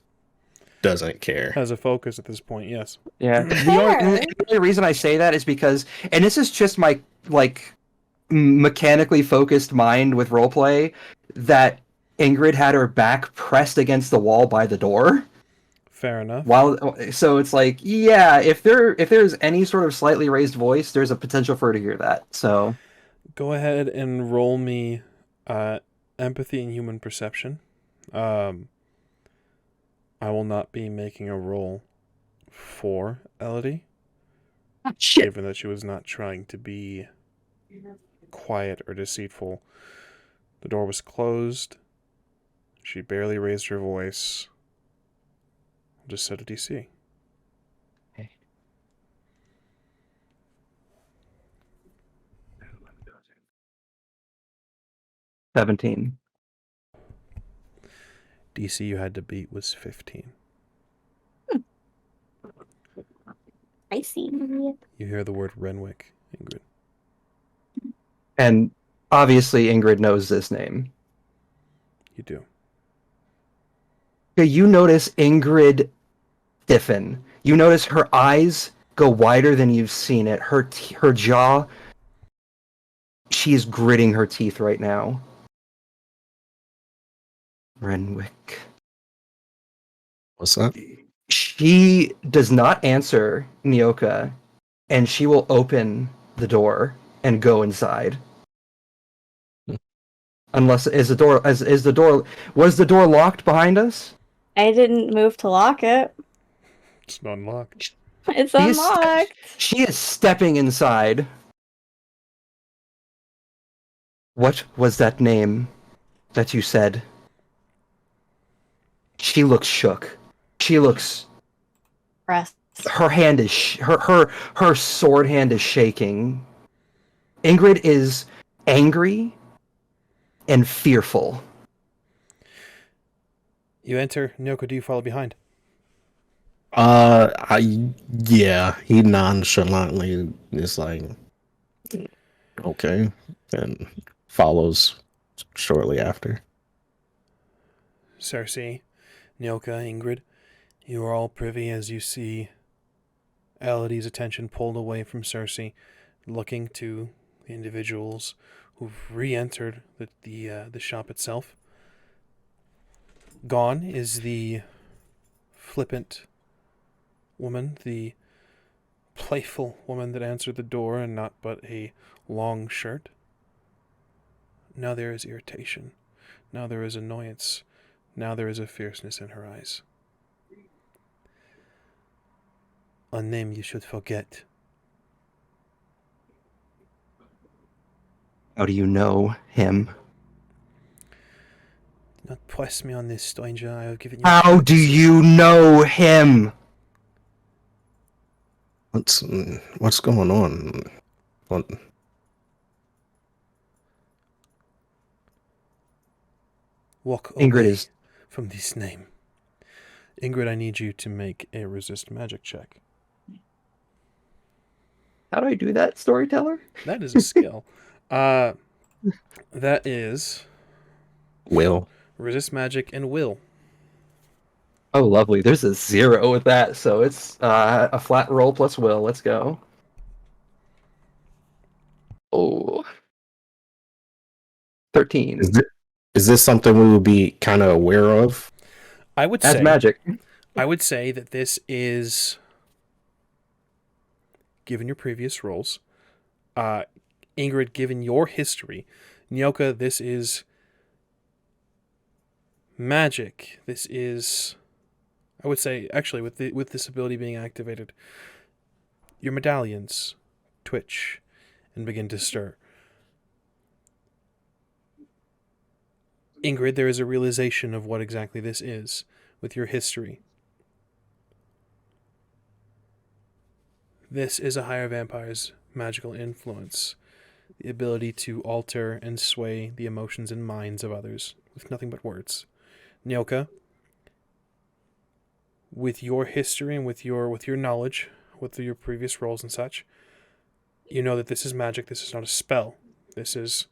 doesn't care. Has a focus at this point, yes. Yeah. Fair. The only reason I say that is because, and this is just my mechanically focused mind with roleplay, that Ingrid had her back pressed against the wall by the door. Fair enough. So it's like, yeah, if there's any sort of slightly raised voice, there's a potential for her to hear that. So Go ahead and roll me empathy and human perception. I will not be making a roll for Elodie, shit. given that she was not trying to be quiet or deceitful. The door was closed. She barely raised her voice. I'll just set a DC. Okay. $17. DC you had to beat was 15. I see. You hear the word Renwick, Ingrid. And obviously Ingrid knows this name. You do. Okay, you notice Ingrid stiffen. You notice her eyes go wider than you've seen it. Her jaw, she is gritting her teeth right now. Renwick. What's that? She does not answer Nyoka, and she will open the door and go inside. Unless was the door locked behind us? I didn't move to lock it. It's not unlocked. It's She is unlocked. She is stepping inside. What was that name that you said? She looks shook. She looks. Press. Her hand is her sword hand is shaking. Ingrid is angry and fearful. You enter. Nyoko, do you follow behind? Yeah, he nonchalantly is like, okay, and follows shortly after. Cersei, Nyoka, Ingrid, you are all privy as you see Elodie's attention pulled away from Cersei, looking to the individuals who've re-entered the shop itself. Gone is the flippant woman, the playful woman that answered the door and not but a long shirt. Now there is irritation. Now there is annoyance. Now there is a fierceness in her eyes. A name you should forget. How do you know him? Do not press me on this, stranger. I have given you. How do you know him? What's going on? What? Walk Ingrid away is. from this name. Ingrid, I need you to make a resist magic check. How do I do that, storyteller? That is a skill. That is Will. resist magic and will. Oh, lovely. There's a 0 with that, so it's a flat roll plus will. Let's go. Oh. 13. Is this something we would be kind of aware of? I would That's say magic. I would say that this is, given your previous rolls, Ingrid, given your history, Nyoka, this is magic. This is, I would say, actually, with this ability being activated, your medallions twitch and begin to stir. Ingrid, there is a realization of what exactly this is with your history. This is a higher vampire's magical influence, the ability to alter and sway the emotions and minds of others with nothing but words. Nyoka, with your history and with your knowledge, with your previous roles and such, you know that this is magic. This is not a spell. This is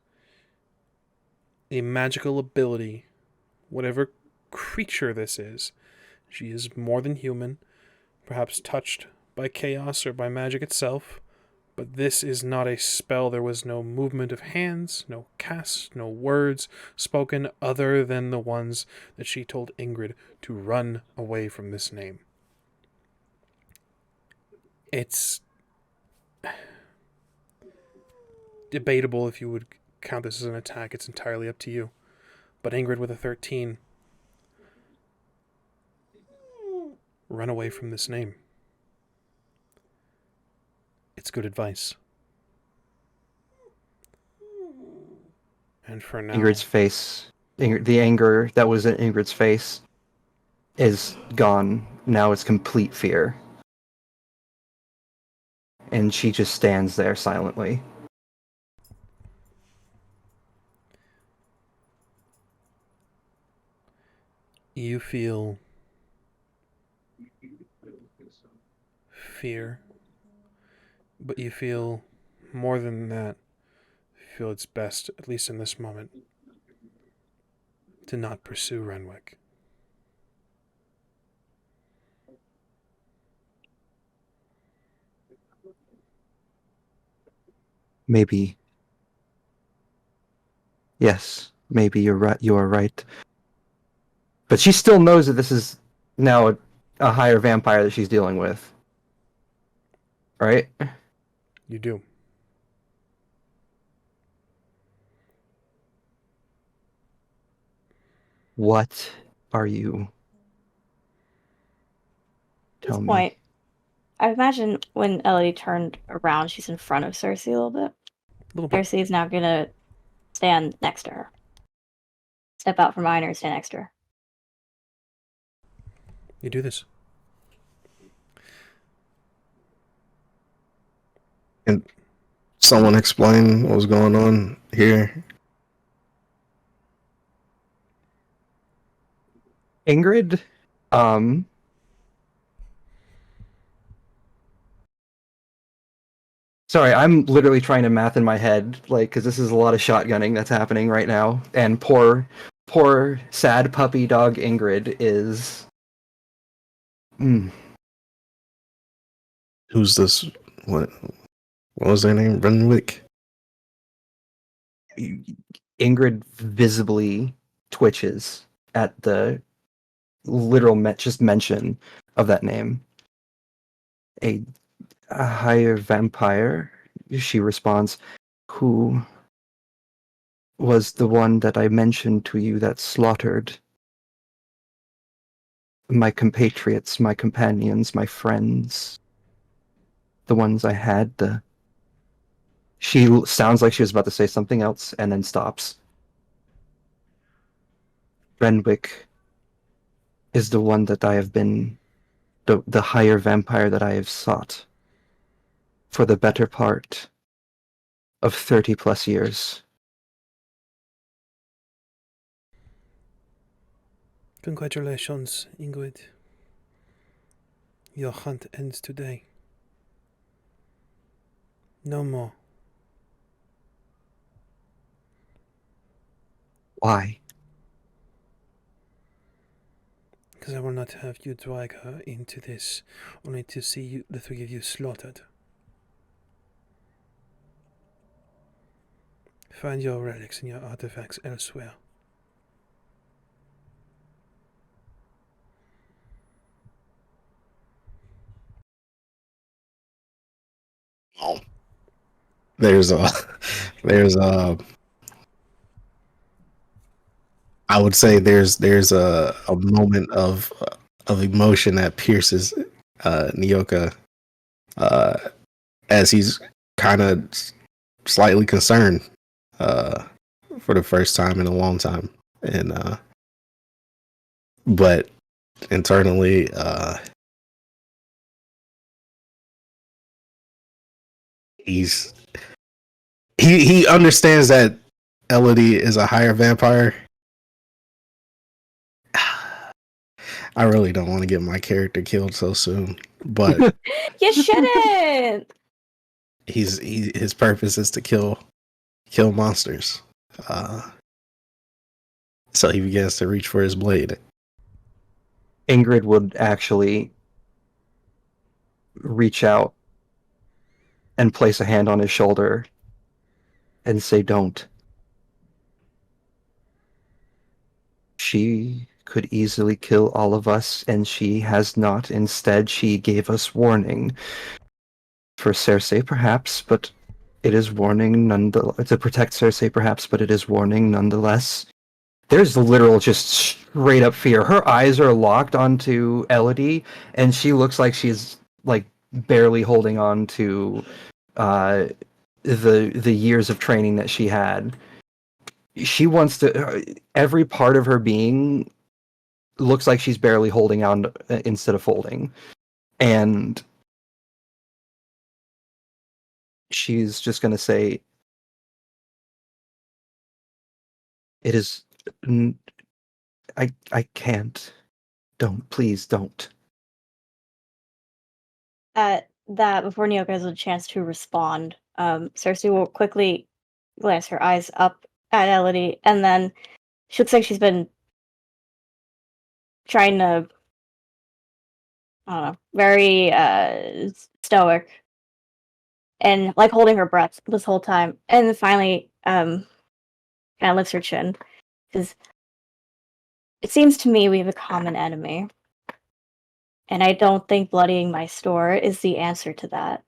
a magical ability. Whatever creature this is, she is more than human, perhaps touched by chaos or by magic itself, But this is not a spell. There was no movement of hands, no cast, no words spoken other than the ones that she told Ingrid to run away from this name. It's debatable if you would count this as an attack. It's entirely up to you. But Ingrid with a 13, run away from this name. It's good advice. And for now, Ingrid's face, the anger that was in Ingrid's face, is gone. Now it's complete fear. And she just stands there silently. you feel fear, but you feel more than that. You feel it's best, at least in this moment, to not pursue Renwick. Maybe. Yes, maybe you're right. You are right. But she still knows that this is now a higher vampire that she's dealing with. Right? You do. What are you? At this Tell me. point, I imagine when Elodie turned around, she's in front of Cersei a little bit. A little bit. Cersei is now gonna stand next to her. Step out from behind her and stand next to her. You do this. And someone explain what was going on here. Ingrid, sorry, I'm literally trying to math in my head, like, because this is a lot of shotgunning that's happening right now, and poor sad puppy dog Ingrid is. Who's this? What was their name? Renwick? Ingrid visibly twitches at the literal just mention of that name. A higher vampire, she responds, who was the one that I mentioned to you that slaughtered my compatriots, my companions, my friends, the ones I had. She sounds like she was about to say something else and then stops. Renwick is the one that I have been, the higher vampire that I have sought for the better part of 30 plus years. Congratulations, Ingrid. Your hunt ends today. No more. Why? Because I will not have you drag her into this, only to see you, the three of you slaughtered. Find your relics and your artifacts elsewhere. Oh. There's a I would say there's a moment of emotion that pierces Nyoka as he's kind of slightly concerned for the first time in a long time, and but internally he understands that Elodie is a higher vampire. I really don't want to get my character killed so soon, but You shouldn't! his purpose is to kill monsters. So he begins to reach for his blade. Ingrid would actually reach out and place a hand on his shoulder and say, "Don't." She could easily kill all of us, and she has not. Instead, she gave us warning. For Cersei, perhaps, but it is warning nonetheless. To protect Cersei, perhaps, but it is warning nonetheless. There's literal just straight up fear. Her eyes are locked onto Elodie, and she looks like she's like barely holding on to the years of training that she had. She wants to. Every part of her being looks like she's barely holding on instead of folding, and she's just gonna say, "It is. I can't. Don't, please don't." At that, before Nyoka has a chance to respond, Cersei will quickly glance her eyes up at Elodie, and then she looks like she's been trying to, I don't know, very stoic and like holding her breath this whole time, and then finally kind of lifts her chin because it seems to me we have a common enemy, and I don't think bloodying my store is the answer to that.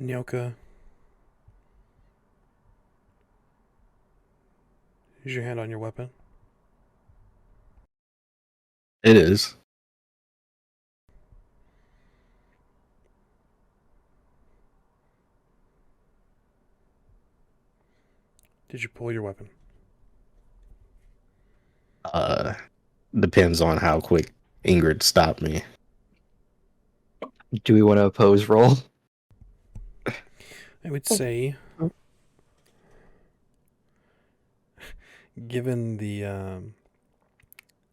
Nyoka, use your hand on your weapon. It is. Did you pull your weapon? Depends on how quick Ingrid stopped me. Do we want to oppose roll? I would say, given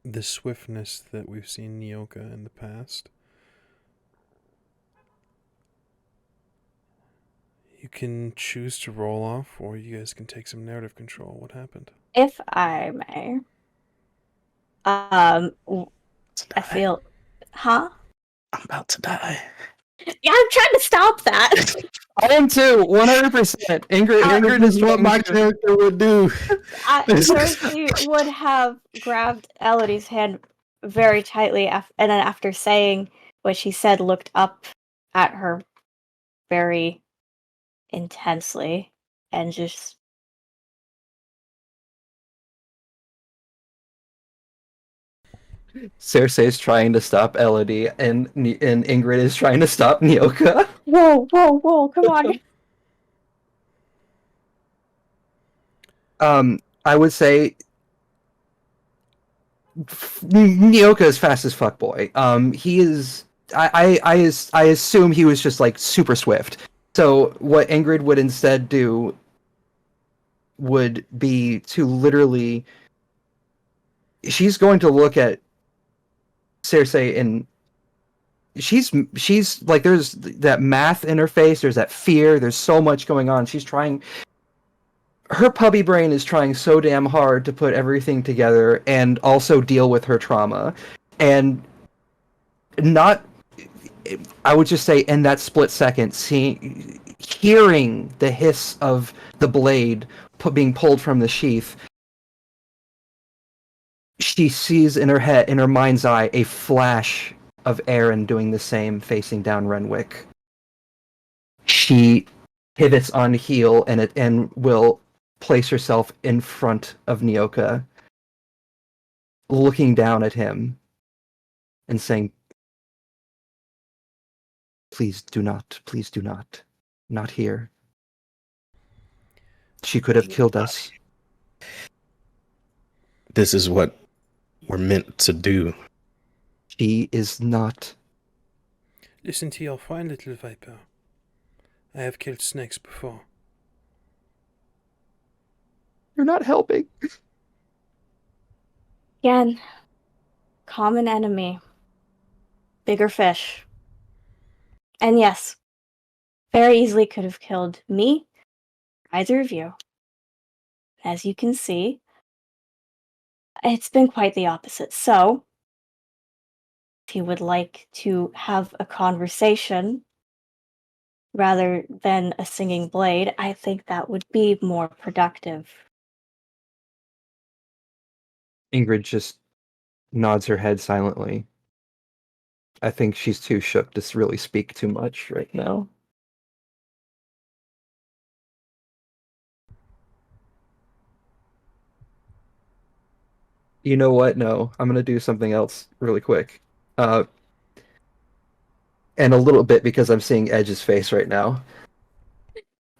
the swiftness that we've seen Nyoka in the past, you can choose to roll off, or you guys can take some narrative control. What happened? If I may, I feel, huh? I'm about to die. Yeah, I'm trying to stop that. I am too, 100%. Ingrid This is is what my trying to- character would do. Cersei would have grabbed Elodie's hand very tightly, and then after saying what she said, looked up at her very intensely, and just Cersei's trying to stop Elodie, and Ingrid is trying to stop Nyoka. whoa, come on. I would say Nyoka is fast as fuck, boy. He is. I assume he was just like super swift. So what Ingrid would instead do would be to literally. She's going to look at Cersei, and she's like, there's that math in her face, there's that fear, there's so much going on. She's trying, her puppy brain is trying so damn hard to put everything together and also deal with her trauma, and not, I would just say, in that split second, hearing the hiss of the blade being pulled from the sheath, she sees in her mind's eye, a flash of Aaron doing the same, facing down Renwick. She pivots on heel and will place herself in front of Nyoka, looking down at him and saying, please do not, not here. She could have killed us. This is what we're meant to do. She is not. Listen to your fine little viper. I have killed snakes before. You're not helping. Again, common enemy. Bigger fish. And yes, very easily could have killed me, either of you. As you can see, it's been quite the opposite. So, he would like to have a conversation rather than a singing blade, I think that would be more productive. Ingrid just nods her head silently. I think she's too shook to really speak too much right now. You know what? No, I'm gonna do something else really quick. And a little bit because I'm seeing Edge's face right now.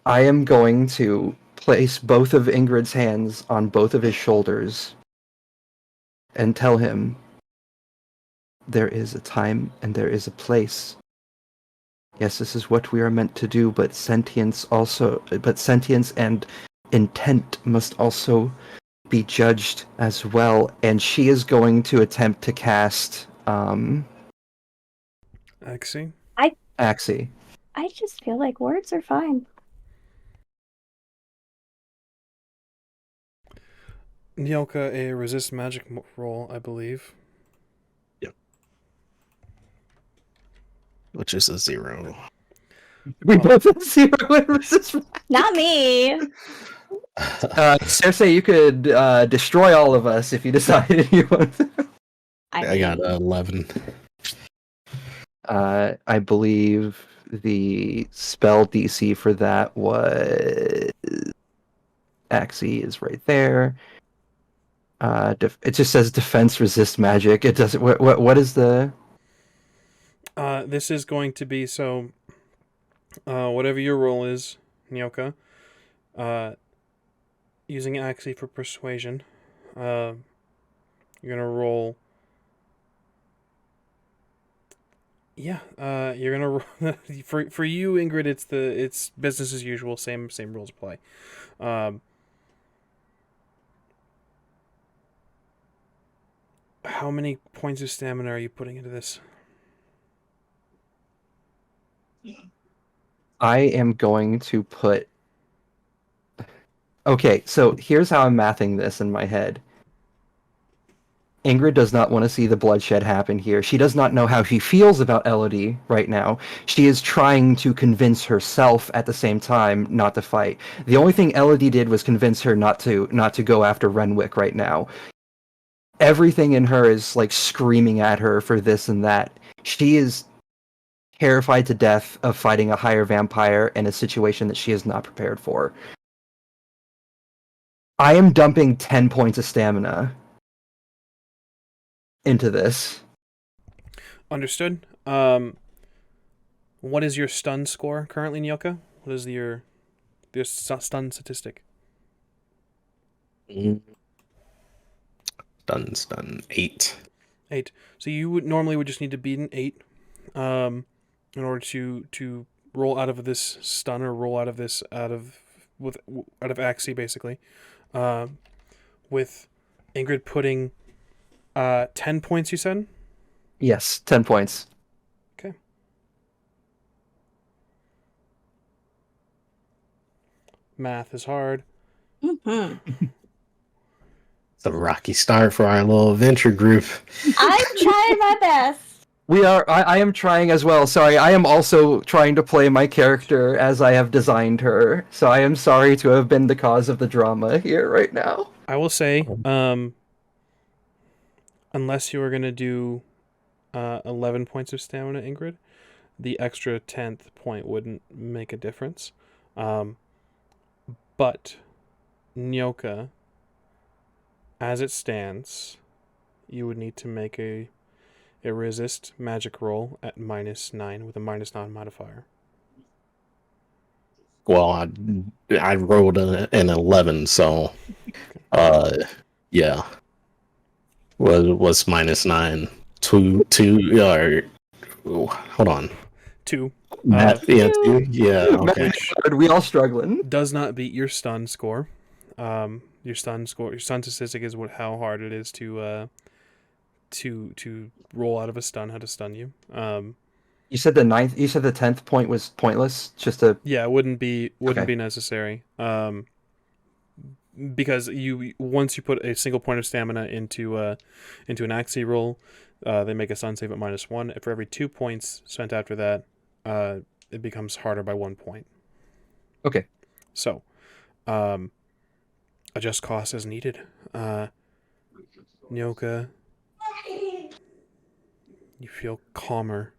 I am going to place both of Ingrid's hands on both of his shoulders and tell him there is a time and there is a place. Yes, this is what we are meant to do, but sentience and intent must also be judged as well. And she is going to attempt to cast Axie? Axie. I just feel like words are fine. Nyoka, a resist magic roll, I believe. Which is a 0. We both have 0 in resist. Not me. Cersei, you could destroy all of us if you decided you wanted. I got 11. I believe the spell DC for that was Axie is right there. It just says defense resist magic. It doesn't. What is the? This is going to be so. Whatever your roll is, Nyoka. Using Axie for persuasion. You're gonna roll. Yeah. You're gonna roll for you, Ingrid. It's business as usual. Same rules apply. How many points of stamina are you putting into this? I am going to put. Okay, so here's how I'm mathing this in my head. Ingrid does not want to see the bloodshed happen here. She does not know how she feels about Elodie right now. She is trying to convince herself at the same time not to fight. The only thing Elodie did was convince her not to go after Renwick right now. Everything in her is like screaming at her for this and that. She is terrified to death of fighting a higher vampire in a situation that she is not prepared for. I am dumping 10 points of stamina into this. Understood. What is your stun score currently, Nyoka? What is your stun statistic? Stun. 8. 8. So you would normally just need to beat an 8, in order to roll out of this stun or roll out of this out of Axie basically. With Ingrid putting 10 points, you said? Yes, 10 points. Okay. Math is hard. Mm-hmm. It's a rocky start for our little adventure group. I'm trying my best. I am trying as well. Sorry, I am also trying to play my character as I have designed her. So I am sorry to have been the cause of the drama here right now. I will say, unless you were going to do 11 points of stamina, Ingrid, the extra 10th point wouldn't make a difference. But Nyoka, as it stands, you would need to make a resist magic roll at -9 with a -9 modifier. Well, I rolled an 11, so yeah. Was -9. 2 or hold on. 2. Math, yeah, 2. Yeah, okay. We all struggling. Does not beat your stun score. Your stun statistic is how hard it is to roll out of a stun, how to stun you. You said the 10th point was pointless. Just a it wouldn't be necessary. Because once you put a single point of stamina into an Axie roll, They make a sun save at -1. For every 2 points spent after that, it becomes harder by 1 point. Okay. So, adjust costs as needed. Nyoka, you feel calmer.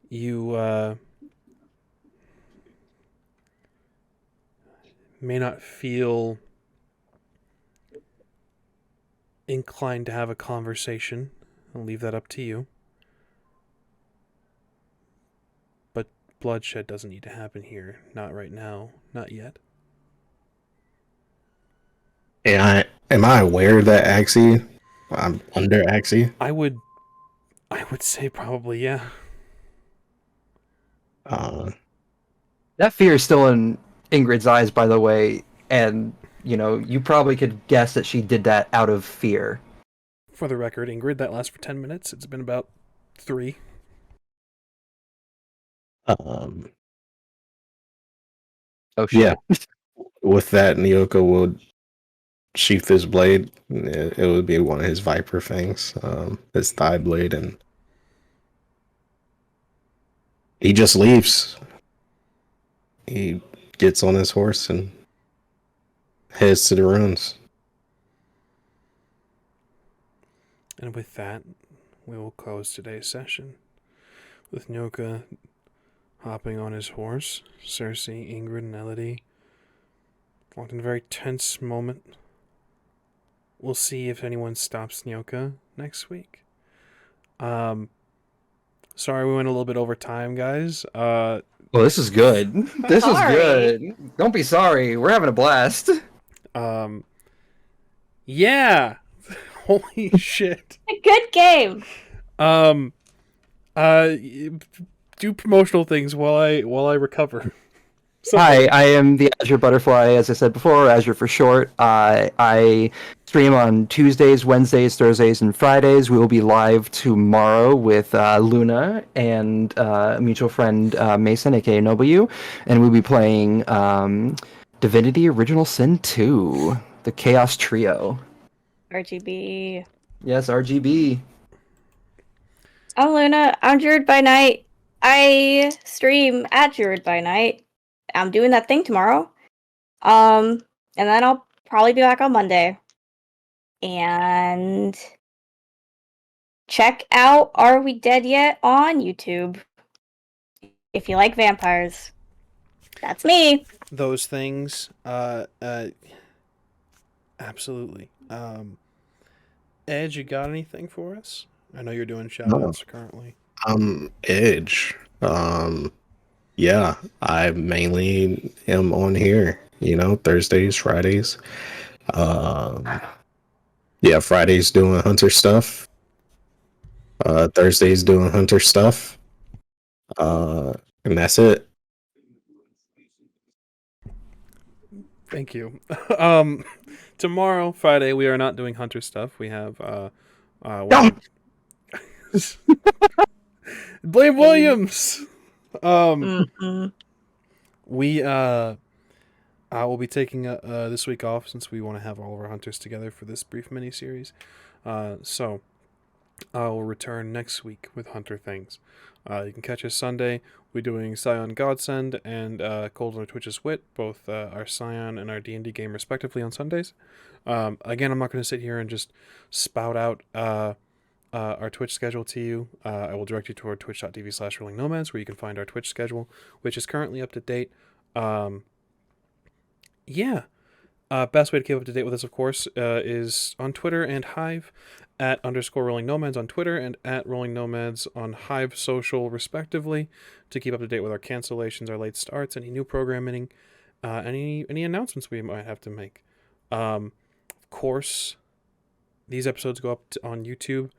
You may not feel inclined to have a conversation. I'll leave that up to you. But bloodshed doesn't need to happen here. Not right now. Not yet. Am I aware that I'm under Axie? I would say probably, yeah. That fear is still in Ingrid's eyes, by the way, and you probably could guess that she did that out of fear. For the record, Ingrid, that lasts for 10 minutes. It's been about 3. Oh shit. Yeah. With that, Nyoka would sheath his blade. It would be one of his viper fangs, his thigh blade, and he just leaves. He gets on his horse and heads to the ruins. And with that, we will close today's session with Nyoka hopping on his horse, Cersei, Ingrid, and Elodie locked in a very tense moment. We'll see if anyone stops Nyoka next week. Sorry we went a little bit over time, guys. Well, this is good. This is good. Don't be sorry. We're having a blast. Yeah. Holy shit. A good game. Do promotional things while I recover. So, Hi, I am the Azure Butterfly, as I said before, Azure for short. I stream on Tuesdays, Wednesdays, Thursdays, and Fridays. We will be live tomorrow with Luna and a mutual friend, Mason, aka Nobu, and we'll be playing Divinity Original Sin 2, the Chaos Trio. RGB. Yes, RGB. I'm Luna. I'm Druid by night. I stream at Druid by night. I'm doing that thing tomorrow. And then I'll probably be back on Monday. And check out Are We Dead Yet on YouTube. If you like vampires. That's me. those things, absolutely. Edge, you got anything for us? I know you're doing shoutouts currently. Edge. Yeah, I mainly am on here, Thursdays, Fridays. Yeah, Fridays doing hunter stuff. Thursdays doing hunter stuff. And that's it. Thank you. Tomorrow, Friday, we are not doing hunter stuff. We have Blame Williams. We will be taking this week off since we want to have all of our hunters together for this brief mini series. So I will return next week with Hunter Things. You can catch us Sunday. We're doing Scion Godsend and Cold on Twitch's Wit, both our Scion and our D&D game respectively on Sundays. Again, I'm not going to sit here and just spout out our Twitch schedule to you. I will direct you toward twitch.tv/rollingnomads, where you can find our Twitch schedule, which is currently up to date. Best way to keep up to date with us, of course, is on Twitter and Hive, at _RollingNomads on Twitter and at RollingNomads on Hive Social, respectively, to keep up to date with our cancellations, our late starts, any new programming, any announcements we might have to make. Of course, these episodes go up on YouTube.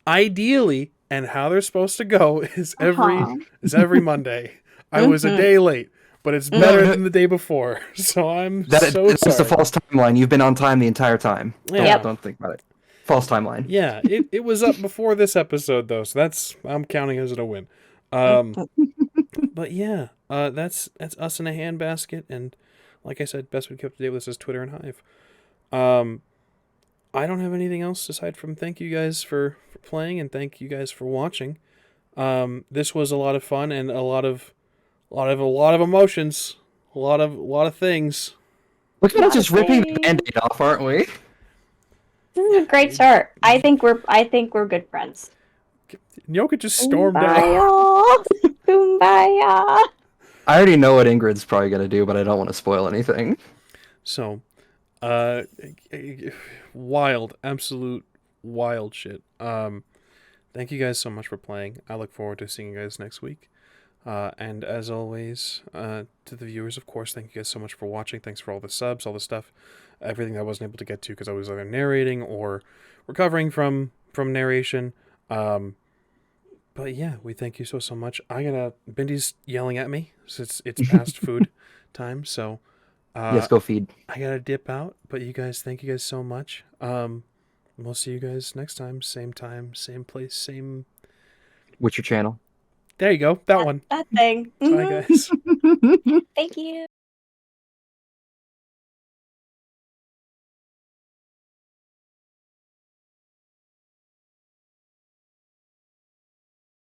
Ideally, and how they're supposed to go is every Monday. I was a day late, but it's better than the day before. So I'm so sorry. It's a false timeline. You've been on time the entire time. Yeah. Don't think about it. False timeline. Yeah, it was up before this episode though, so I'm counting as it a win. But yeah, that's us in a handbasket, and like I said, best way to keep up to date with us is Twitter and Hive. I don't have anything else aside from thank you guys for playing and thank you guys for watching. This was a lot of fun and a lot of emotions, a lot of things. We're kind of just ripping the Yay. Band-Aid off, aren't we? This is a great start. I think we're good friends. Nyoka just stormed out. Kumbaya. Kumbaya. I already know what Ingrid's probably gonna do, but I don't want to spoil anything. So, wild, absolute wild shit. Thank you guys so much for playing. I look forward to seeing you guys next week. And as always, to the viewers, of course, thank you guys so much for watching. Thanks for all the subs, all the stuff, everything that I wasn't able to get to because I was either narrating or recovering from narration. But yeah, we thank you so much. Bindy's yelling at me, so it's past food time, so Yes, go feed. I gotta dip out. But you guys, thank you guys so much. We'll see you guys next time, same place, same. Witcher channel. There you go, that one. That thing. Bye, guys. Thank you.